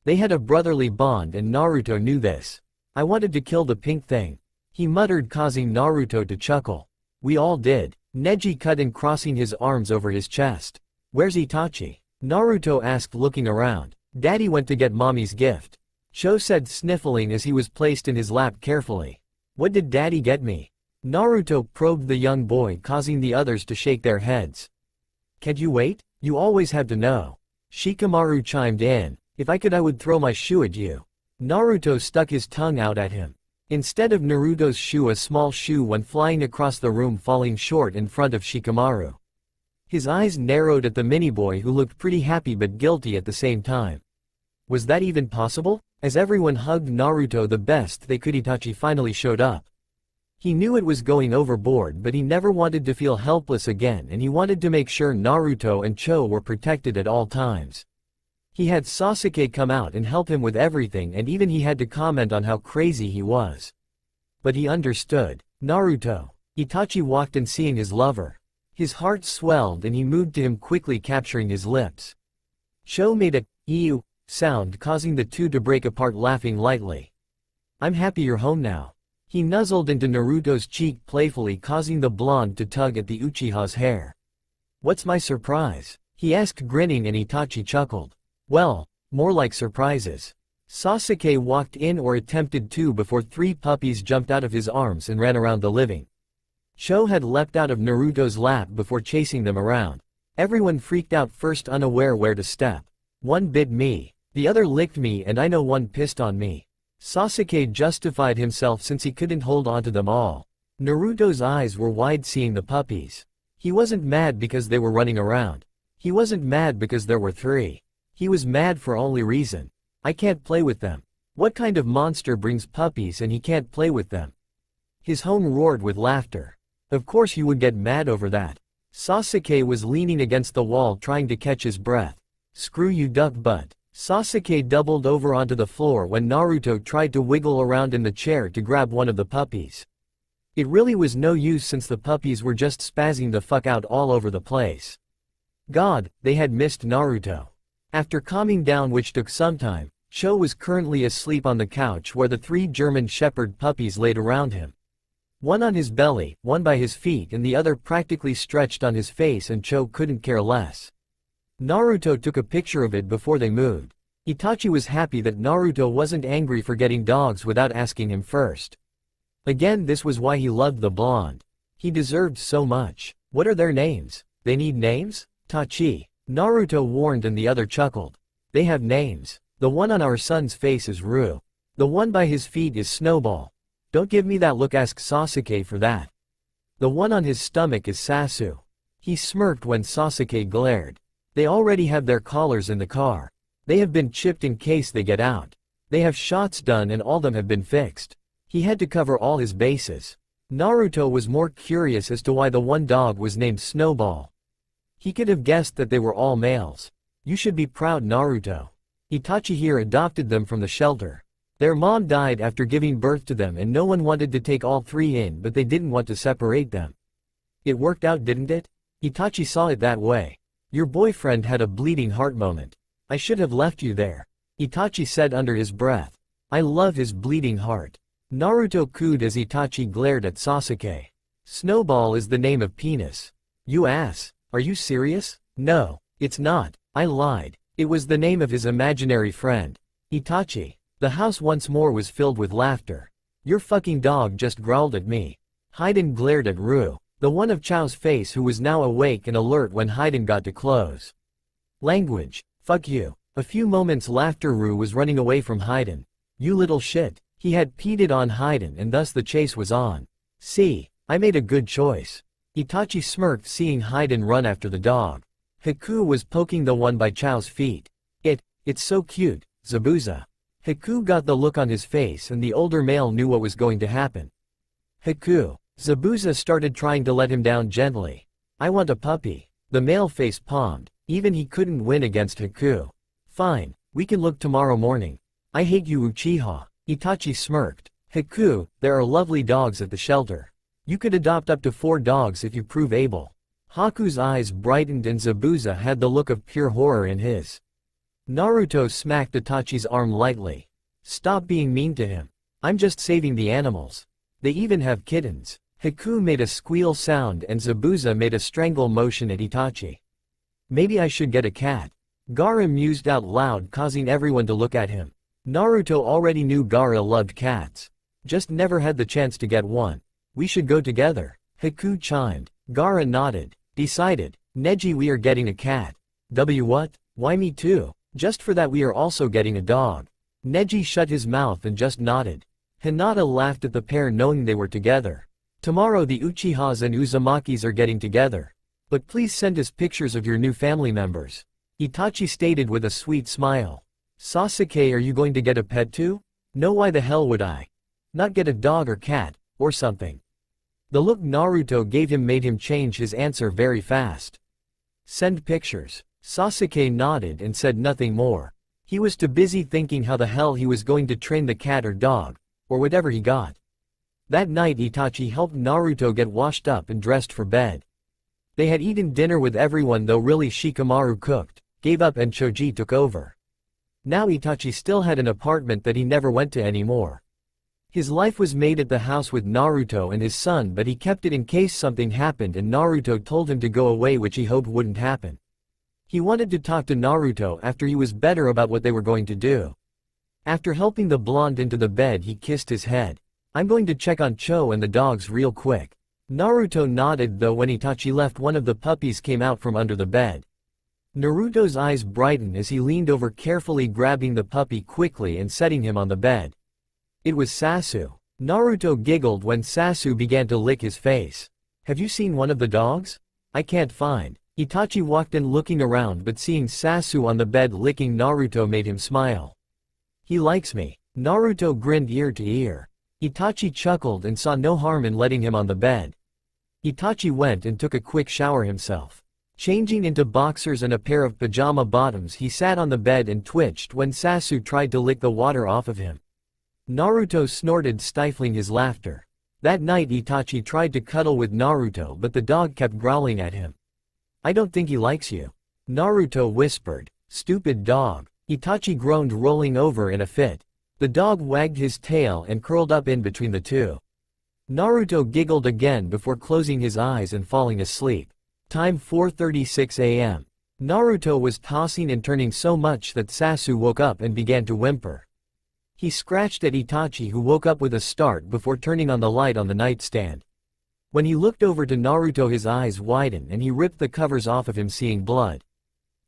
They had a brotherly bond and Naruto knew this. I wanted to kill the pink thing, he muttered, causing Naruto to chuckle. We all did. Neji cut in, crossing his arms over his chest. Where's Itachi? Naruto asked, looking around. Daddy went to get mommy's gift. Cho said, sniffling as he was placed in his lap carefully. What did Daddy get me? Naruto probed the young boy, causing the others to shake their heads. Can't you wait? You always have to know. Shikamaru chimed in. If I could I would throw my shoe at you. Naruto stuck his tongue out at him. Instead of Naruto's shoe, a small shoe went flying across the room, falling short in front of Shikamaru. His eyes narrowed at the mini-boy, who looked pretty happy but guilty at the same time. Was that even possible? As everyone hugged Naruto the best they could, Itachi finally showed up. He knew it was going overboard, but he never wanted to feel helpless again, and he wanted to make sure Naruto and Cho were protected at all times. He had Sasuke come out and help him with everything, and even he had to comment on how crazy he was. But he understood. Naruto. Itachi walked in, seeing his lover. His heart swelled and he moved to him quickly, capturing his lips. Cho made a "ew" sound, causing the two to break apart, laughing lightly. I'm happy you're home now. He nuzzled into Naruto's cheek playfully, causing the blonde to tug at the Uchiha's hair. What's my surprise? He asked, grinning, and Itachi chuckled. Well, more like surprises. Sasuke walked in, or attempted to, before 3 puppies jumped out of his arms and ran around the living. Cho had leapt out of Naruto's lap before chasing them around. Everyone freaked out, first unaware where to step. One bit me. The other licked me, and I know one pissed on me. Sasuke justified himself since he couldn't hold on to them all. Naruto's eyes were wide, seeing the puppies. He wasn't mad because they were running around. He wasn't mad because there were 3. He was mad for only reason. I can't play with them. What kind of monster brings puppies and he can't play with them? His home roared with laughter. Of course you would get mad over that. Sasuke was leaning against the wall, trying to catch his breath. Screw you, duck butt. Sasuke doubled over onto the floor when Naruto tried to wiggle around in the chair to grab one of the puppies. It really was no use since the puppies were just spazzing the fuck out all over the place. God, they had missed Naruto. After calming down, which took some time, Cho was currently asleep on the couch where the 3 German Shepherd puppies laid around him. One on his belly, one by his feet, and the other practically stretched on his face, and Cho couldn't care less. Naruto took a picture of it before they moved. Itachi was happy that Naruto wasn't angry for getting dogs without asking him first. Again, this was why he loved the blonde. He deserved so much. What are their names? They need names? Tachi. Naruto warned, and the other chuckled. They have names. The one on our son's face is Ru. The one by his feet is Snowball. Don't give me that look, ask Sasuke for that. The one on his stomach is Sasu. He smirked when Sasuke glared. They already have their collars in the car. They have been chipped in case they get out. They have shots done and all them have been fixed. He had to cover all his bases. Naruto was more curious as to why the one dog was named Snowball. He could have guessed that they were all males. You should be proud, Naruto. Itachi here adopted them from the shelter. Their mom died after giving birth to them and no one wanted to take all three in, but they didn't want to separate them. It worked out, didn't it? Itachi saw it that way. Your boyfriend had a bleeding heart moment. I should have left you there. Itachi said under his breath. I love his bleeding heart. Naruto cooed as Itachi glared at Sasuke. Snowball is the name of penis. You ass. Are you serious? No, it's not. I lied. It was the name of his imaginary friend. Itachi. The house once more was filled with laughter. Your fucking dog just growled at me. Haiden glared at Rue, the one of Chao's face who was now awake and alert when Haiden got to close. Language. Fuck you. A few moments laughter. Rue was running away from Haiden. You little shit. He had peeded on Haiden and thus the chase was on. See, I made a good choice. Itachi smirked seeing Haiden run after the dog. Haku was poking the one by Chao's feet. It's so cute, Zabuza. Haku got the look on his face and the older male knew what was going to happen. Haku. Zabuza started trying to let him down gently. I want a puppy. The male face palmed. Even he couldn't win against Haku. Fine, we can look tomorrow morning. I hate you, Uchiha. Itachi smirked. Haku, there are lovely dogs at the shelter. You could adopt up to 4 dogs if you prove able. Haku's eyes brightened and Zabuza had the look of pure horror in his. Naruto smacked Itachi's arm lightly. Stop being mean to him. I'm just saving the animals. They even have kittens. Haku made a squeal sound and Zabuza made a strangle motion at Itachi. Maybe I should get a cat. Gaara mused out loud, causing everyone to look at him. Naruto already knew Gaara loved cats. Just never had the chance to get one. We should go together. Haku chimed. Gaara nodded. Decided. Neji, we are getting a cat. What? Why me too? Just for that we are also getting a dog. Neji shut his mouth and just nodded. Hinata laughed at the pair knowing they were together. Tomorrow the Uchihas and Uzumakis are getting together. But please send us pictures of your new family members. Itachi stated with a sweet smile. Sasuke, are you going to get a pet too? No, why the hell would I? Not get a dog or cat, or something. The look Naruto gave him made him change his answer very fast. Send pictures. Sasuke nodded and said nothing more. He was too busy thinking how the hell he was going to train the cat or dog, or whatever he got. That night Itachi helped Naruto get washed up and dressed for bed. They had eaten dinner with everyone, though really Shikamaru cooked, gave up and Choji took over. Now Itachi still had an apartment that he never went to anymore. His life was made at the house with Naruto and his son, but he kept it in case something happened and Naruto told him to go away, which he hoped wouldn't happen. He wanted to talk to Naruto after he was better about what they were going to do. After helping the blonde into the bed he kissed his head. I'm going to check on Cho and the dogs real quick. Naruto nodded, though when Itachi left one of the puppies came out from under the bed. Naruto's eyes brightened as he leaned over, carefully grabbing the puppy quickly and setting him on the bed. It was Sasu. Naruto giggled when Sasu began to lick his face. Have you seen one of the dogs? I can't find. Itachi walked in looking around, but seeing Sasu on the bed licking Naruto made him smile. He likes me. Naruto grinned ear to ear. Itachi chuckled and saw no harm in letting him on the bed. Itachi went and took a quick shower himself. Changing into boxers and a pair of pajama bottoms, he sat on the bed and twitched when Sasu tried to lick the water off of him. Naruto snorted, stifling his laughter. That night Itachi tried to cuddle with Naruto, but the dog kept growling at him. I don't think he likes you. Naruto whispered. Stupid dog. Itachi groaned, rolling over in a fit. The dog wagged his tail and curled up in between the two. Naruto giggled again before closing his eyes and falling asleep. Time 4:36 a.m. Naruto was tossing and turning so much that Sasu woke up and began to whimper. He scratched at Itachi, who woke up with a start before turning on the light on the nightstand. When he looked over to Naruto his eyes widened and he ripped the covers off of him, seeing blood.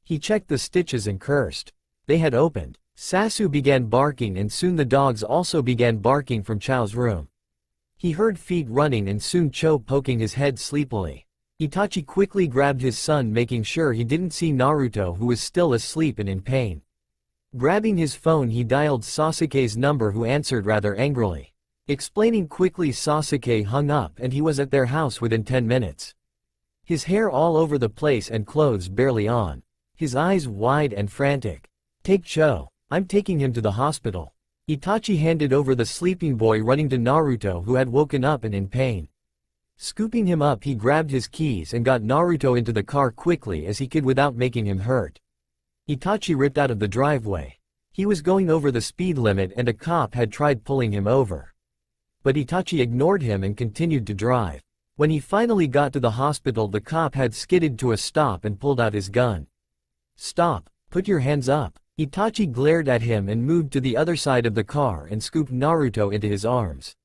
He checked the stitches and cursed. They had opened. Sasu began barking and soon the dogs also began barking from Chao's room. He heard feet running and soon Cho poking his head sleepily. Itachi quickly grabbed his son, making sure he didn't see Naruto, who was still asleep and in pain. Grabbing his phone he dialed Sasuke's number, who answered rather angrily. Explaining quickly, Sasuke hung up and he was at their house within 10 minutes. His hair all over the place and clothes barely on. his eyes wide and frantic. "Take Cho. I'm taking him to the hospital." Itachi handed over the sleeping boy, running to Naruto, who had woken up and in pain. Scooping him up, he grabbed his keys and got Naruto into the car quickly as he could without making him hurt. Itachi ripped out of the driveway. He was going over the speed limit and a cop had tried pulling him over. But Itachi ignored him and continued to drive. When he finally got to the hospital, the cop had skidded to a stop and pulled out his gun. "Stop, put your hands up." Itachi glared at him and moved to the other side of the car and scooped Naruto into his arms.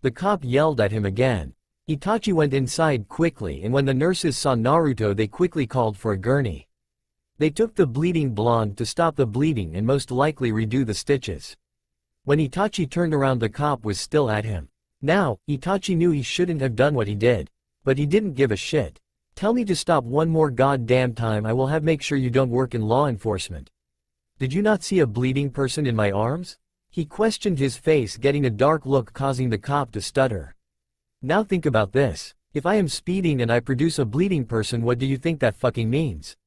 The cop yelled at him again. Itachi went inside quickly, and when the nurses saw Naruto, they quickly called for a gurney. They took the bleeding blonde to stop the bleeding and most likely redo the stitches. When Itachi turned around, the cop was still at him. Now, Itachi knew he shouldn't have done what he did. But he didn't give a shit. "Tell me to stop one more goddamn time, I will have make sure you don't work in law enforcement. Did you not see a bleeding person in my arms?" He questioned, his face getting a dark look, causing the cop to stutter. "Now think about this. If I am speeding and I produce a bleeding person, what do you think that fucking means?"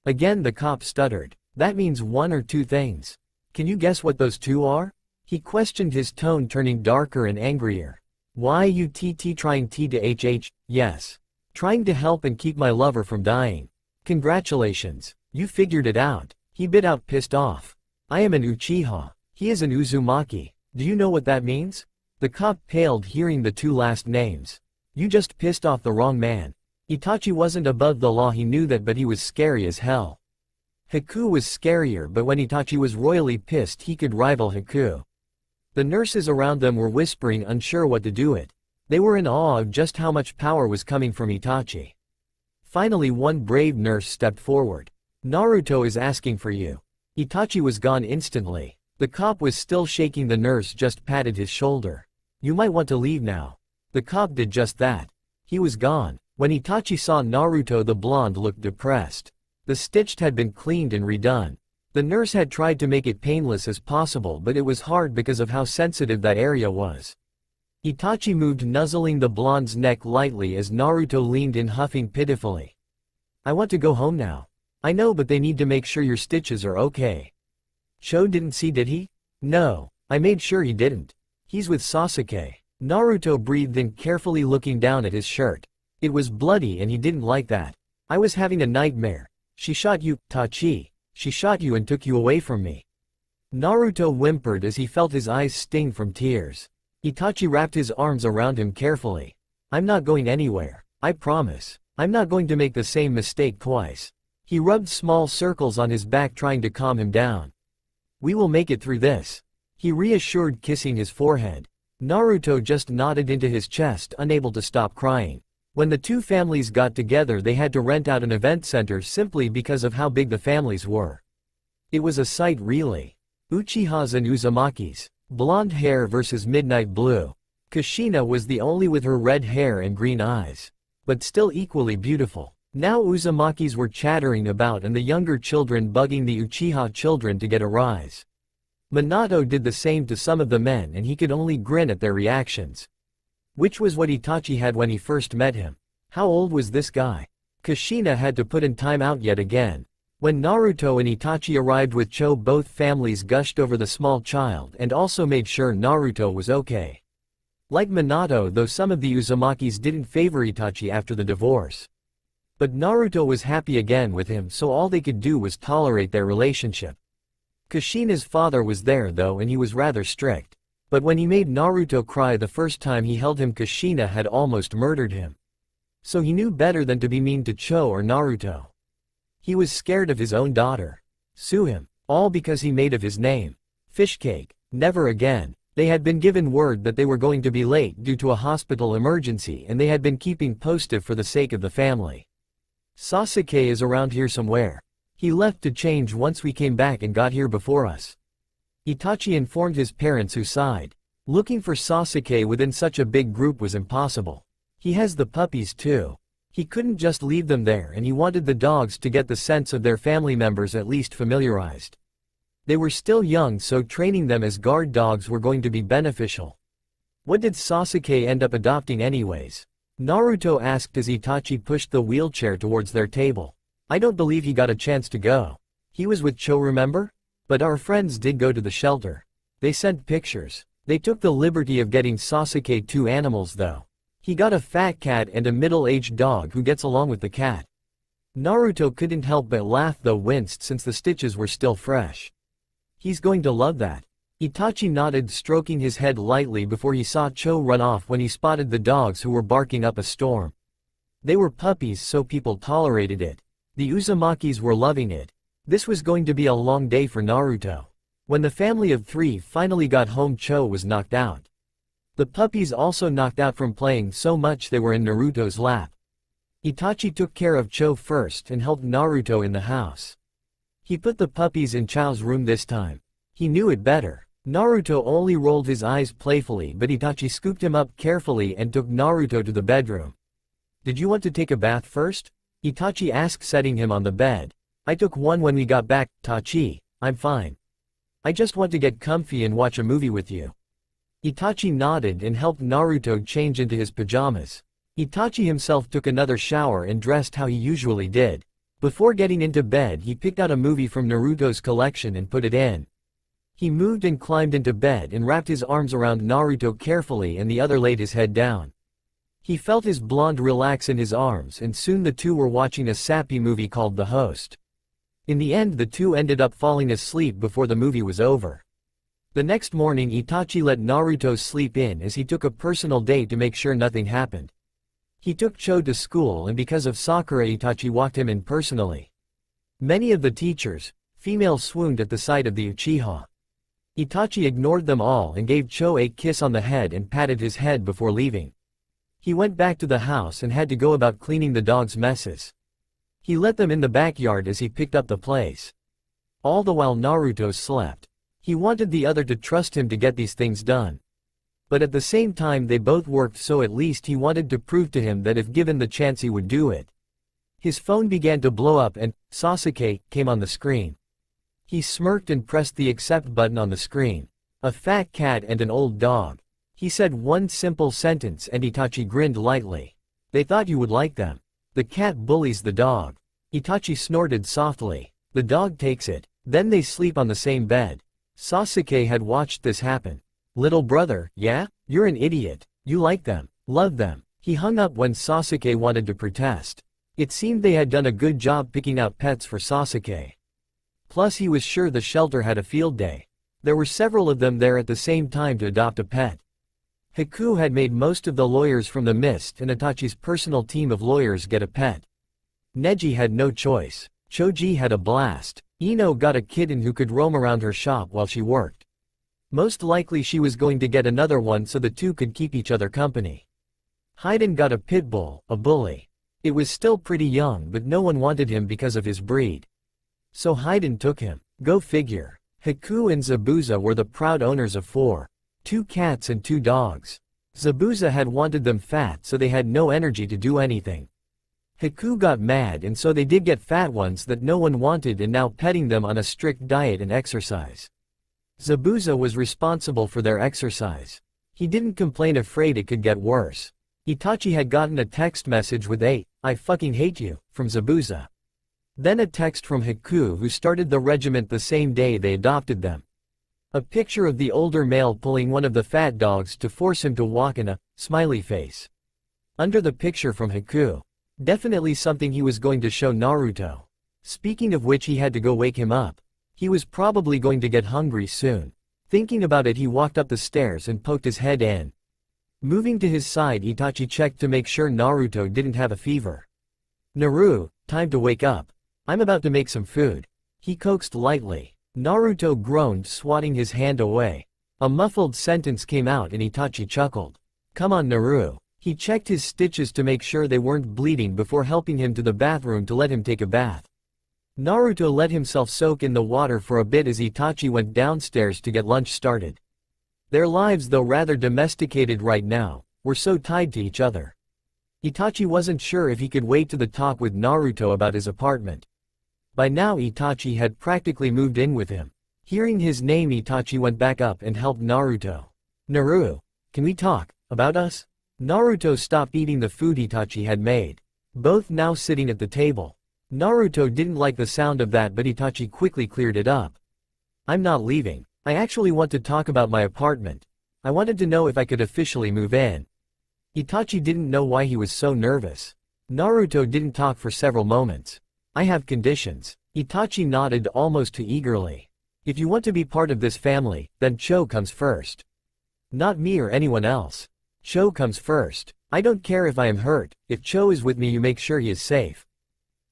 Again the cop stuttered. "That means one or two things. Can you guess what those two are?" He questioned, his tone turning darker and angrier. "Why you trying to HH, yes. Trying to help and keep my lover from dying. Congratulations, you figured it out." He bit out, pissed off. "I am an Uchiha. He is an Uzumaki. Do you know what that means?" The cop paled hearing the two last names. "You just pissed off the wrong man." Itachi wasn't above the law, he knew that, but he was scary as hell. Haku was scarier, but when Itachi was royally pissed, he could rival Haku. The nurses around them were whispering, unsure what to do it. They were in awe of just how much power was coming from Itachi. Finally one brave nurse stepped forward. "Naruto is asking for you." Itachi was gone instantly. The cop was still shaking. The nurse just patted his shoulder. "You might want to leave now." The cop did just that. He was gone. When Itachi saw Naruto, the blonde looked depressed. The stitch had been cleaned and redone. The nurse had tried to make it painless as possible, but it was hard because of how sensitive that area was. Itachi moved, nuzzling the blonde's neck lightly as Naruto leaned in, huffing pitifully. "I want to go home now." "I know, but they need to make sure your stitches are okay." "Cho didn't see, did he?" "No, I made sure he didn't. He's with Sasuke." Naruto breathed in, carefully looking down at his shirt. It was bloody and he didn't like that. "I was having a nightmare. She shot you, Tachi. She shot you and took you away from me." Naruto whimpered as he felt his eyes sting from tears. Itachi wrapped his arms around him carefully. "I'm not going anywhere. I promise. I'm not going to make the same mistake twice." He rubbed small circles on his back, trying to calm him down. "We will make it through this," he reassured, kissing his forehead. Naruto just nodded into his chest, unable to stop crying. When the two families got together, they had to rent out an event center simply because of how big the families were. It was a sight, really. Uchihas and Uzumakis. Blonde hair versus midnight blue. Kushina was the only with her red hair and green eyes. But still equally beautiful. Now Uzumakis were chattering about and the younger children bugging the Uchiha children to get a rise. Minato did the same to some of the men, and he could only grin at their reactions. Which was what Itachi had when he first met him. How old was this guy? Kushina had to put in time out yet again. When Naruto and Itachi arrived with Cho, both families gushed over the small child and also made sure Naruto was okay. Like Minato, though, some of the Uzumakis didn't favor Itachi after the divorce. But Naruto was happy again with him, so all they could do was tolerate their relationship. Kushina's father was there though, and he was rather strict. But when he made Naruto cry the first time he held him, Kushina had almost murdered him. So he knew better than to be mean to Cho or Naruto. He was scared of his own daughter. Sue him. All because he made of his name. Fishcake. Never again. They had been given word that they were going to be late due to a hospital emergency, and they had been keeping posted for the sake of the family. "Sasuke is around here somewhere. He left to change once we came back and got here before us." Itachi informed his parents, who sighed. Looking for Sasuke within such a big group was impossible. He has the puppies too. He couldn't just leave them there, and he wanted the dogs to get the sense of their family members at least familiarized. They were still young, so training them as guard dogs were going to be beneficial. What did Sasuke end up adopting anyways? Naruto asked as Itachi pushed the wheelchair towards their table. I don't believe he got a chance to go. He was with Cho, remember? But our friends did go to the shelter. They sent pictures. They took the liberty of getting Sasuke 2 animals though. He got a fat cat and a middle-aged dog who gets along with the cat. Naruto couldn't help but laugh though winced since the stitches were still fresh. He's going to love that. Itachi nodded, stroking his head lightly before he saw Cho run off when he spotted the dogs who were barking up a storm. They were puppies, so people tolerated it. The Uzumakis were loving it. This was going to be a long day for Naruto. When the family of 3 finally got home, Cho was knocked out. The puppies also knocked out from playing so much they were in Naruto's lap. Itachi took care of Cho first and helped Naruto in the house. He put the puppies in Cho's room this time. He knew it better. Naruto only rolled his eyes playfully, but Itachi scooped him up carefully and took Naruto to the bedroom. "Did you want to take a bath first?" Itachi asked, setting him on the bed. "I took one when we got back, Tachi. I'm fine. I just want to get comfy and watch a movie with you." Itachi nodded and helped Naruto change into his pajamas. Itachi himself took another shower and dressed how he usually did. Before getting into bed, he picked out a movie from Naruto's collection and put it in. He moved and climbed into bed and wrapped his arms around Naruto carefully, and the other laid his head down. He felt his blonde relax in his arms, and soon the two were watching a sappy movie called The Host. In the end, the two ended up falling asleep before the movie was over. The next morning, Itachi let Naruto sleep in as he took a personal day to make sure nothing happened. He took Cho to school, and because of Sakura, Itachi walked him in personally. Many of the teachers, female, swooned at the sight of the Uchiha. Itachi ignored them all and gave Cho a kiss on the head and patted his head before leaving. He went back to the house and had to go about cleaning the dogs' messes. He let them in the backyard as he picked up the place. All the while Naruto slept. He wanted the other to trust him to get these things done. But at the same time they both worked, so at least he wanted to prove to him that if given the chance he would do it. His phone began to blow up and Sasuke came on the screen. He smirked and pressed the accept button on the screen. A fat cat and an old dog. He said one simple sentence and Itachi grinned lightly. "They thought you would like them. The cat bullies the dog." Itachi snorted softly. "The dog takes it. Then they sleep on the same bed." Sasuke had watched this happen. "Little brother, yeah? You're an idiot. You like them. Love them." He hung up when Sasuke wanted to protest. It seemed they had done a good job picking out pets for Sasuke. Plus he was sure the shelter had a field day. There were several of them there at the same time to adopt a pet. Haku had made most of the lawyers from the Mist and Itachi's personal team of lawyers get a pet. Neji had no choice. Choji had a blast. Ino got a kitten who could roam around her shop while she worked. Most likely she was going to get another one so the two could keep each other company. Haiden got a pit bull, a bully. It was still pretty young, but no one wanted him because of his breed. So Haiden took him. Go figure. Haku and Zabuza were the proud owners of 2 cats and 2 dogs. Zabuza had wanted them fat, so they had no energy to do anything. Haku got mad, and so they did get fat ones that no one wanted, and now petting them on a strict diet and exercise. Zabuza was responsible for their exercise. He didn't complain, afraid it could get worse. Itachi had gotten a text message with a "I fucking hate you" from Zabuza. Then a text from Haku, who started the regiment the same day they adopted them. A picture of the older male pulling one of the fat dogs to force him to walk in a smiley face. Under the picture from Haku. Definitely something he was going to show Naruto. Speaking of which, he had to go wake him up. He was probably going to get hungry soon. Thinking about it, he walked up the stairs and poked his head in. Moving to his side, Itachi checked to make sure Naruto didn't have a fever. "Naru, time to wake up. I'm about to make some food." He coaxed lightly. Naruto groaned, swatting his hand away. A muffled sentence came out and Itachi chuckled. "Come on, Naru." He checked his stitches to make sure they weren't bleeding before helping him to the bathroom to let him take a bath. Naruto let himself soak in the water for a bit as Itachi went downstairs to get lunch started. Their lives, though rather domesticated right now, were so tied to each other. Itachi wasn't sure if he could wait to the talk with Naruto about his apartment. By now Itachi had practically moved in with him. Hearing his name, Itachi went back up and helped Naruto. "Naru, can we talk about us?" Naruto stopped eating the food Itachi had made. Both now sitting at the table. Naruto didn't like the sound of that, but Itachi quickly cleared it up. I'm not leaving. I actually want to talk about my apartment. I wanted to know if I could officially move in. Itachi didn't know why he was so nervous. Naruto didn't talk for several moments. I have conditions. Itachi nodded almost too eagerly. If you want to be part of this family, then Cho comes first. Not me or anyone else. Cho comes first. I don't care if I am hurt, if Cho is with me you make sure he is safe.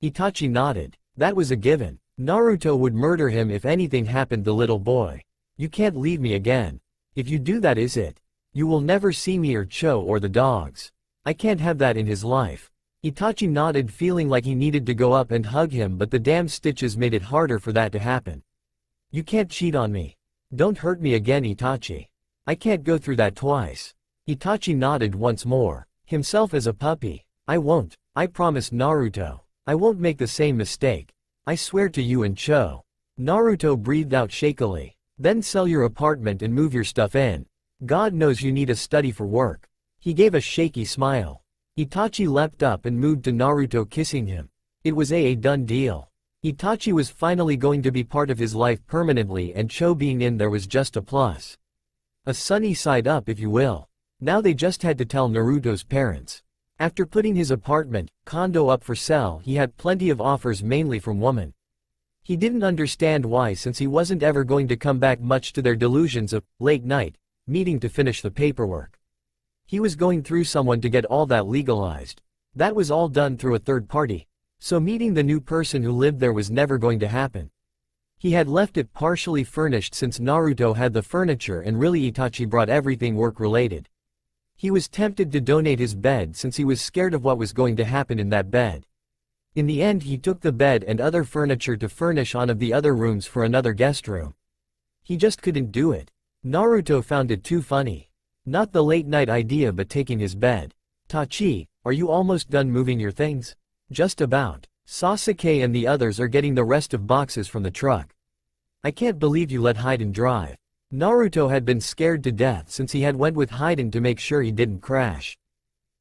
Itachi nodded. That was a given. Naruto would murder him if anything happened to the little boy. You can't leave me again. If you do that is it. You will never see me or Cho or the dogs. I can't have that in his life. Itachi nodded, feeling like he needed to go up and hug him, but the damn stitches made it harder for that to happen. You can't cheat on me. Don't hurt me again, Itachi. I can't go through that twice. Itachi nodded once more. Himself as a puppy. I won't. I promise, Naruto. I won't make the same mistake. I swear to you and Cho. Naruto breathed out shakily. Then sell your apartment and move your stuff in. God knows you need a study for work. He gave a shaky smile. Itachi leapt up and moved to Naruto, kissing him. It was a done deal. Itachi was finally going to be part of his life permanently, and Cho being in there was just a plus. A sunny side up, if you will. Now they just had to tell Naruto's parents. After putting his apartment, condo up for sale, he had plenty of offers, mainly from women. He didn't understand why, since he wasn't ever going to come back much to their delusions of late night meeting to finish the paperwork. He was going through someone to get all that legalized. That was all done through a third party. So meeting the new person who lived there was never going to happen. He had left it partially furnished since Naruto had the furniture, and really Itachi brought everything work-related. He was tempted to donate his bed since he was scared of what was going to happen in that bed. In the end he took the bed and other furniture to furnish one of the other rooms for another guest room. He just couldn't do it. Naruto found it too funny. Not the late night idea, but taking his bed. Itachi, are you almost done moving your things? Just about. Sasuke and the others are getting the rest of boxes from the truck. I can't believe you let Hayden drive. Naruto had been scared to death since he had went with Hayden to make sure he didn't crash.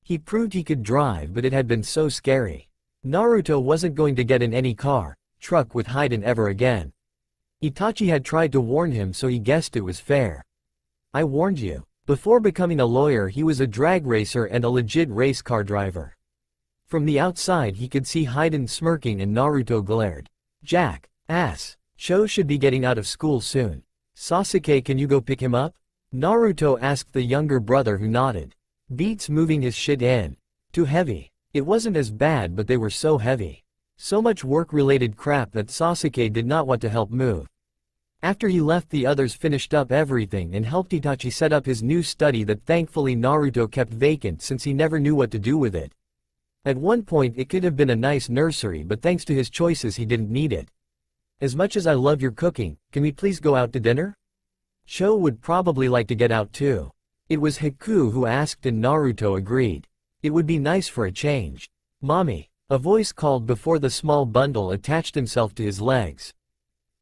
He proved he could drive, but it had been so scary. Naruto wasn't going to get in any car, truck with Hayden ever again. Itachi had tried to warn him, so he guessed it was fair. I warned you. Before becoming a lawyer he was a drag racer and a legit race car driver. From the outside he could see Hayden smirking and Naruto glared. Jack, ass. Cho should be getting out of school soon. Sasuke, can you go pick him up? Naruto asked the younger brother, who nodded. Beats moving his shit in. Too heavy. It wasn't as bad, but they were so heavy. So much work-related crap that Sasuke did not want to help move. After he left, the others finished up everything and helped Itachi set up his new study that thankfully Naruto kept vacant since he never knew what to do with it. At one point it could have been a nice nursery, but thanks to his choices he didn't need it. As much as I love your cooking, can we please go out to dinner? Cho would probably like to get out too. It was Haku who asked and Naruto agreed. It would be nice for a change. Mommy, a voice called before the small bundle attached himself to his legs.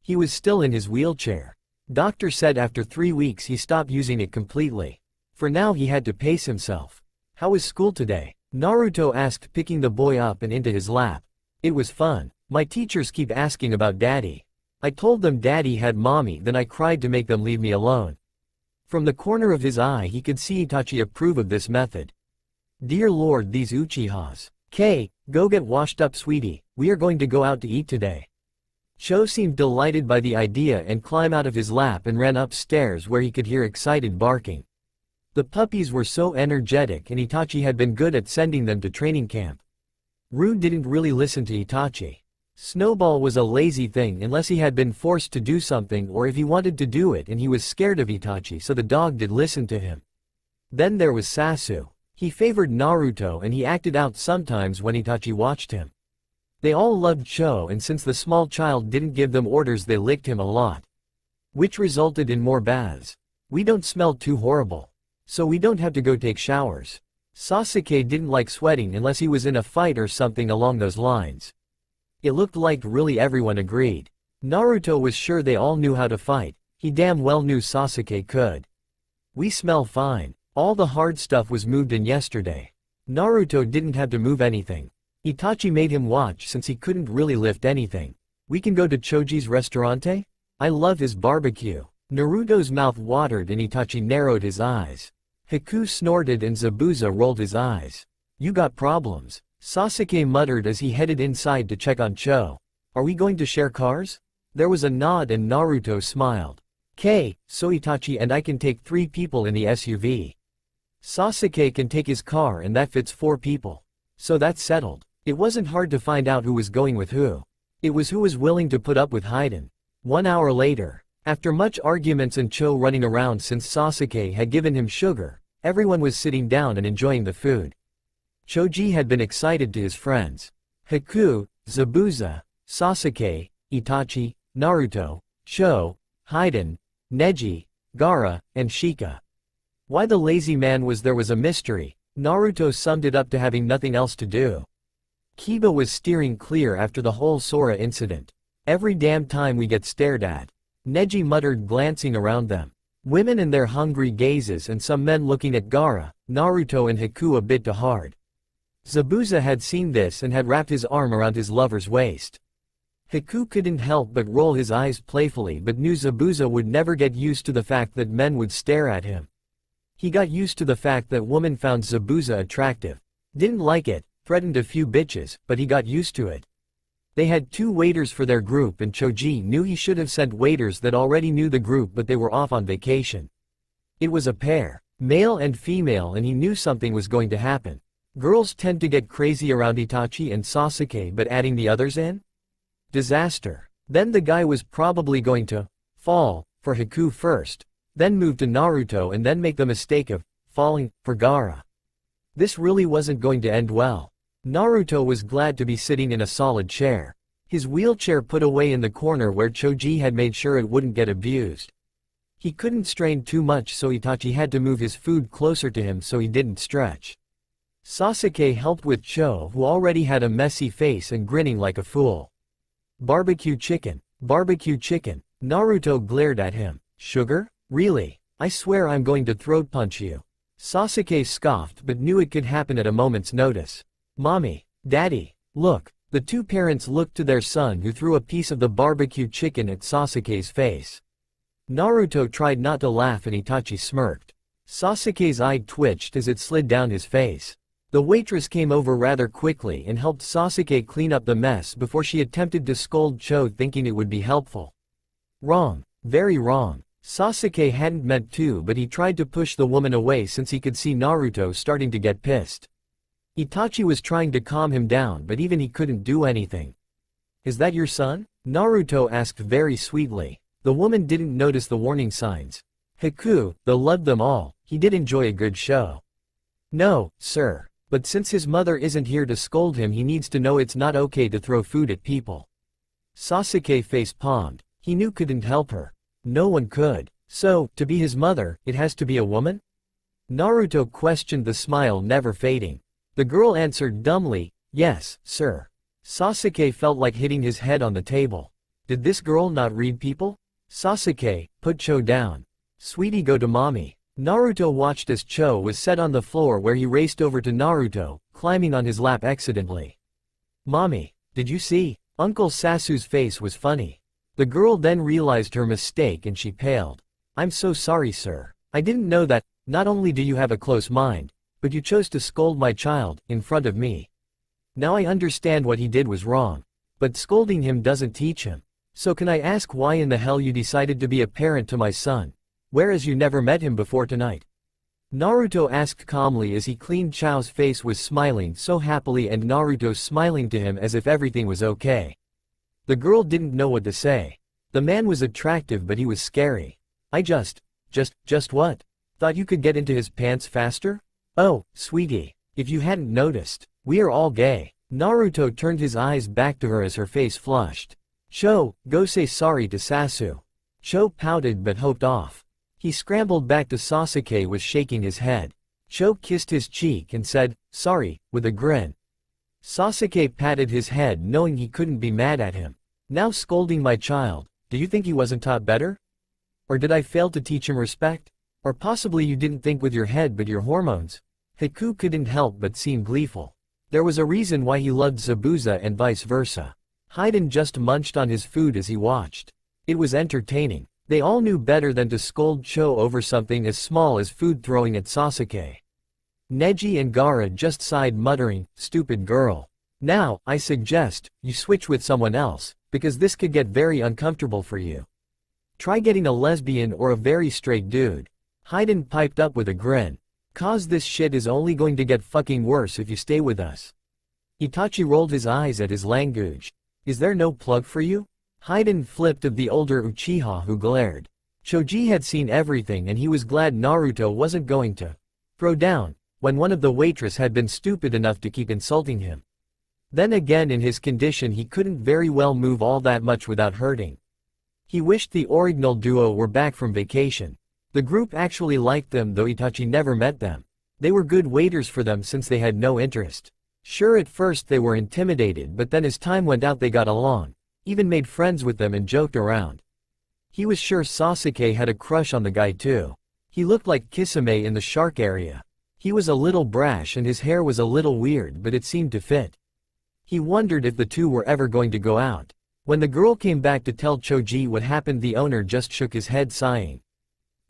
He was still in his wheelchair. Doctor said after 3 weeks he stopped using it completely. For now he had to pace himself. How was school today? Naruto asked, picking the boy up and into his lap. It was fun. My teachers keep asking about Daddy. I told them Daddy had Mommy, then I cried to make them leave me alone. From the corner of his eye he could see Itachi approve of this method. Dear Lord, these Uchihas. Kay, go get washed up, sweetie, we are going to go out to eat today. Cho seemed delighted by the idea and climbed out of his lap and ran upstairs, where he could hear excited barking. The puppies were so energetic and Itachi had been good at sending them to training camp. Rue didn't really listen to Itachi. Snowball was a lazy thing unless he had been forced to do something or if he wanted to do it, and he was scared of Itachi, so the dog did listen to him. Then there was Sasu. He favored Naruto and he acted out sometimes when Itachi watched him. They all loved Cho, and since the small child didn't give them orders they licked him a lot. Which resulted in more baths. We don't smell too horrible. So we don't have to go take showers. Sasuke didn't like sweating unless he was in a fight or something along those lines. It looked like really everyone agreed. Naruto was sure they all knew how to fight. He damn well knew Sasuke could. We smell fine. All the hard stuff was moved in yesterday. Naruto didn't have to move anything. Itachi made him watch since he couldn't really lift anything. We can go to Choji's restaurante? I love his barbecue. Naruto's mouth watered and Itachi narrowed his eyes. Haku snorted and Zabuza rolled his eyes. You got problems, Sasuke muttered as he headed inside to check on Cho. Are we going to share cars? There was a nod and Naruto smiled. So Itachi and I can take 3 people in the SUV. Sasuke can take his car and that fits 4 people. So that's settled. It wasn't hard to find out who was going with who. It was who was willing to put up with Haiden. 1 hour later, after much arguments and Cho running around since Sasuke had given him sugar, everyone was sitting down and enjoying the food. Choji had been excited to his friends. Haku, Zabuza, Sasuke, Itachi, Naruto, Cho, Haiden, Neji, Gaara, and Shika. Why the lazy man was there was a mystery. Naruto summed it up to having nothing else to do. Kiba was steering clear after the whole Sora incident. Every damn time we get stared at. Neji muttered, glancing around them. Women and their hungry gazes and some men looking at Gaara, Naruto and Haku a bit too hard. Zabuza had seen this and had wrapped his arm around his lover's waist. Haku couldn't help but roll his eyes playfully but knew Zabuza would never get used to the fact that men would stare at him. He got used to the fact that women found Zabuza attractive. Didn't like it, threatened a few bitches, but he got used to it. They had 2 waiters for their group and Choji knew he should have sent waiters that already knew the group but they were off on vacation. It was a pair, male and female, and he knew something was going to happen. Girls tend to get crazy around Itachi and Sasuke, but adding the others in? Disaster. Then the guy was probably going to fall for Haku first, then move to Naruto and then make the mistake of falling for Gaara. This really wasn't going to end well. Naruto was glad to be sitting in a solid chair. His wheelchair put away in the corner where Choji had made sure it wouldn't get abused. He couldn't strain too much so Itachi had to move his food closer to him so he didn't stretch. Sasuke helped with Cho, who already had a messy face and grinning like a fool. Barbecue chicken. Barbecue chicken. Naruto glared at him. Sugar? Really? I swear I'm going to throat punch you. Sasuke scoffed but knew it could happen at a moment's notice. Mommy. Daddy. Look. The 2 parents looked to their son who threw a piece of the barbecue chicken at Sasuke's face. Naruto tried not to laugh and Itachi smirked. Sasuke's eye twitched as it slid down his face. The waitress came over rather quickly and helped Sasuke clean up the mess before she attempted to scold Cho, thinking it would be helpful. Wrong. Very wrong. Sasuke hadn't meant to, but he tried to push the woman away since he could see Naruto starting to get pissed. Itachi was trying to calm him down but even he couldn't do anything. Is that your son? Naruto asked very sweetly. The woman didn't notice the warning signs. Haku, though, loved them all. He did enjoy a good show. No, sir. But since his mother isn't here to scold him, he needs to know it's not okay to throw food at people. Sasuke face-palmed. He knew couldn't help her. No one could. So, to be his mother, it has to be a woman? Naruto questioned, the smile never fading. The girl answered dumbly, yes, sir. Sasuke felt like hitting his head on the table. Did this girl not read people? Sasuke, put Cho down. Sweetie, go to mommy. Naruto watched as Cho was set on the floor where he raced over to Naruto, climbing on his lap accidentally. Mommy, did you see? Uncle Sasu's face was funny. The girl then realized her mistake and she paled. I'm so sorry, sir. I didn't know that. Not only do you have a close mind, but you chose to scold my child, in front of me. Now I understand what he did was wrong. But scolding him doesn't teach him. So can I ask why in the hell you decided to be a parent to my son? Whereas you never met him before tonight? Naruto asked calmly as he cleaned. Cho's face was smiling so happily and Naruto smiling to him as if everything was okay. The girl didn't know what to say. The man was attractive but he was scary. I just what? Thought you could get into his pants faster? Oh, sweetie. If you hadn't noticed, we are all gay. Naruto turned his eyes back to her as her face flushed. Cho, go say sorry to Sasu. Cho pouted but hoped off. He scrambled back to Sasuke was shaking his head. Cho kissed his cheek and said, sorry, with a grin. Sasuke patted his head knowing he couldn't be mad at him. Now scolding my child, do you think he wasn't taught better? Or did I fail to teach him respect? Or possibly you didn't think with your head but your hormones? Haku couldn't help but seem gleeful. There was a reason why he loved Zabuza and vice versa. Hayden just munched on his food as he watched. It was entertaining. They all knew better than to scold Cho over something as small as food throwing at Sasuke. Neji and Gaara just sighed, muttering, "Stupid girl. Now, I suggest, you switch with someone else, because this could get very uncomfortable for you. Try getting a lesbian or a very straight dude." Hayden piped up with a grin. "'Cause this shit is only going to get fucking worse if you stay with us." Itachi rolled his eyes at his language. "Is there no plug for you?" Hayden flipped at the older Uchiha, who glared. Choji had seen everything and he was glad Naruto wasn't going to throw down when one of the waitress had been stupid enough to keep insulting him. Then again, in his condition he couldn't very well move all that much without hurting. He wished the original duo were back from vacation. The group actually liked them, though Itachi never met them. They were good waiters for them since they had no interest. Sure, at first they were intimidated, but then as time went out they got along, even made friends with them and joked around. He was sure Sasuke had a crush on the guy too. He looked like Kisame in the shark area. He was a little brash and his hair was a little weird, but it seemed to fit. He wondered if the two were ever going to go out. When the girl came back to tell Choji what happened, the owner just shook his head, sighing.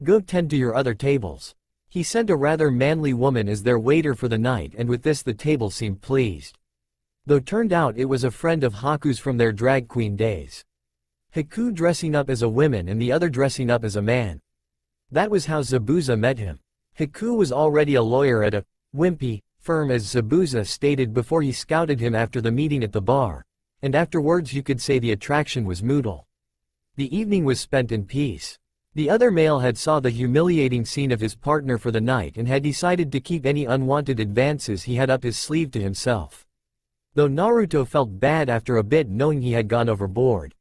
"Go tend to your other tables." He sent a rather manly woman as their waiter for the night, and with this the table seemed pleased. Though turned out it was a friend of Haku's from their drag queen days. Haku dressing up as a woman and the other dressing up as a man. That was how Zabuza met him. Haku was already a lawyer at a wimpy firm, as Zabuza stated before he scouted him after the meeting at the bar, and afterwards you could say the attraction was mutual. The evening was spent in peace. The other male had saw the humiliating scene of his partner for the night and had decided to keep any unwanted advances he had up his sleeve to himself. Though Naruto felt bad after a bit, knowing he had gone overboard.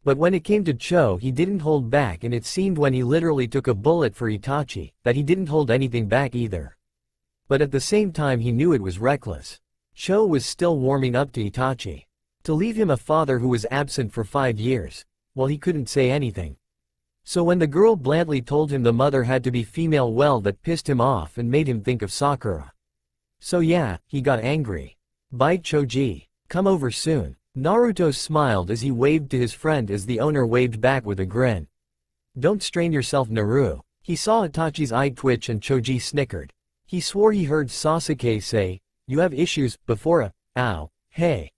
But when it came to Cho, he didn't hold back, and it seemed when he literally took a bullet for Itachi, that he didn't hold anything back either. But at the same time he knew it was reckless. Cho was still warming up to Itachi. To leave him a father who was absent for 5 years, well, he couldn't say anything. So when the girl blandly told him the mother had to be female, well, that pissed him off and made him think of Sakura. So yeah, he got angry. "Bye Choji. Come over soon." Naruto smiled as he waved to his friend as the owner waved back with a grin. "Don't strain yourself, Naru." He saw Itachi's eye twitch and Choji snickered. He swore he heard Sasuke say, "You have issues," before a, "Ow, hey."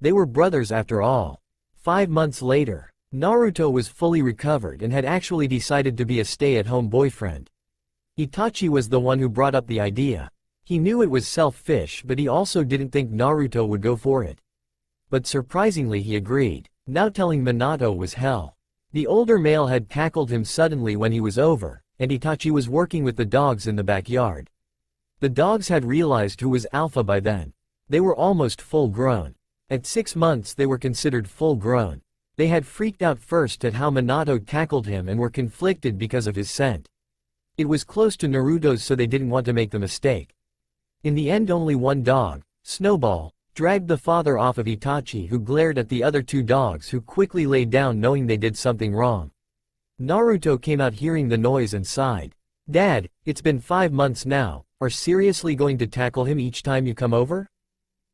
They were brothers after all. 5 months later, Naruto was fully recovered and had actually decided to be a stay-at-home boyfriend. Itachi was the one who brought up the idea. He knew it was selfish, but he also didn't think Naruto would go for it. But surprisingly he agreed. Now telling Minato was hell. The older male had tackled him suddenly when he was over, and Itachi was working with the dogs in the backyard. The dogs had realized who was alpha by then. They were almost full grown. At 6 months they were considered full grown. They had freaked out first at how Minato tackled him and were conflicted because of his scent. It was close to Naruto's, so they didn't want to make the mistake. In the end only one dog, Snowball, dragged the father off of Itachi, who glared at the other 2 dogs, who quickly lay down knowing they did something wrong. Naruto came out hearing the noise and sighed. "Dad, it's been 5 months now, are seriously going to tackle him each time you come over?"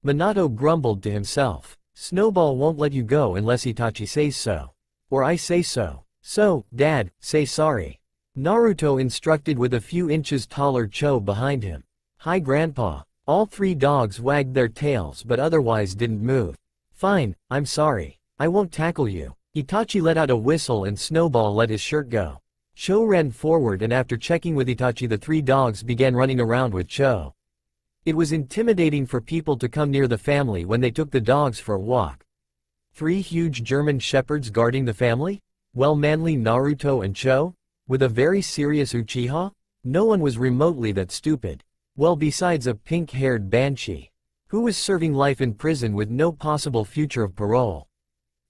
Minato grumbled to himself. "Snowball won't let you go unless Itachi says so. Or I say so. So, Dad, say sorry." Naruto instructed with a few inches taller Cho behind him. "Hi Grandpa." All 3 dogs wagged their tails but otherwise didn't move. "Fine, I'm sorry. I won't tackle you." Itachi let out a whistle and Snowball let his shirt go. Cho ran forward, and after checking with Itachi the 3 dogs began running around with Cho. It was intimidating for people to come near the family when they took the dogs for a walk. 3 huge German shepherds guarding the family? Well, manly Naruto and Cho? With a very serious Uchiha? No one was remotely that stupid. Well, besides a pink-haired banshee, who was serving life in prison with no possible future of parole.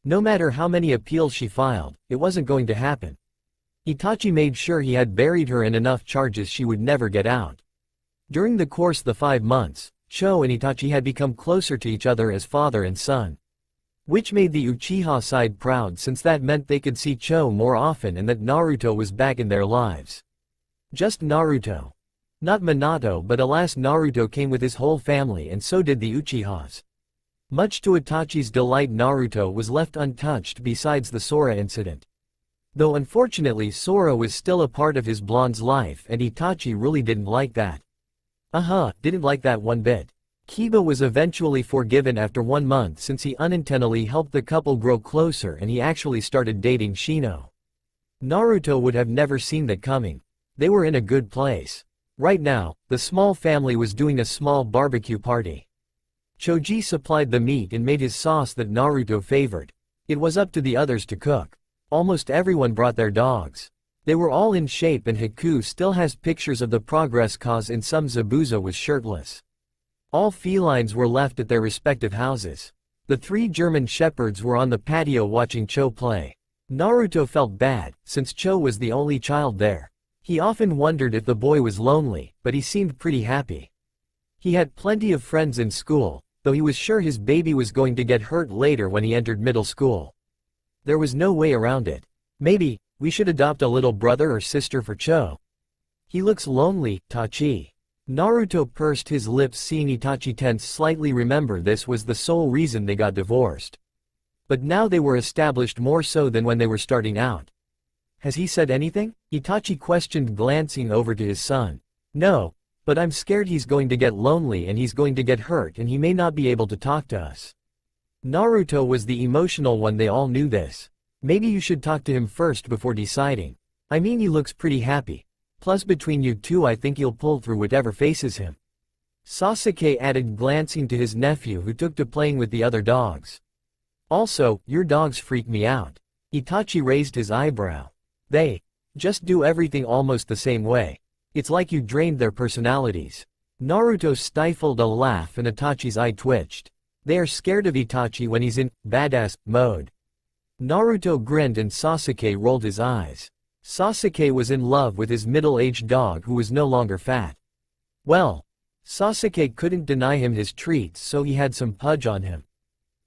No matter how many appeals she filed, it wasn't going to happen. Itachi made sure he had buried her in enough charges she would never get out. During the course of the 5 months, Cho and Itachi had become closer to each other as father and son. Which made the Uchiha side proud, since that meant they could see Cho more often and that Naruto was back in their lives. Just Naruto. Not Minato, but alas, Naruto came with his whole family, and so did the Uchihas. Much to Itachi's delight, Naruto was left untouched besides the Sora incident. Though unfortunately Sora was still a part of his blonde's life, and Itachi really didn't like that. Didn't like that one bit. Kiba was eventually forgiven after 1 month since he unintentionally helped the couple grow closer and he actually started dating Shino. Naruto would have never seen that coming. They were in a good place. Right now, the small family was doing a small barbecue party. Choji supplied the meat and made his sauce that Naruto favored. It was up to the others to cook. Almost everyone brought their dogs. They were all in shape, and Haku still has pictures of the progress cause in some. Zabuza was shirtless. All felines were left at their respective houses. The 3 German shepherds were on the patio watching Cho play. Naruto felt bad, since Cho was the only child there. He often wondered if the boy was lonely, but he seemed pretty happy. He had plenty of friends in school, though he was sure his baby was going to get hurt later when he entered middle school. There was no way around it. Maybe, we should adopt a little brother or sister for Cho. He looks lonely, Itachi. Naruto pursed his lips, seeing Itachi tense slightly. Remember, this was the sole reason they got divorced. But now they were established, more so than when they were starting out. Has he said anything? Itachi questioned, glancing over to his son. No, but I'm scared he's going to get lonely and he's going to get hurt and he may not be able to talk to us. Naruto was the emotional one, they all knew this. Maybe you should talk to him first before deciding. I mean, he looks pretty happy. Plus between you two I think he'll pull through whatever faces him. Sasuke added, glancing to his nephew who took to playing with the other dogs. Also, your dogs freak me out. Itachi raised his eyebrow. They just do everything almost the same way. It's like you drained their personalities. Naruto stifled a laugh and Itachi's eye twitched. They are scared of Itachi when he's in badass mode. Naruto grinned and Sasuke rolled his eyes. Sasuke was in love with his middle-aged dog who was no longer fat. Well, Sasuke couldn't deny him his treats, so he had some pudge on him.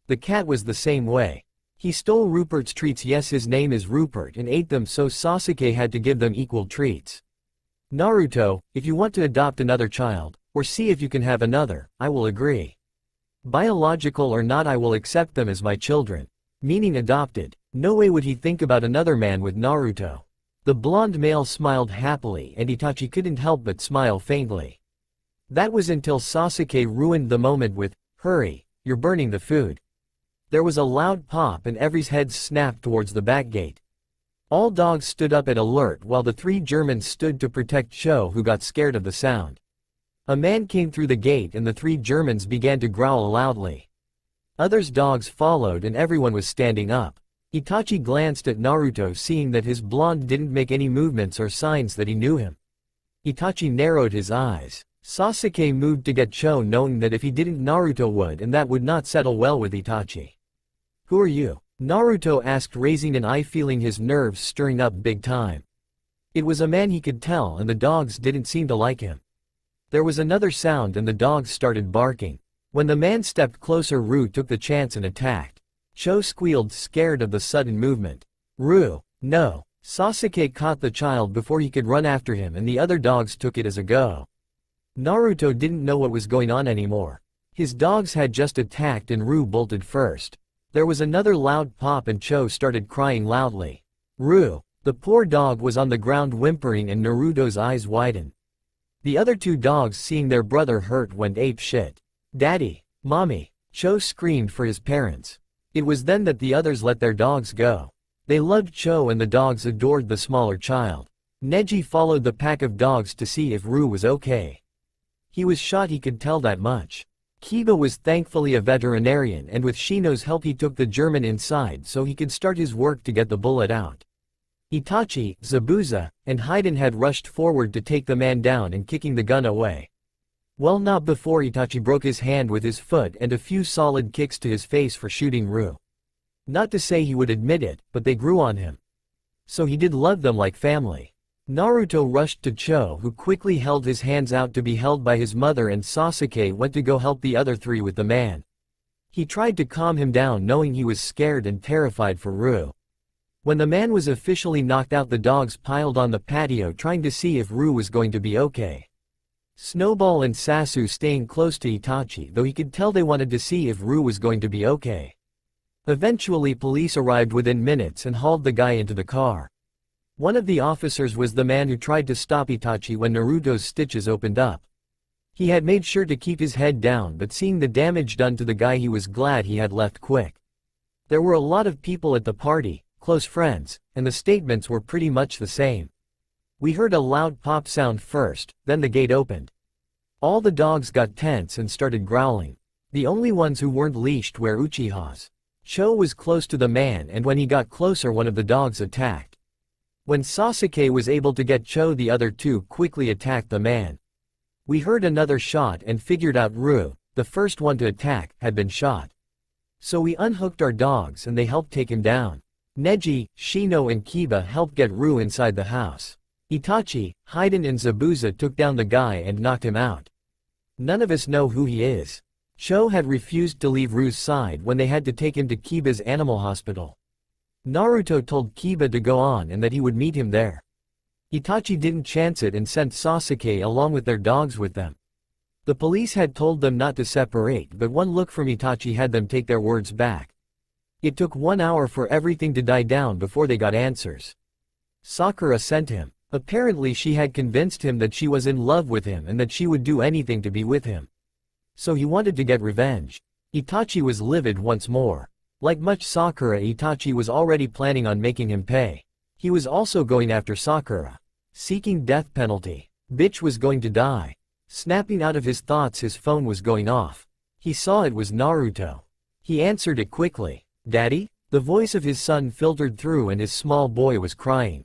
The cat was the same way. He stole Rupert's treats, yes, his name is Rupert, and ate them, so Sasuke had to give them equal treats. Naruto, if you want to adopt another child, or see if you can have another, I will agree. Biological or not, I will accept them as my children. Meaning adopted. No way would he think about another man with Naruto. The blonde male smiled happily and Itachi couldn't help but smile faintly. That was until Sasuke ruined the moment with, "Hurry, you're burning the food." There was a loud pop and every's head snapped towards the back gate. All dogs stood up at alert while the 3 Germans stood to protect Cho, who got scared of the sound. A man came through the gate and the 3 Germans began to growl loudly. Others' dogs followed and everyone was standing up. Itachi glanced at Naruto, seeing that his blonde didn't make any movements or signs that he knew him. Itachi narrowed his eyes. Sasuke moved to get Cho, knowing that if he didn't Naruto would, and that would not settle well with Itachi. Who are you? Naruto asked, raising an eye, feeling his nerves stirring up big time. It was a man, he could tell, and the dogs didn't seem to like him. There was another sound and the dogs started barking. When the man stepped closer, Ru took the chance and attacked. Cho squealed, scared of the sudden movement. Ru, no. Sasuke caught the child before he could run after him and the other dogs took it as a go. Naruto didn't know what was going on anymore. His dogs had just attacked and Ru bolted first. There was another loud pop and Cho started crying loudly. Ru. The poor dog was on the ground whimpering and Naruto's eyes widened. The other 2 dogs, seeing their brother hurt, went ape shit. Daddy, Mommy. Cho screamed for his parents. It was then that the others let their dogs go. They loved Cho and the dogs adored the smaller child. Neji followed the pack of dogs to see if Ru was okay. He was shot, he could tell that much. Kiba was thankfully a veterinarian and with Shino's help he took the German inside so he could start his work to get the bullet out. Itachi, Zabuza, and Haiden had rushed forward to take the man down and kicking the gun away. Well, not before Itachi broke his hand with his foot and a few solid kicks to his face for shooting Ru. Not to say he would admit it, but they grew on him. So he did love them like family. Naruto rushed to Cho, who quickly held his hands out to be held by his mother, and Sasuke went to go help the other 3 with the man. He tried to calm him down, knowing he was scared and terrified for Ru. When the man was officially knocked out, the dogs piled on the patio trying to see if Ru was going to be okay. Snowball and Sasu staying close to Itachi, though he could tell they wanted to see if Rue was going to be okay. Eventually police arrived within minutes and hauled the guy into the car. One of the officers was the man who tried to stop Itachi when Naruto's stitches opened up. He had made sure to keep his head down, but seeing the damage done to the guy, he was glad he had left quick. There were a lot of people at the party, close friends, and the statements were pretty much the same. We heard a loud pop sound first, then the gate opened. All the dogs got tense and started growling. The only ones who weren't leashed were Uchihas. Cho was close to the man, and when he got closer, one of the dogs attacked. When Sasuke was able to get Cho, the other two quickly attacked the man. We heard another shot and figured out Rue, the first one to attack, had been shot. So we unhooked our dogs and they helped take him down. Neji, Shino and Kiba helped get Rue inside the house. Itachi, Haiden and Zabuza took down the guy and knocked him out. None of us know who he is. Cho had refused to leave Rue's side when they had to take him to Kiba's animal hospital. Naruto told Kiba to go on and that he would meet him there. Itachi didn't chance it and sent Sasuke along with their dogs with them. The police had told them not to separate, but one look from Itachi had them take their words back. It took 1 hour for everything to die down before they got answers. Sakura sent him. Apparently she had convinced him that she was in love with him and that she would do anything to be with him. So he wanted to get revenge. Itachi was livid once more. Like much Sakura, Itachi was already planning on making him pay. He was also going after Sakura. Seeking death penalty. Bitch was going to die. Snapping out of his thoughts, his phone was going off. He saw it was Naruto. He answered it quickly. Daddy? The voice of his son filtered through and his small boy was crying.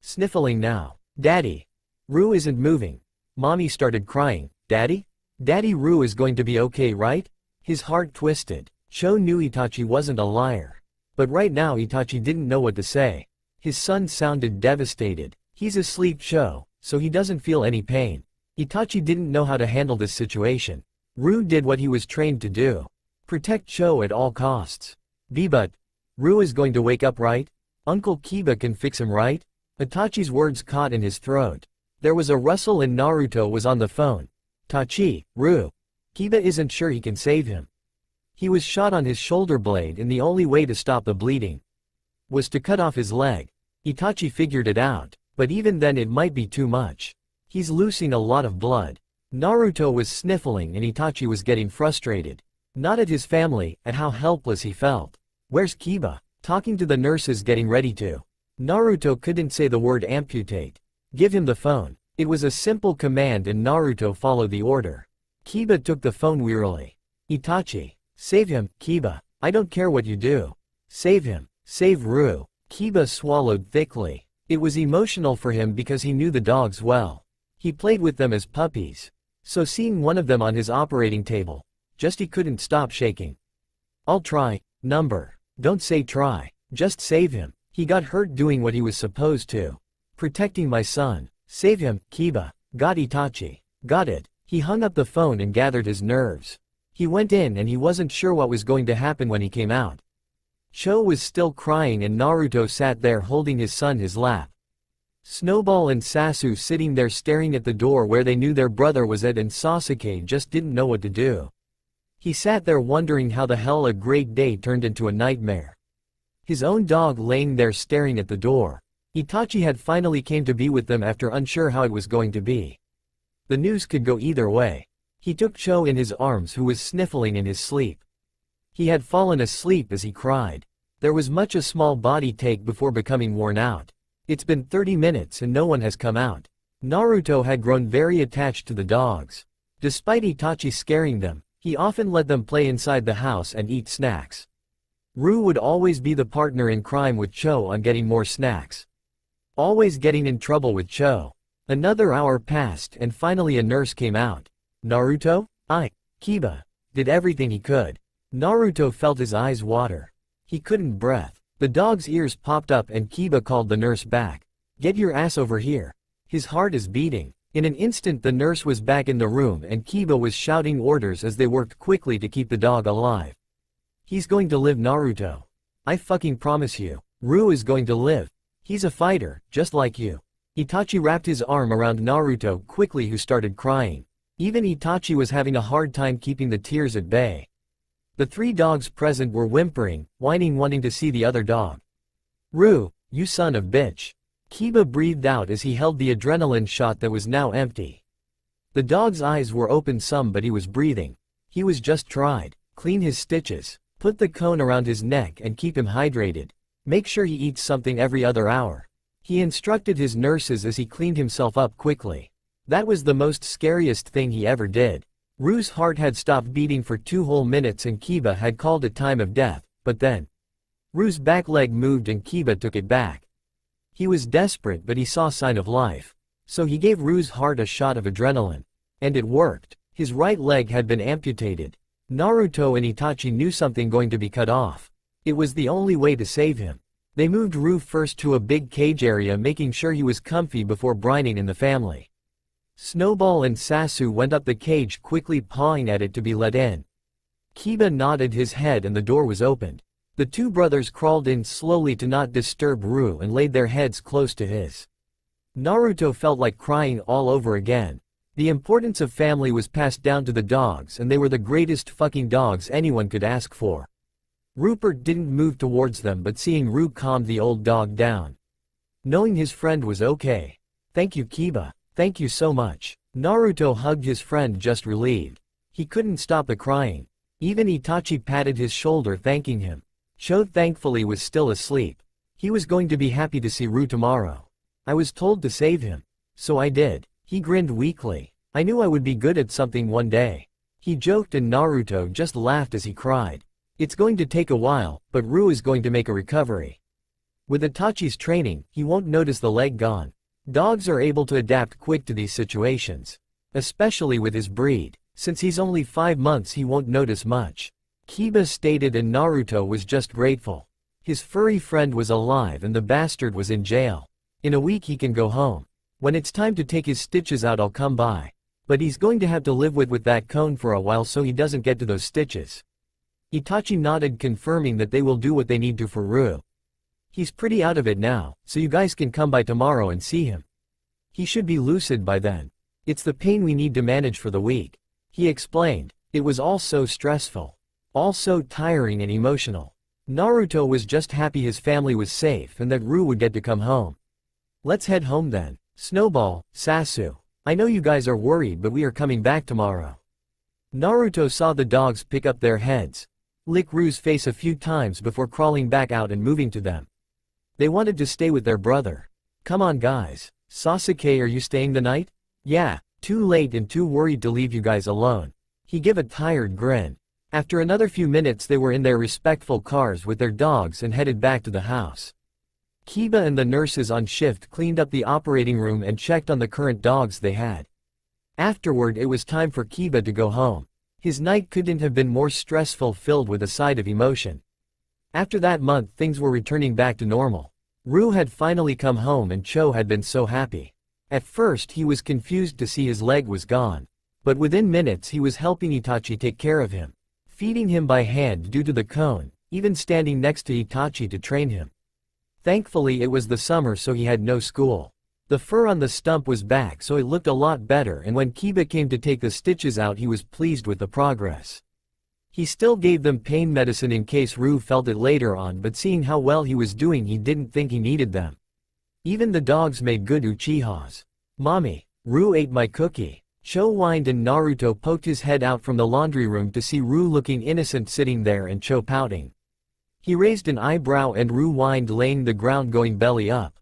Sniffling now. Daddy. Rue isn't moving. Mommy started crying. Daddy? Daddy, Rue is going to be okay, right? His heart twisted. Cho knew Itachi wasn't a liar. But right now Itachi didn't know what to say. His son sounded devastated. He's asleep, Cho, so he doesn't feel any pain. Itachi didn't know how to handle this situation. Rue did what he was trained to do. Protect Cho at all costs. But Rue is going to wake up, right? Uncle Kiba can fix him, right? Itachi's words caught in his throat. There was a rustle and Naruto was on the phone. Tachi, Rue. Kiba isn't sure he can save him. He was shot on his shoulder blade and the only way to stop the bleeding was to cut off his leg. Itachi figured it out, but even then it might be too much. He's losing a lot of blood. Naruto was sniffling and Itachi was getting frustrated. Not at his family, at how helpless he felt. Where's Kiba? Talking to the nurses, getting ready to. Naruto couldn't say the word amputate. Give him the phone. It was a simple command and Naruto followed the order. Kiba took the phone wearily. Itachi. Save him, Kiba. I don't care what you do. Save him. Save Rue. Kiba swallowed thickly. It was emotional for him because he knew the dogs well. He played with them as puppies. So seeing one of them on his operating table, he couldn't stop shaking. I'll try. Number. Don't say try. Just save him. He got hurt doing what he was supposed to. Protecting my son. Save him, Kiba. Got Itachi. Got it. He hung up the phone and gathered his nerves. He went in and he wasn't sure what was going to happen when he came out. Cho was still crying and Naruto sat there holding his son his lap. Snowball and Sasu sitting there staring at the door where they knew their brother was at, and Sasuke just didn't know what to do. He sat there wondering how the hell a great day turned into a nightmare. His own dog laying there staring at the door. Itachi had finally came to be with them after unsure how it was going to be. The news could go either way. He took Cho in his arms, who was sniffling in his sleep. He had fallen asleep as he cried. There was much a small body take before becoming worn out. It's been 30 minutes and no one has come out. Naruto had grown very attached to the dogs. Despite Itachi scaring them, he often let them play inside the house and eat snacks. Rue would always be the partner in crime with Cho on getting more snacks. Always getting in trouble with Cho. Another hour passed and finally a nurse came out. Naruto? Kiba. Did everything he could. Naruto felt his eyes water. He couldn't breathe. The dog's ears popped up and Kiba called the nurse back. Get your ass over here. His heart is beating. In an instant the nurse was back in the room and Kiba was shouting orders as they worked quickly to keep the dog alive. He's going to live, Naruto. I fucking promise you. Rue is going to live. He's a fighter, just like you. Itachi wrapped his arm around Naruto quickly, who started crying. Even Itachi was having a hard time keeping the tears at bay. The three dogs present were whimpering, whining, wanting to see the other dog. "Ru, you son of bitch." Kiba breathed out as he held the adrenaline shot that was now empty. The dog's eyes were open some, but he was breathing. He was just tried. Clean his stitches. Put the cone around his neck and keep him hydrated. Make sure he eats something every other hour. He instructed his nurses as he cleaned himself up quickly. That was the most scariest thing he ever did. Ru's heart had stopped beating for 2 whole minutes and Kiba had called it time of death, but then Ru's back leg moved and Kiba took it back. He was desperate, but he saw sign of life. So he gave Ru's heart a shot of adrenaline. And it worked. His right leg had been amputated. Naruto and Itachi knew something going to be cut off. It was the only way to save him. They moved Ru first to a big cage area, making sure he was comfy before brining in the family. Snowball and Sasu went up the cage, quickly pawing at it to be let in. Kiba nodded his head and the door was opened. The two brothers crawled in slowly to not disturb Ru and laid their heads close to his. Naruto felt like crying all over again. The importance of family was passed down to the dogs, and they were the greatest fucking dogs anyone could ask for. Rupert didn't move towards them, but seeing Ru calmed the old dog down. Knowing his friend was okay. "Thank you, Kiba. Thank you so much." Naruto hugged his friend, just relieved. He couldn't stop the crying. Even Itachi patted his shoulder, thanking him. Cho thankfully was still asleep. He was going to be happy to see Ru tomorrow. "I was told to save him. So I did." He grinned weakly. "I knew I would be good at something one day." He joked and Naruto just laughed as he cried. "It's going to take a while, but Ru is going to make a recovery. With Itachi's training, he won't notice the leg gone." Dogs are able to adapt quick to these situations. Especially with his breed. Since he's only 5 months, he won't notice much. Kiba stated, and Naruto was just grateful. His furry friend was alive and the bastard was in jail. In a week he can go home. When it's time to take his stitches out, I'll come by. But he's going to have to live with that cone for a while so he doesn't get to those stitches. Itachi nodded, confirming that they will do what they need to for Ru. He's pretty out of it now, so you guys can come by tomorrow and see him. He should be lucid by then. It's the pain we need to manage for the week. He explained. It was all so stressful. All so tiring and emotional. Naruto was just happy his family was safe and that Ru would get to come home. "Let's head home then. Snowball, Sasu. I know you guys are worried, but we are coming back tomorrow." Naruto saw the dogs pick up their heads, lick Ru's face a few times before crawling back out and moving to them. They wanted to stay with their brother. "Come on guys. Sasuke, are you staying the night?" "Yeah, too late and too worried to leave you guys alone." He gave a tired grin. After another few minutes they were in their respectful cars with their dogs and headed back to the house. Kiba and the nurses on shift cleaned up the operating room and checked on the current dogs they had. Afterward it was time for Kiba to go home. His night couldn't have been more stressful, filled with a side of emotion. After that month things were returning back to normal. Ru had finally come home and Cho had been so happy. At first he was confused to see his leg was gone. But within minutes he was helping Itachi take care of him. Feeding him by hand due to the cone, even standing next to Itachi to train him. Thankfully it was the summer so he had no school. The fur on the stump was back so it looked a lot better, and when Kiba came to take the stitches out he was pleased with the progress. He still gave them pain medicine in case Ru felt it later on, but seeing how well he was doing he didn't think he needed them. Even the dogs made good Uchihas. "Mommy, Ru ate my cookie." Cho whined and Naruto poked his head out from the laundry room to see Ru looking innocent sitting there and Cho pouting. He raised an eyebrow and Ru whined, laying the ground going belly up.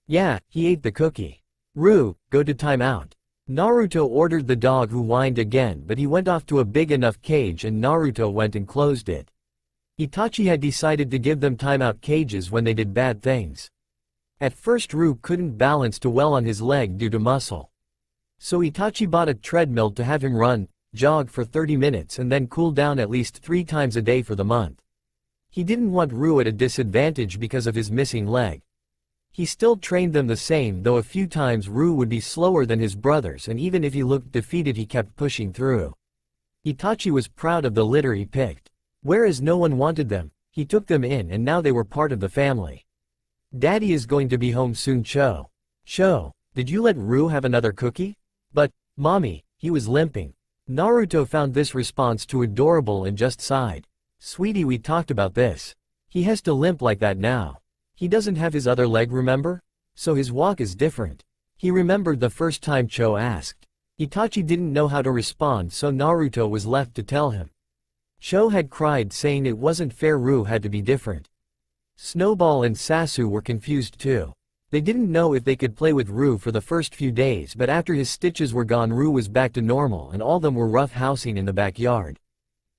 "Yeah, he ate the cookie. Ru, go to timeout." Naruto ordered the dog, who whined again, but he went off to a big enough cage and Naruto went and closed it. Itachi had decided to give them timeout cages when they did bad things. At first Ru couldn't balance too well on his leg due to muscle. So Itachi bought a treadmill to have him run, jog for 30 minutes and then cool down at least 3 times a day for the month. He didn't want Ru at a disadvantage because of his missing leg. He still trained them the same, though a few times Ru would be slower than his brothers, and even if he looked defeated he kept pushing through. Itachi was proud of the litter he picked. Whereas no one wanted them, he took them in and now they were part of the family. "Daddy is going to be home soon, Cho." Sho, did you let Rue have another cookie? But, mommy, he was limping. Naruto found this response too adorable and just sighed. Sweetie, we talked about this. He has to limp like that now. He doesn't have his other leg, remember? So his walk is different. He remembered the first time Cho asked. Itachi didn't know how to respond, so Naruto was left to tell him. Cho had cried, saying it wasn't fair, Rue had to be different. Snowball and Sasu were confused too. They didn't know if they could play with Rue for the first few days, but after his stitches were gone, Rue was back to normal and all of them were roughhousing in the backyard.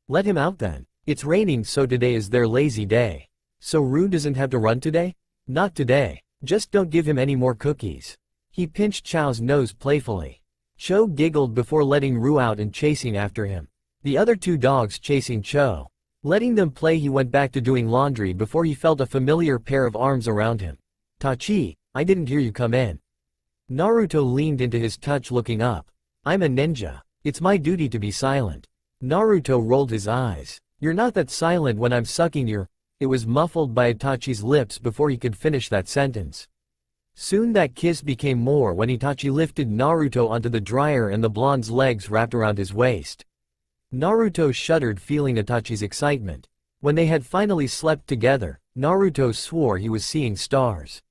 Let him out then. It's raining, so today is their lazy day. So Rue doesn't have to run today? Not today. Just don't give him any more cookies. He pinched Chow's nose playfully. Cho giggled before letting Rue out and chasing after him. The other two dogs chasing Cho. Letting them play, he went back to doing laundry before he felt a familiar pair of arms around him. Tachi, I didn't hear you come in. Naruto leaned into his touch, looking up. I'm a ninja. It's my duty to be silent. Naruto rolled his eyes. You're not that silent when I'm sucking your... It was muffled by Itachi's lips before he could finish that sentence. Soon that kiss became more when Itachi lifted Naruto onto the dryer and the blonde's legs wrapped around his waist. Naruto shuddered, feeling Itachi's excitement. When they had finally slept together, Naruto swore he was seeing stars.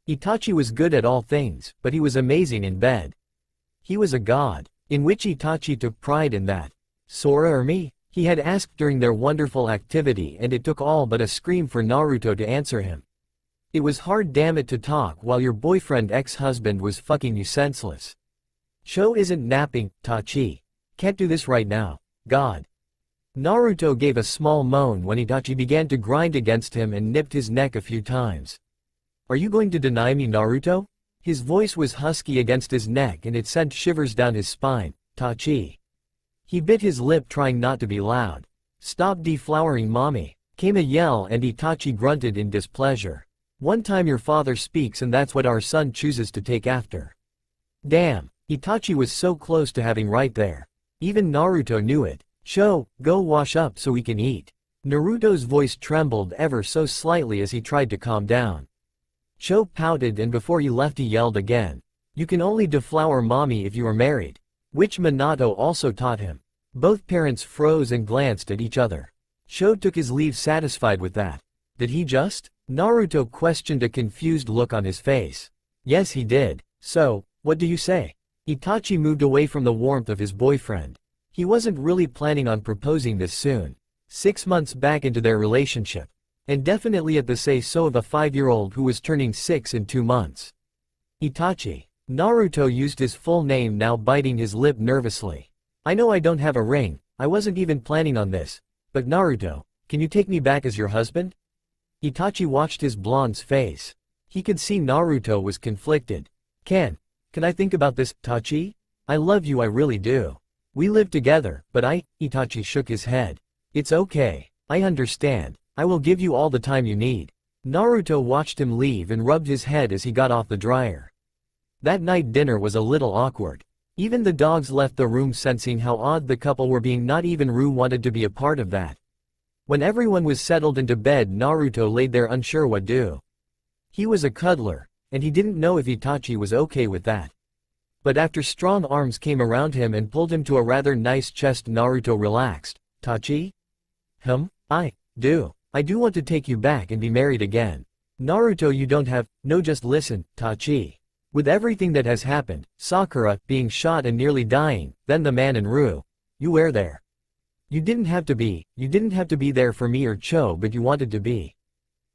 Itachi was good at all things, but he was amazing in bed. He was a god, in which Itachi took pride in that. Sora or me? He had asked during their wonderful activity, and it took all but a scream for Naruto to answer him. It was hard, damn it, to talk while your boyfriend ex-husband was fucking you senseless. Cho isn't napping, Tachi. Can't do this right now. God. Naruto gave a small moan when Itachi began to grind against him and nipped his neck a few times. Are you going to deny me, Naruto? His voice was husky against his neck and it sent shivers down his spine. Tachi. He bit his lip, trying not to be loud. Stop deflowering, mommy. Came a yell and Itachi grunted in displeasure. One time your father speaks and that's what our son chooses to take after. Damn, Itachi was so close to having right there. Even Naruto knew it. Cho, go wash up so we can eat. Naruto's voice trembled ever so slightly as he tried to calm down. Cho pouted and before he left he yelled again. You can only deflower mommy if you are married. Which Minato also taught him. Both parents froze and glanced at each other. Cho took his leave, satisfied with that. Did he just? Naruto questioned, a confused look on his face. Yes, he did. So, what do you say? Itachi moved away from the warmth of his boyfriend. He wasn't really planning on proposing this soon. 6 months back into their relationship. And definitely at the say-so of a 5-year-old who was turning 6 in 2 months. Itachi. Naruto used his full name now, biting his lip nervously. I know I don't have a ring, I wasn't even planning on this. But Naruto, can you take me back as your husband? Itachi watched his blonde's face. He could see Naruto was conflicted. Can I think about this, Tachi? I love you, I really do. We live together, but Itachi shook his head. It's okay. I understand. I will give you all the time you need. Naruto watched him leave and rubbed his head as he got off the dryer. That night dinner was a little awkward. Even the dogs left the room sensing how odd the couple were being. Not even Rue wanted to be a part of that. When everyone was settled into bed, Naruto laid there unsure what to do. He was a cuddler, and he didn't know if Itachi was okay with that. But after strong arms came around him and pulled him to a rather nice chest, Naruto relaxed. Tachi? I do want to take you back and be married again. Naruto, you don't have, no, just listen, Tachi. With everything that has happened, Sakura being shot and nearly dying, then the man and Rue, you were there. You didn't have to be there for me or Cho, but you wanted to be.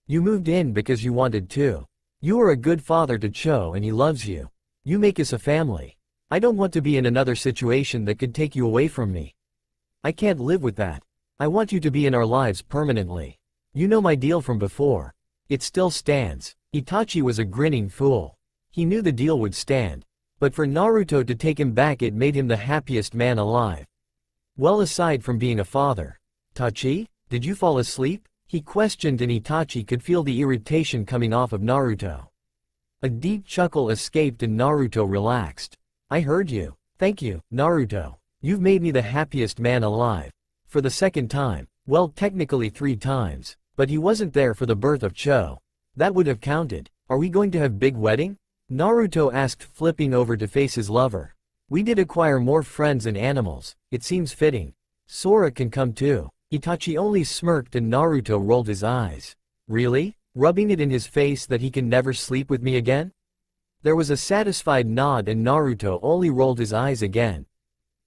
You moved in because you wanted to. You are a good father to Cho and he loves you. You make us a family. I don't want to be in another situation that could take you away from me. I can't live with that. I want you to be in our lives permanently. You know my deal from before. It still stands. Itachi was a grinning fool. He knew the deal would stand. But for Naruto to take him back, it made him the happiest man alive. Well, aside from being a father. Tachi, did you fall asleep? He questioned, and Itachi could feel the irritation coming off of Naruto. A deep chuckle escaped and Naruto relaxed. I heard you. Thank you, Naruto. You've made me the happiest man alive. For the second time. Well, technically 3 times. But he wasn't there for the birth of Cho. That would have counted. Are we going to have big wedding? Naruto asked, flipping over to face his lover. We did acquire more friends and animals, it seems fitting. Sora can come too. Itachi only smirked and Naruto rolled his eyes. Really? Rubbing it in his face that he can never sleep with me again? There was a satisfied nod and Naruto only rolled his eyes again.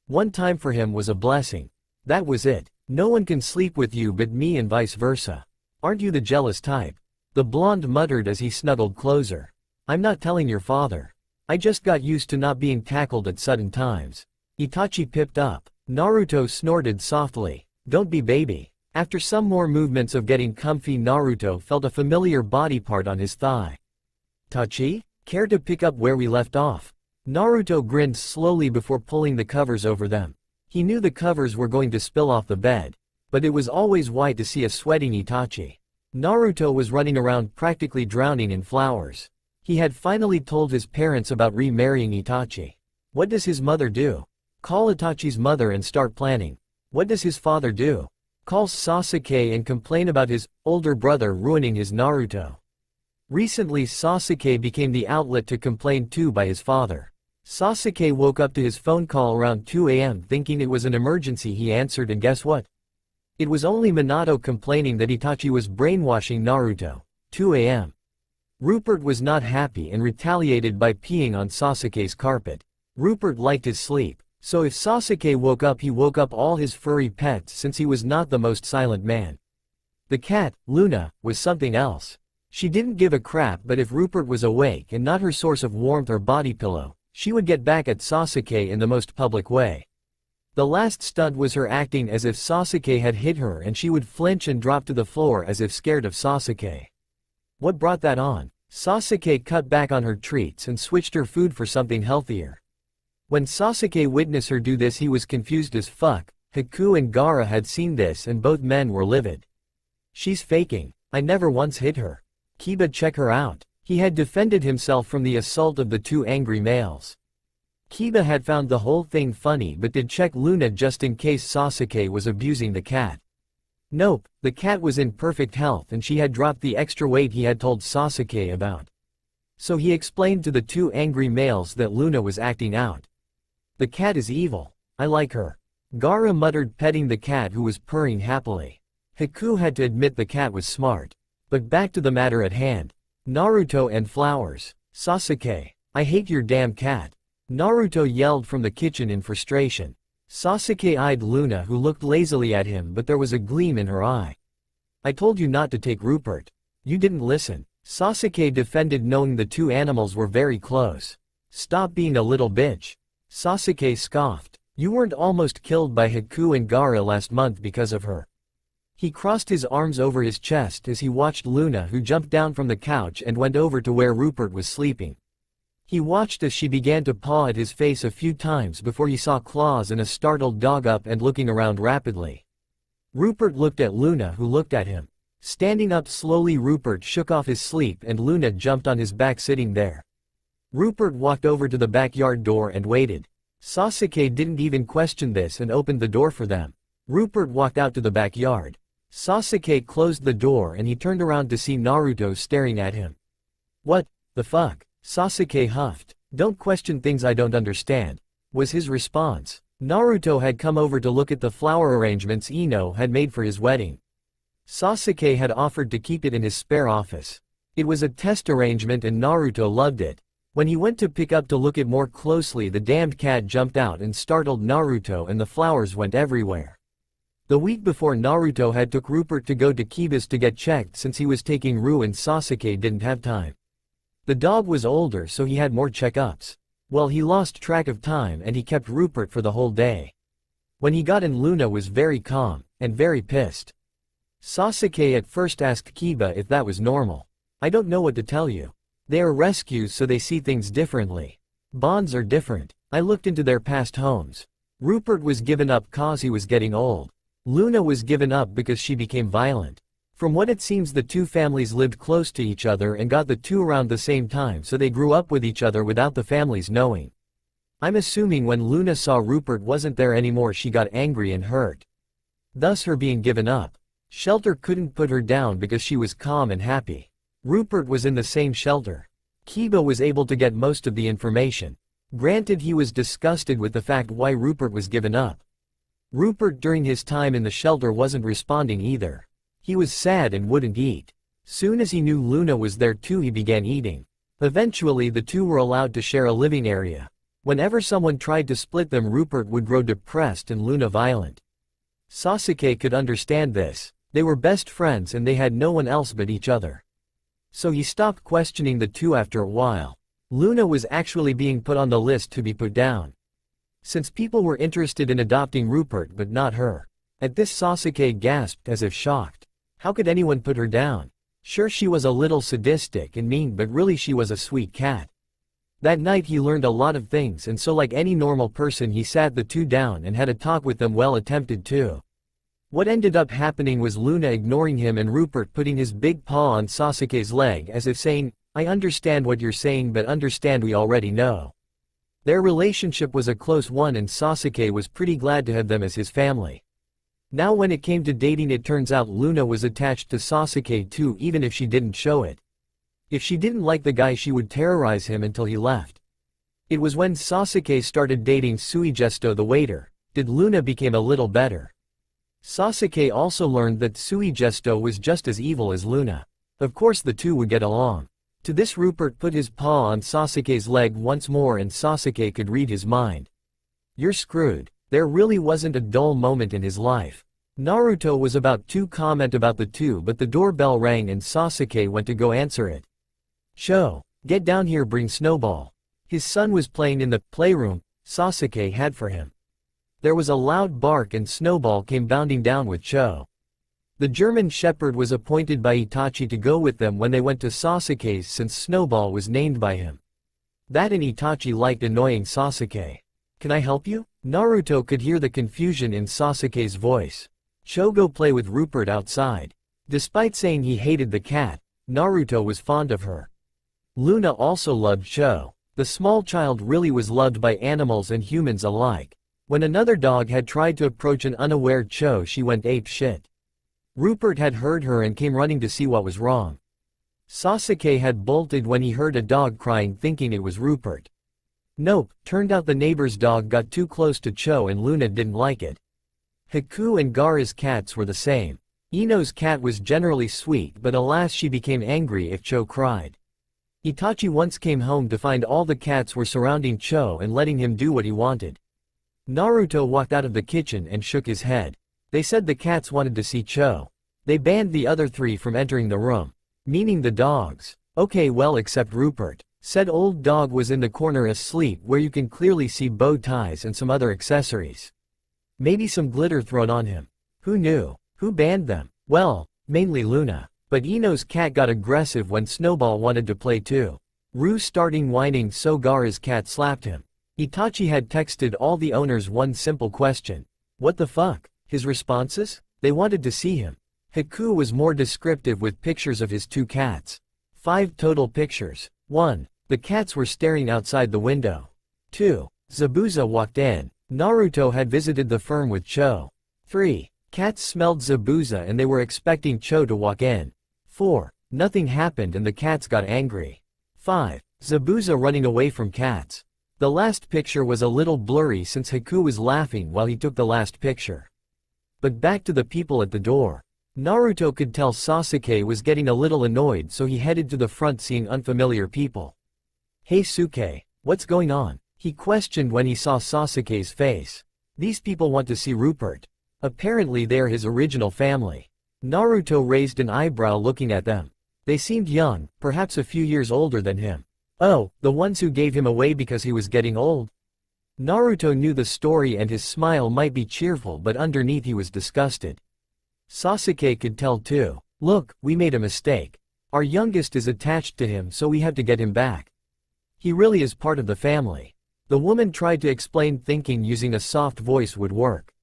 One time for him was a blessing. That was it. No one can sleep with you but me and vice versa. Aren't you the jealous type? The blonde muttered as he snuggled closer. I'm not telling your father. I just got used to not being tackled at sudden times. Itachi pipped up. Naruto snorted softly. Don't be baby. After some more movements of getting comfy, Naruto felt a familiar body part on his thigh. Touchy? Care to pick up where we left off? Naruto grinned slowly before pulling the covers over them. He knew the covers were going to spill off the bed, but it was always white to see a sweating Itachi. Naruto was running around practically drowning in flowers. He had finally told his parents about remarrying Itachi. What does his mother do? Call Itachi's mother and start planning. What does his father do? Call Sasuke and complain about his older brother ruining his Naruto. Recently Sasuke became the outlet to complain to by his father. Sasuke woke up to his phone call around 2 a.m. thinking it was an emergency. He answered and guess what? It was only Minato complaining that Itachi was brainwashing Naruto. 2 a.m. Rupert was not happy and retaliated by peeing on Sasuke's carpet. Rupert liked his sleep, so if Sasuke woke up he woke up all his furry pets since he was not the most silent man. The cat, Luna, was something else. She didn't give a crap, but if Rupert was awake and not her source of warmth or body pillow, she would get back at Sasuke in the most public way. The last stunt was her acting as if Sasuke had hit her and she would flinch and drop to the floor as if scared of Sasuke. What brought that on? Sasuke cut back on her treats and switched her food for something healthier. When Sasuke witnessed her do this he was confused as fuck. Haku and Gaara had seen this and both men were livid. She's faking. I never once hit her. Kiba, check her out. He had defended himself from the assault of the two angry males. Kiba had found the whole thing funny but did check Luna just in case Sasuke was abusing the cat. Nope, the cat was in perfect health and she had dropped the extra weight he had told Sasuke about. So he explained to the two angry males that Luna was acting out. The cat is evil. I like her. Gaara muttered, petting the cat who was purring happily. Haku had to admit the cat was smart. But back to the matter at hand. Naruto and flowers. Sasuke. I hate your damn cat. Naruto yelled from the kitchen in frustration. Sasuke eyed Luna who looked lazily at him but there was a gleam in her eye. I told you not to take Rupert. You didn't listen. Sasuke defended knowing the two animals were very close. Stop being a little bitch. Sasuke scoffed. You weren't almost killed by Haku and Gaara last month because of her. He crossed his arms over his chest as he watched Luna who jumped down from the couch and went over to where Rupert was sleeping. He watched as she began to paw at his face a few times before he saw claws and a startled dog up and looking around rapidly. Rupert looked at Luna who looked at him. Standing up slowly, Rupert shook off his sleep and Luna jumped on his back sitting there. Rupert walked over to the backyard door and waited. Sasuke didn't even question this and opened the door for them. Rupert walked out to the backyard. Sasuke closed the door and he turned around to see Naruto staring at him. What the fuck? Sasuke huffed. Don't question things I don't understand, was his response. Naruto had come over to look at the flower arrangements Ino had made for his wedding. Sasuke had offered to keep it in his spare office. It was a test arrangement and Naruto loved it. When he went to pick up to look at more closely, the damned cat jumped out and startled Naruto and the flowers went everywhere. The week before, Naruto had took Rupert to go to Kiba's to get checked since he was taking Ru and Sasuke didn't have time. The dog was older so he had more checkups. Well, he lost track of time and he kept Rupert for the whole day. When he got in, Luna was very calm and very pissed. Sasuke at first asked Kiba if that was normal. I don't know what to tell you. They are rescues so they see things differently. Bonds are different. I looked into their past homes. Rupert was given up cause he was getting old. Luna was given up because she became violent. From what it seems, the two families lived close to each other and got the two around the same time, so they grew up with each other without the families knowing. I'm assuming when Luna saw Rupert wasn't there anymore she got angry and hurt. Thus her being given up. Shelter couldn't put her down because she was calm and happy. Rupert was in the same shelter. Kiba was able to get most of the information. Granted, he was disgusted with the fact why Rupert was given up. Rupert during his time in the shelter wasn't responding either. He was sad and wouldn't eat. Soon as he knew Luna was there too, he began eating. Eventually the two were allowed to share a living area. Whenever someone tried to split them, Rupert would grow depressed and Luna violent. Sasuke could understand this. They were best friends and they had no one else but each other. So he stopped questioning the two after a while. Luna was actually being put on the list to be put down. Since people were interested in adopting Rupert but not her. At this, Sasuke gasped as if shocked. How could anyone put her down? Sure, she was a little sadistic and mean, but really she was a sweet cat. That night he learned a lot of things, and so like any normal person he sat the two down and had a talk with them. Well, attempted to. What ended up happening was Luna ignoring him and Rupert putting his big paw on Sasuke's leg as if saying, I understand what you're saying, but understand we already know. Their relationship was a close one and Sasuke was pretty glad to have them as his family. Now when it came to dating, it turns out Luna was attached to Sasuke too, even if she didn't show it. If she didn't like the guy, she would terrorize him until he left. It was when Sasuke started dating Suigesto the waiter, did Luna became a little better. Sasuke also learned that Suigesto was just as evil as Luna. Of course the two would get along. To this, Rupert put his paw on Sasuke's leg once more and Sasuke could read his mind. You're screwed. There really wasn't a dull moment in his life. Naruto was about to comment about the two, but the doorbell rang and Sasuke went to go answer it. Sho, get down here, bring Snowball. His son was playing in the playroom Sasuke had for him. There was a loud bark and Snowball came bounding down with Cho. The German Shepherd was appointed by Itachi to go with them when they went to Sasuke's since Snowball was named by him. That and Itachi liked annoying Sasuke. Can I help you? Naruto could hear the confusion in Sasuke's voice. Cho, go play with Rupert outside. Despite saying he hated the cat, Naruto was fond of her. Luna also loved Cho. The small child really was loved by animals and humans alike. When another dog had tried to approach an unaware Cho, she went ape shit. Rupert had heard her and came running to see what was wrong. Sasuke had bolted when he heard a dog crying, thinking it was Rupert. Nope, turned out the neighbor's dog got too close to Cho and Luna didn't like it. Haku and Gaara's cats were the same. Ino's cat was generally sweet, but alas, she became angry if Cho cried. Itachi once came home to find all the cats were surrounding Cho and letting him do what he wanted. Naruto walked out of the kitchen and shook his head. They said the cats wanted to see Cho. They banned the other three from entering the room. Meaning the dogs. Okay, well, except Rupert. Said old dog was in the corner asleep, where you can clearly see bow ties and some other accessories. Maybe some glitter thrown on him. Who knew? Who banned them? Well, mainly Luna. But Ino's cat got aggressive when Snowball wanted to play too. Rue starting whining, so Gaara's cat slapped him. Itachi had texted all the owners one simple question. What the fuck? His responses? They wanted to see him. Haku was more descriptive with pictures of his two cats. 5 total pictures. 1. The cats were staring outside the window. 2. Zabuza walked in. Naruto had visited the firm with Cho. 3. Cats smelled Zabuza and they were expecting Cho to walk in. 4. Nothing happened and the cats got angry. 5. Zabuza running away from cats. The last picture was a little blurry since Haku was laughing while he took the last picture. But back to the people at the door. Naruto could tell Sasuke was getting a little annoyed, so he headed to the front, seeing unfamiliar people. Hey Suke, what's going on? He questioned when he saw Sasuke's face. These people want to see Rupert. Apparently they are his original family. Naruto raised an eyebrow looking at them. They seemed young, perhaps a few years older than him. Oh, the ones who gave him away because he was getting old? Naruto knew the story and his smile might be cheerful, but underneath he was disgusted. Sasuke could tell too. Look, we made a mistake. Our youngest is attached to him, so we have to get him back. He really is part of the family. The woman tried to explain, thinking using a soft voice would work.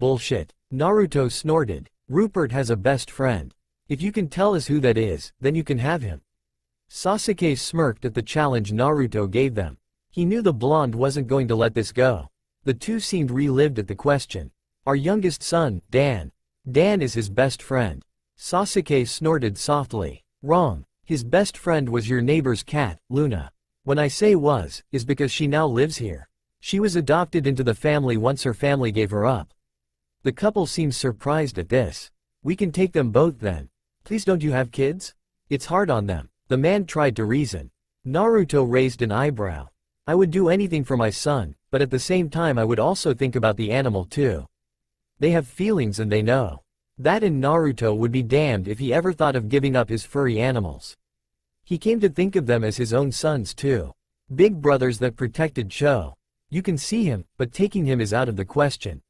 Bullshit. Naruto snorted. Rupert has a best friend. If you can tell us who that is, then you can have him. Sasuke smirked at the challenge Naruto gave them. He knew the blonde wasn't going to let this go. The two seemed relieved at the question. Our youngest son, Dan. Dan is his best friend. Sasuke snorted softly. Wrong. His best friend was your neighbor's cat, Luna. When I say was, is because she now lives here. She was adopted into the family once her family gave her up. The couple seems surprised at this. We can take them both then. Please don't you have kids? It's hard on them. The man tried to reason. Naruto raised an eyebrow. I would do anything for my son, but at the same time I would also think about the animal too. They have feelings and they know. That and Naruto would be damned if he ever thought of giving up his furry animals. He came to think of them as his own sons too. Big brothers that protected Cho. You can see him, but taking him is out of the question.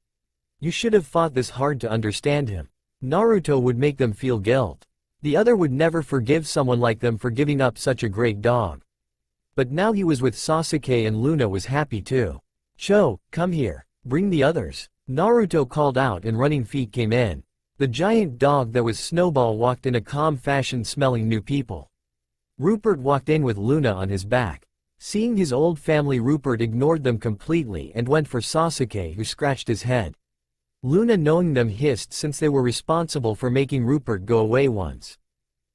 You should have fought this hard to understand him. Naruto would make them feel guilt. The other would never forgive someone like them for giving up such a great dog. But now he was with Sasuke and Luna was happy too. Cho, come here. Bring the others. Naruto called out and running feet came in. The giant dog that was Snowball walked in a calm fashion smelling new people. Rupert walked in with Luna on his back. Seeing his old family, Rupert ignored them completely and went for Sasuke, who scratched his head. Luna, knowing them, hissed since they were responsible for making Rupert go away once.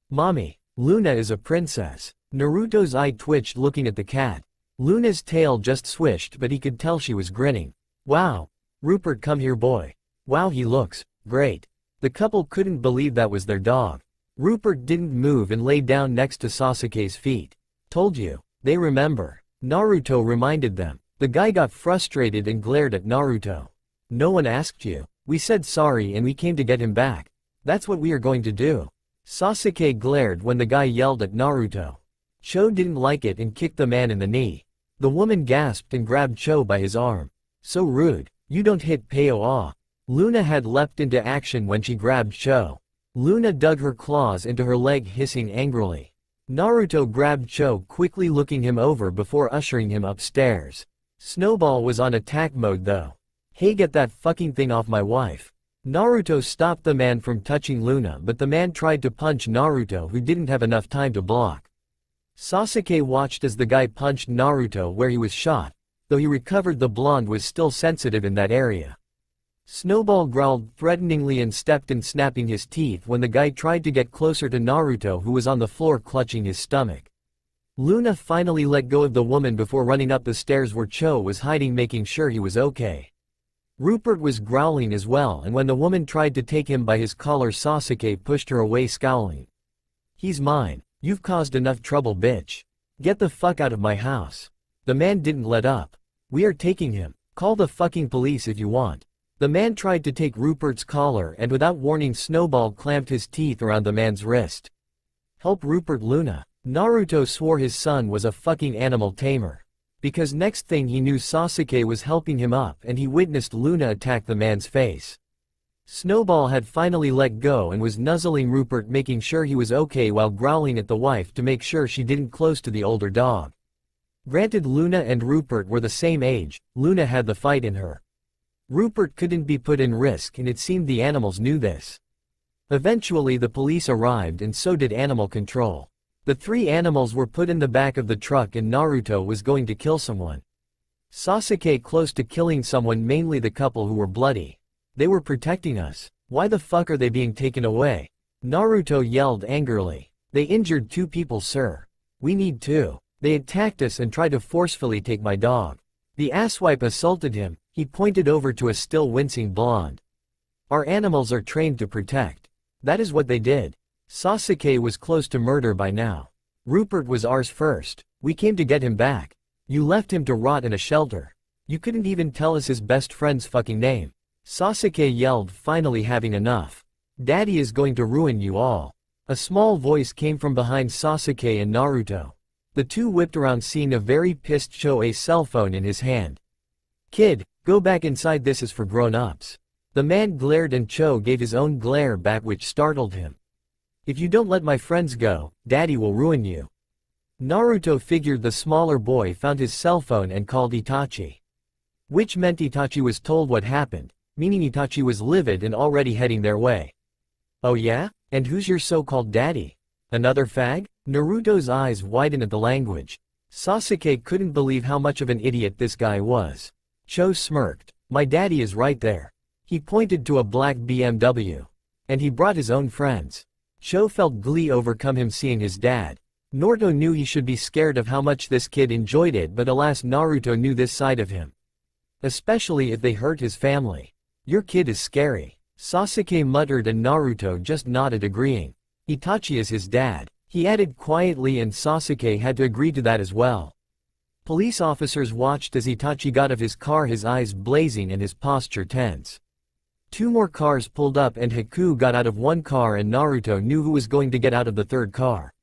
Mommy, Luna is a princess. Naruto's eye twitched looking at the cat. Luna's tail just swished but he could tell she was grinning. Wow. Rupert, come here boy. Wow, he looks great. The couple couldn't believe that was their dog. Rupert didn't move and lay down next to Sasuke's feet. Told you. They remember. Naruto reminded them. The guy got frustrated and glared at Naruto. No one asked you. We said sorry and we came to get him back. That's what we are going to do. Sasuke glared when the guy yelled at Naruto. Cho didn't like it and kicked the man in the knee. The woman gasped and grabbed Cho by his arm. So rude. You don't hit Pao. Luna had leapt into action when she grabbed Cho. Luna dug her claws into her leg, hissing angrily. Naruto grabbed Cho, quickly looking him over before ushering him upstairs. Snowball was on attack mode though. Hey, get that fucking thing off my wife. Naruto stopped the man from touching Luna, but the man tried to punch Naruto, who didn't have enough time to block. Sasuke watched as the guy punched Naruto where he was shot. Though he recovered, the blonde was still sensitive in that area. Snowball growled threateningly and stepped in, snapping his teeth when the guy tried to get closer to Naruto, who was on the floor clutching his stomach. Luna finally let go of the woman before running up the stairs where Cho was hiding, making sure he was okay. Rupert was growling as well, and when the woman tried to take him by his collar, Sasuke pushed her away, scowling. He's mine. You've caused enough trouble, bitch. Get the fuck out of my house. The man didn't let up. We are taking him. Call the fucking police if you want. The man tried to take Rupert's collar and without warning, Snowball clamped his teeth around the man's wrist. Help Rupert, Luna. Naruto swore his son was a fucking animal tamer. Because next thing he knew, Sasuke was helping him up and he witnessed Luna attack the man's face. Snowball had finally let go and was nuzzling Rupert, making sure he was okay while growling at the wife to make sure she didn't close to the older dog. Granted, Luna and Rupert were the same age, Luna had the fight in her. Rupert couldn't be put in risk, and it seemed the animals knew this. Eventually the police arrived and so did animal control. The three animals were put in the back of the truck and Naruto was going to kill someone. Sasuke close to killing someone, mainly the couple who were bloody. They were protecting us. Why the fuck are they being taken away? Naruto yelled angrily. They injured 2 people, sir. We need 2. They attacked us and tried to forcefully take my dog. The asswipe assaulted him. He pointed over to a still wincing blonde. Our animals are trained to protect. That is what they did. Sasuke was close to murder by now. Rupert was ours first. We came to get him back. You left him to rot in a shelter. You couldn't even tell us his best friend's fucking name. Sasuke yelled, finally having enough. Daddy is going to ruin you all. A small voice came from behind Sasuke and Naruto. The two whipped around, seeing a very pissed Cho, a cell phone in his hand. Kid, go back inside, this is for grown-ups. The man glared and Cho gave his own glare back, which startled him. If you don't let my friends go, Daddy will ruin you. Naruto figured the smaller boy found his cell phone and called Itachi. Which meant Itachi was told what happened, meaning Itachi was livid and already heading their way. Oh yeah? And who's your so-called daddy? Another fag? Naruto's eyes widened at the language. Sasuke couldn't believe how much of an idiot this guy was. Cho smirked. My daddy is right there. He pointed to a black BMW. And he brought his own friends. Cho felt glee overcome him seeing his dad. Naruto knew he should be scared of how much this kid enjoyed it, but alas, Naruto knew this side of him. Especially if they hurt his family. Your kid is scary, Sasuke muttered, and Naruto just nodded agreeing. Itachi is his dad, he added quietly, and Sasuke had to agree to that as well. Police officers watched as Itachi got out of his car, his eyes blazing and his posture tense. 2 more cars pulled up and Haku got out of one car, and Naruto knew who was going to get out of the third car.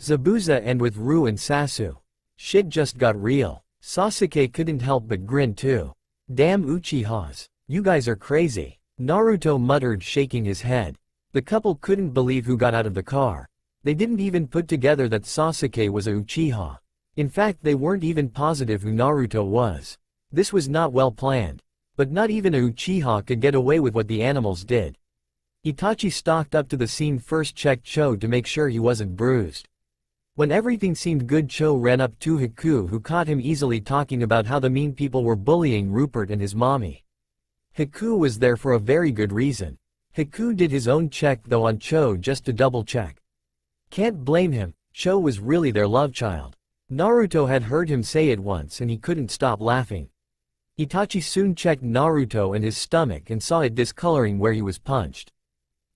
Zabuza, and with Ru and Sasu. Shit just got real. Sasuke couldn't help but grin too. Damn Uchihas. You guys are crazy, Naruto muttered, shaking his head. The couple couldn't believe who got out of the car. They didn't even put together that Sasuke was a Uchiha. In fact, they weren't even positive who Naruto was. This was not well planned. But not even a Uchiha could get away with what the animals did. Itachi stalked up to the scene, first checked Cho to make sure he wasn't bruised. When everything seemed good, Cho ran up to Haku, who caught him easily talking about how the mean people were bullying Rupert and his mommy. Haku was there for a very good reason. Haku did his own check though on Cho just to double check. Can't blame him, Cho was really their love child. Naruto had heard him say it once and he couldn't stop laughing. Itachi soon checked Naruto and his stomach and saw it discoloring where he was punched.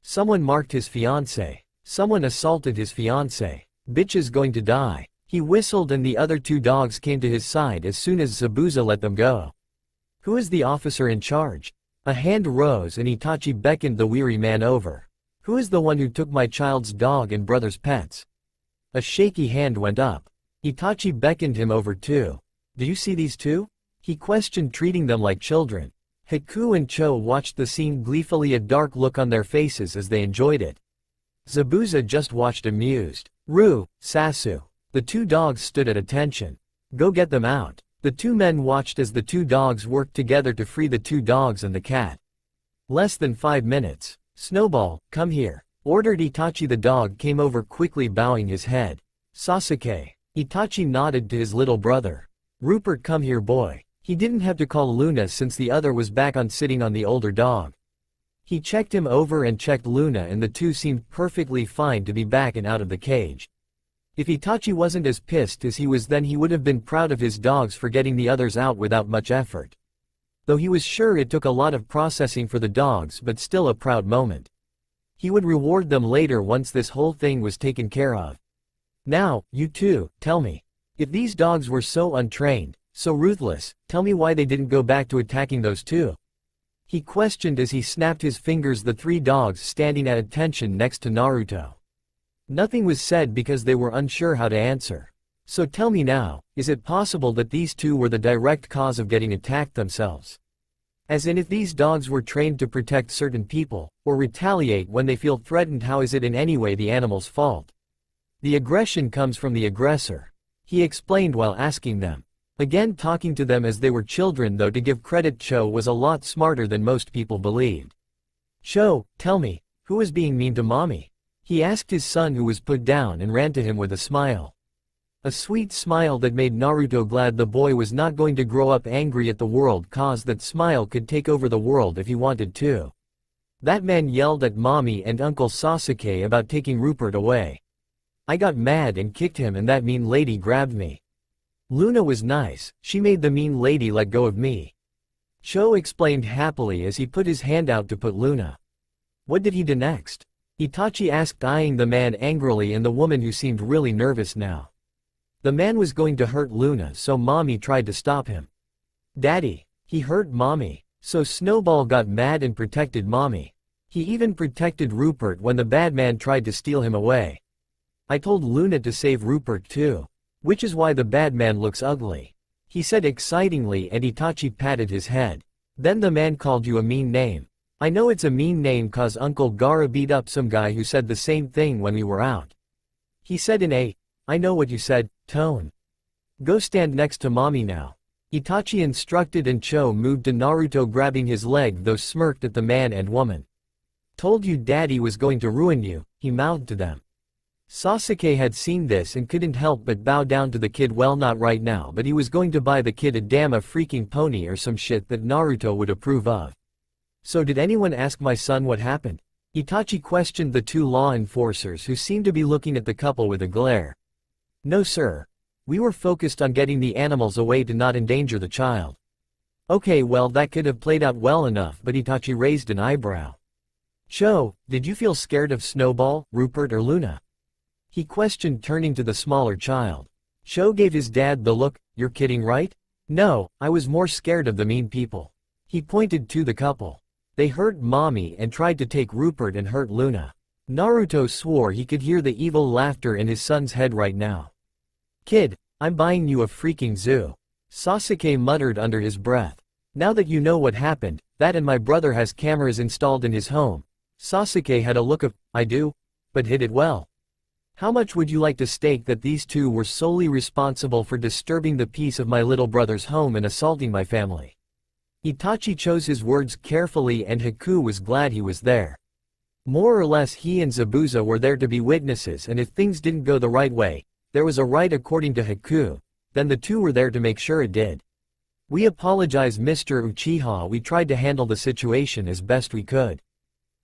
Someone marked his fiancé. Someone assaulted his fiancé. Bitch is going to die. He whistled and the other 2 dogs came to his side as soon as Zabuza let them go. Who is the officer in charge? A hand rose and Itachi beckoned the weary man over. Who is the one who took my child's dog and brother's pets? A shaky hand went up. Itachi beckoned him over too. Do you see these 2? He questioned, treating them like children. Haku and Cho watched the scene gleefully, a dark look on their faces as they enjoyed it. Zabuza just watched amused. Ru, Sasu. The 2 dogs stood at attention. Go get them out. The 2 men watched as the 2 dogs worked together to free the 2 dogs and the cat. Less than 5 minutes. Snowball, come here, ordered Itachi. The dog came over quickly, bowing his head. Sasuke. Itachi nodded to his little brother. Rupert, come here boy. He didn't have to call Luna since the other was back on sitting on the older dog. He checked him over and checked Luna, and the 2 seemed perfectly fine to be back and out of the cage. If Itachi wasn't as pissed as he was then, he would have been proud of his dogs for getting the others out without much effort. Though he was sure it took a lot of processing for the dogs, but still a proud moment. He would reward them later once this whole thing was taken care of. Now, you 2, tell me. If these dogs were so untrained, so ruthless, tell me why they didn't go back to attacking those 2. He questioned as he snapped his fingers, the 3 dogs standing at attention next to Naruto. Nothing was said because they were unsure how to answer. So tell me now, is it possible that these 2 were the direct cause of getting attacked themselves? As in, if these dogs were trained to protect certain people, or retaliate when they feel threatened, how is it in any way the animal's fault? The aggression comes from the aggressor. He explained while asking them. Again talking to them as they were children, though to give credit, Cho was a lot smarter than most people believed. Cho, tell me, who was being mean to mommy? He asked his son, who was put down, and ran to him with a smile. A sweet smile that made Naruto glad the boy was not going to grow up angry at the world, cause that smile could take over the world if he wanted to. That man yelled at mommy and Uncle Sasuke about taking Rupert away. I got mad and kicked him, and that mean lady grabbed me. Luna was nice, she made the mean lady let go of me. Cho explained happily as he put his hand out to put Luna. What did he do next? Itachi asked, eyeing the man angrily and the woman, who seemed really nervous now. The man was going to hurt Luna, so mommy tried to stop him. Daddy, he hurt mommy. So Snowball got mad and protected mommy. He even protected Rupert when the bad man tried to steal him away. I told Luna to save Rupert too. Which is why the bad man looks ugly, he said excitingly, and Itachi patted his head. Then the man called you a mean name. I know it's a mean name cause Uncle Gaara beat up some guy who said the same thing when we were out. He said in a, I know what you said, tone. Go stand next to mommy now, Itachi instructed, and Cho moved to Naruto, grabbing his leg, though smirked at the man and woman. Told you daddy was going to ruin you, he mouthed to them. Sasuke had seen this and couldn't help but bow down to the kid. Well, not right now, but he was going to buy the kid a damn freaking pony or some shit that Naruto would approve of. So did anyone ask my son what happened? Itachi questioned the two law enforcers who seemed to be looking at the couple with a glare. No sir. We were focused on getting the animals away to not endanger the child. Okay, well that could have played out well enough, but Itachi raised an eyebrow. Cho, did you feel scared of Snowball, Rupert or Luna? He questioned, turning to the smaller child. Cho gave his dad the look, you're kidding right? No, I was more scared of the mean people. He pointed to the couple. They hurt mommy and tried to take Rupert and hurt Luna. Naruto swore he could hear the evil laughter in his son's head right now. Kid, I'm buying you a freaking zoo. Sasuke muttered under his breath. Now that you know what happened, that and my brother has cameras installed in his home. Sasuke had a look of, I do? But hid it well. How much would you like to stake that these two were solely responsible for disturbing the peace of my little brother's home and assaulting my family? Itachi chose his words carefully, and Haku was glad he was there. More or less he and Zabuza were there to be witnesses, and if things didn't go the right way, there was a right according to Haku, then the two were there to make sure it did. We apologize Mr. Uchiha, we tried to handle the situation as best we could.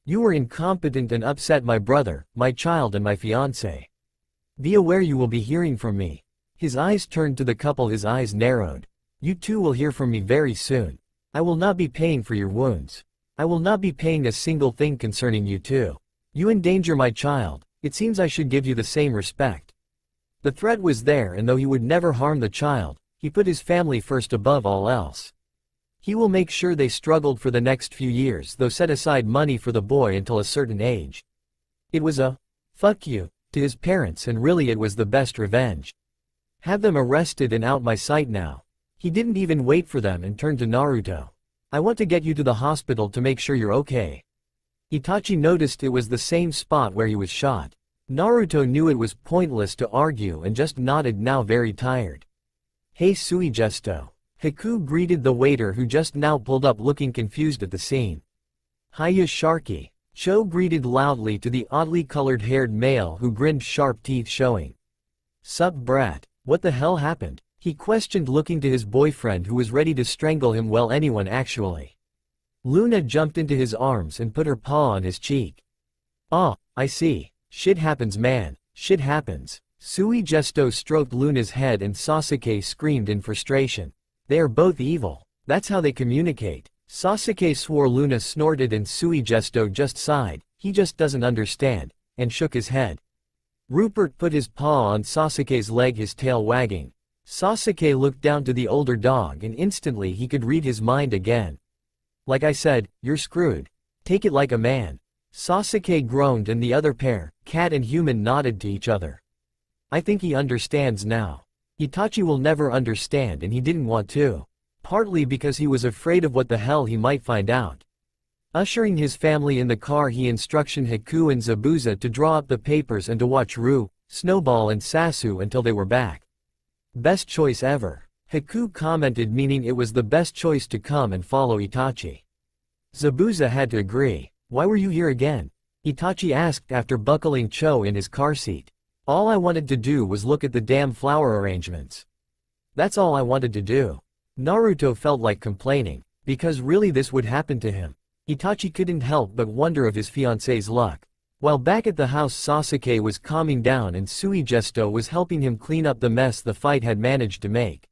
You were incompetent and upset my brother, my child and my fiancé. Be aware you will be hearing from me. His eyes turned to the couple, his eyes narrowed. You two will hear from me very soon. I will not be paying for your wounds. I will not be paying a single thing concerning you two. You endanger my child, it seems I should give you the same respect. The threat was there, and though he would never harm the child, he put his family first above all else. He will make sure they struggled for the next few years, though set aside money for the boy until a certain age. It was a fuck you to his parents, and really it was the best revenge. Have them arrested and out my sight now. He didn't even wait for them and turned to Naruto. I want to get you to the hospital to make sure you're okay. Itachi noticed it was the same spot where he was shot. Naruto knew it was pointless to argue and just nodded, now very tired. Hey Suigesto. Haku greeted the waiter who just now pulled up, looking confused at the scene. Hiya Sharky. Cho greeted loudly to the oddly colored-haired male who grinned, sharp teeth showing. Sup brat, what the hell happened? He questioned, looking to his boyfriend who was ready to strangle him. Well, anyone actually. Luna jumped into his arms and put her paw on his cheek. Ah, I see. Shit happens man, shit happens. Suigesto stroked Luna's head and Sasuke screamed in frustration. They are both evil. That's how they communicate. Sasuke swore. Luna snorted and Suigesto just sighed, he just doesn't understand, and shook his head. Rupert put his paw on Sasuke's leg, his tail wagging. Sasuke looked down to the older dog and instantly he could read his mind again. Like I said, you're screwed. Take it like a man. Sasuke groaned and the other pair, cat and human, nodded to each other. I think he understands now. Itachi will never understand, and he didn't want to. Partly because he was afraid of what the hell he might find out. Ushering his family in the car, he instructed Haku and Zabuza to draw up the papers and to watch Ru, Snowball and Sasu until they were back. Best choice ever. Haku commented, meaning it was the best choice to come and follow Itachi. Zabuza had to agree. Why were you here again? Itachi asked after buckling Cho in his car seat. All I wanted to do was look at the damn flower arrangements. That's all I wanted to do. Naruto felt like complaining, because really this would happen to him. Itachi couldn't help but wonder of his fiancée's luck. While back at the house, Sasuke was calming down and Suigesto was helping him clean up the mess the fight had managed to make.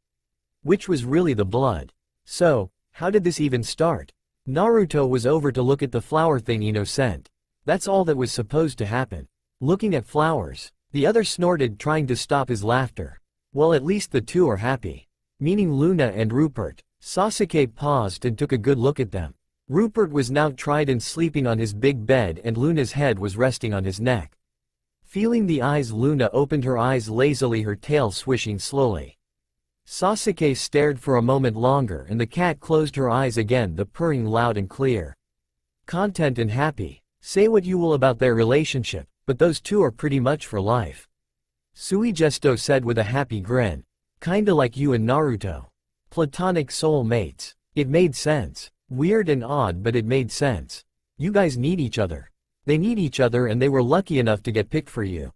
Which was really the blood. So, how did this even start? Naruto was over to look at the flower thing Ino sent. That's all that was supposed to happen. Looking at flowers. The other snorted, trying to stop his laughter. Well, at least the two are happy. Meaning Luna and Rupert. Sasuke paused and took a good look at them. Rupert was now tried and sleeping on his big bed, and Luna's head was resting on his neck. Feeling the eyes, Luna opened her eyes lazily, her tail swishing slowly. Sasuke stared for a moment longer and the cat closed her eyes again, the purring loud and clear. Content and happy. Say what you will about their relationship, but those two are pretty much for life. Suigesto said with a happy grin. Kinda like you and Naruto. Platonic soul mates. It made sense. Weird and odd, but it made sense. You guys need each other. They need each other, and they were lucky enough to get picked for you.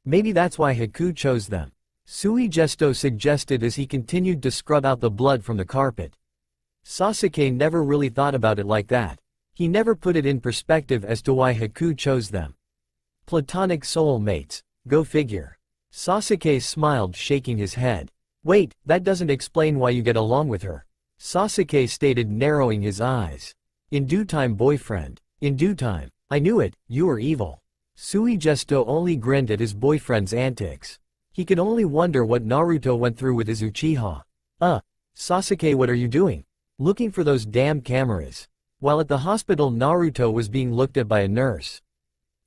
Maybe that's why Haku chose them. Suigesto suggested as he continued to scrub out the blood from the carpet. Sasuke never really thought about it like that. He never put it in perspective as to why Haku chose them. Platonic soul mates, go figure. Sasuke smiled, shaking his head. Wait, that doesn't explain why you get along with her. Sasuke stated, narrowing his eyes. In due time, boyfriend. In due time. I knew it, you were evil. Suigesto only grinned at his boyfriend's antics. He could only wonder what Naruto went through with his Uchiha. Sasuke, what are you doing? Looking for those damn cameras. While at the hospital, Naruto was being looked at by a nurse.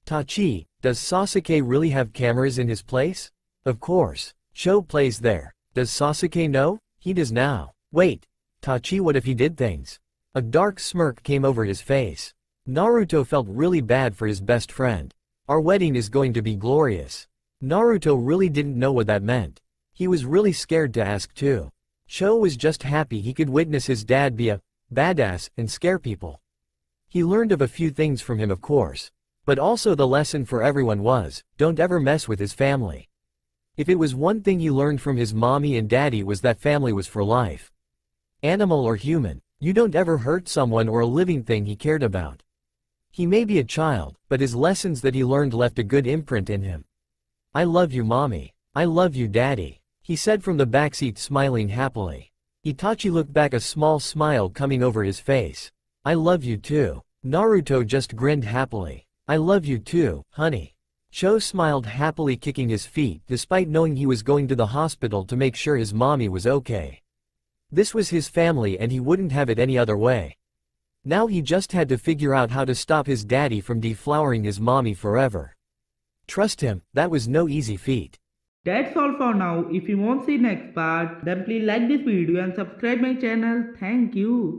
Itachi, does Sasuke really have cameras in his place? Of course. Cho plays there. Does Sasuke know? He does now. Wait. Itachi, what if he did things? A dark smirk came over his face. Naruto felt really bad for his best friend. Our wedding is going to be glorious. Naruto really didn't know what that meant. He was really scared to ask too. Cho was just happy he could witness his dad be a badass and scare people. He learned of a few things from him, of course. But also the lesson for everyone was, don't ever mess with his family. If it was one thing he learned from his mommy and daddy, was that family was for life. Animal or human, you don't ever hurt someone or a living thing he cared about. He may be a child, but his lessons that he learned left a good imprint in him. I love you, mommy. I love you, daddy, he said from the backseat, smiling happily. Itachi looked back, a small smile coming over his face. I love you too. Naruto just grinned happily. I love you too, honey. Cho smiled happily, kicking his feet despite knowing he was going to the hospital to make sure his mommy was okay. This was his family and he wouldn't have it any other way. Now he just had to figure out how to stop his daddy from deflowering his mommy forever. Trust him, that was no easy feat. That's all for now. If you want to see next part, then please like this video and subscribe my channel. Thank you.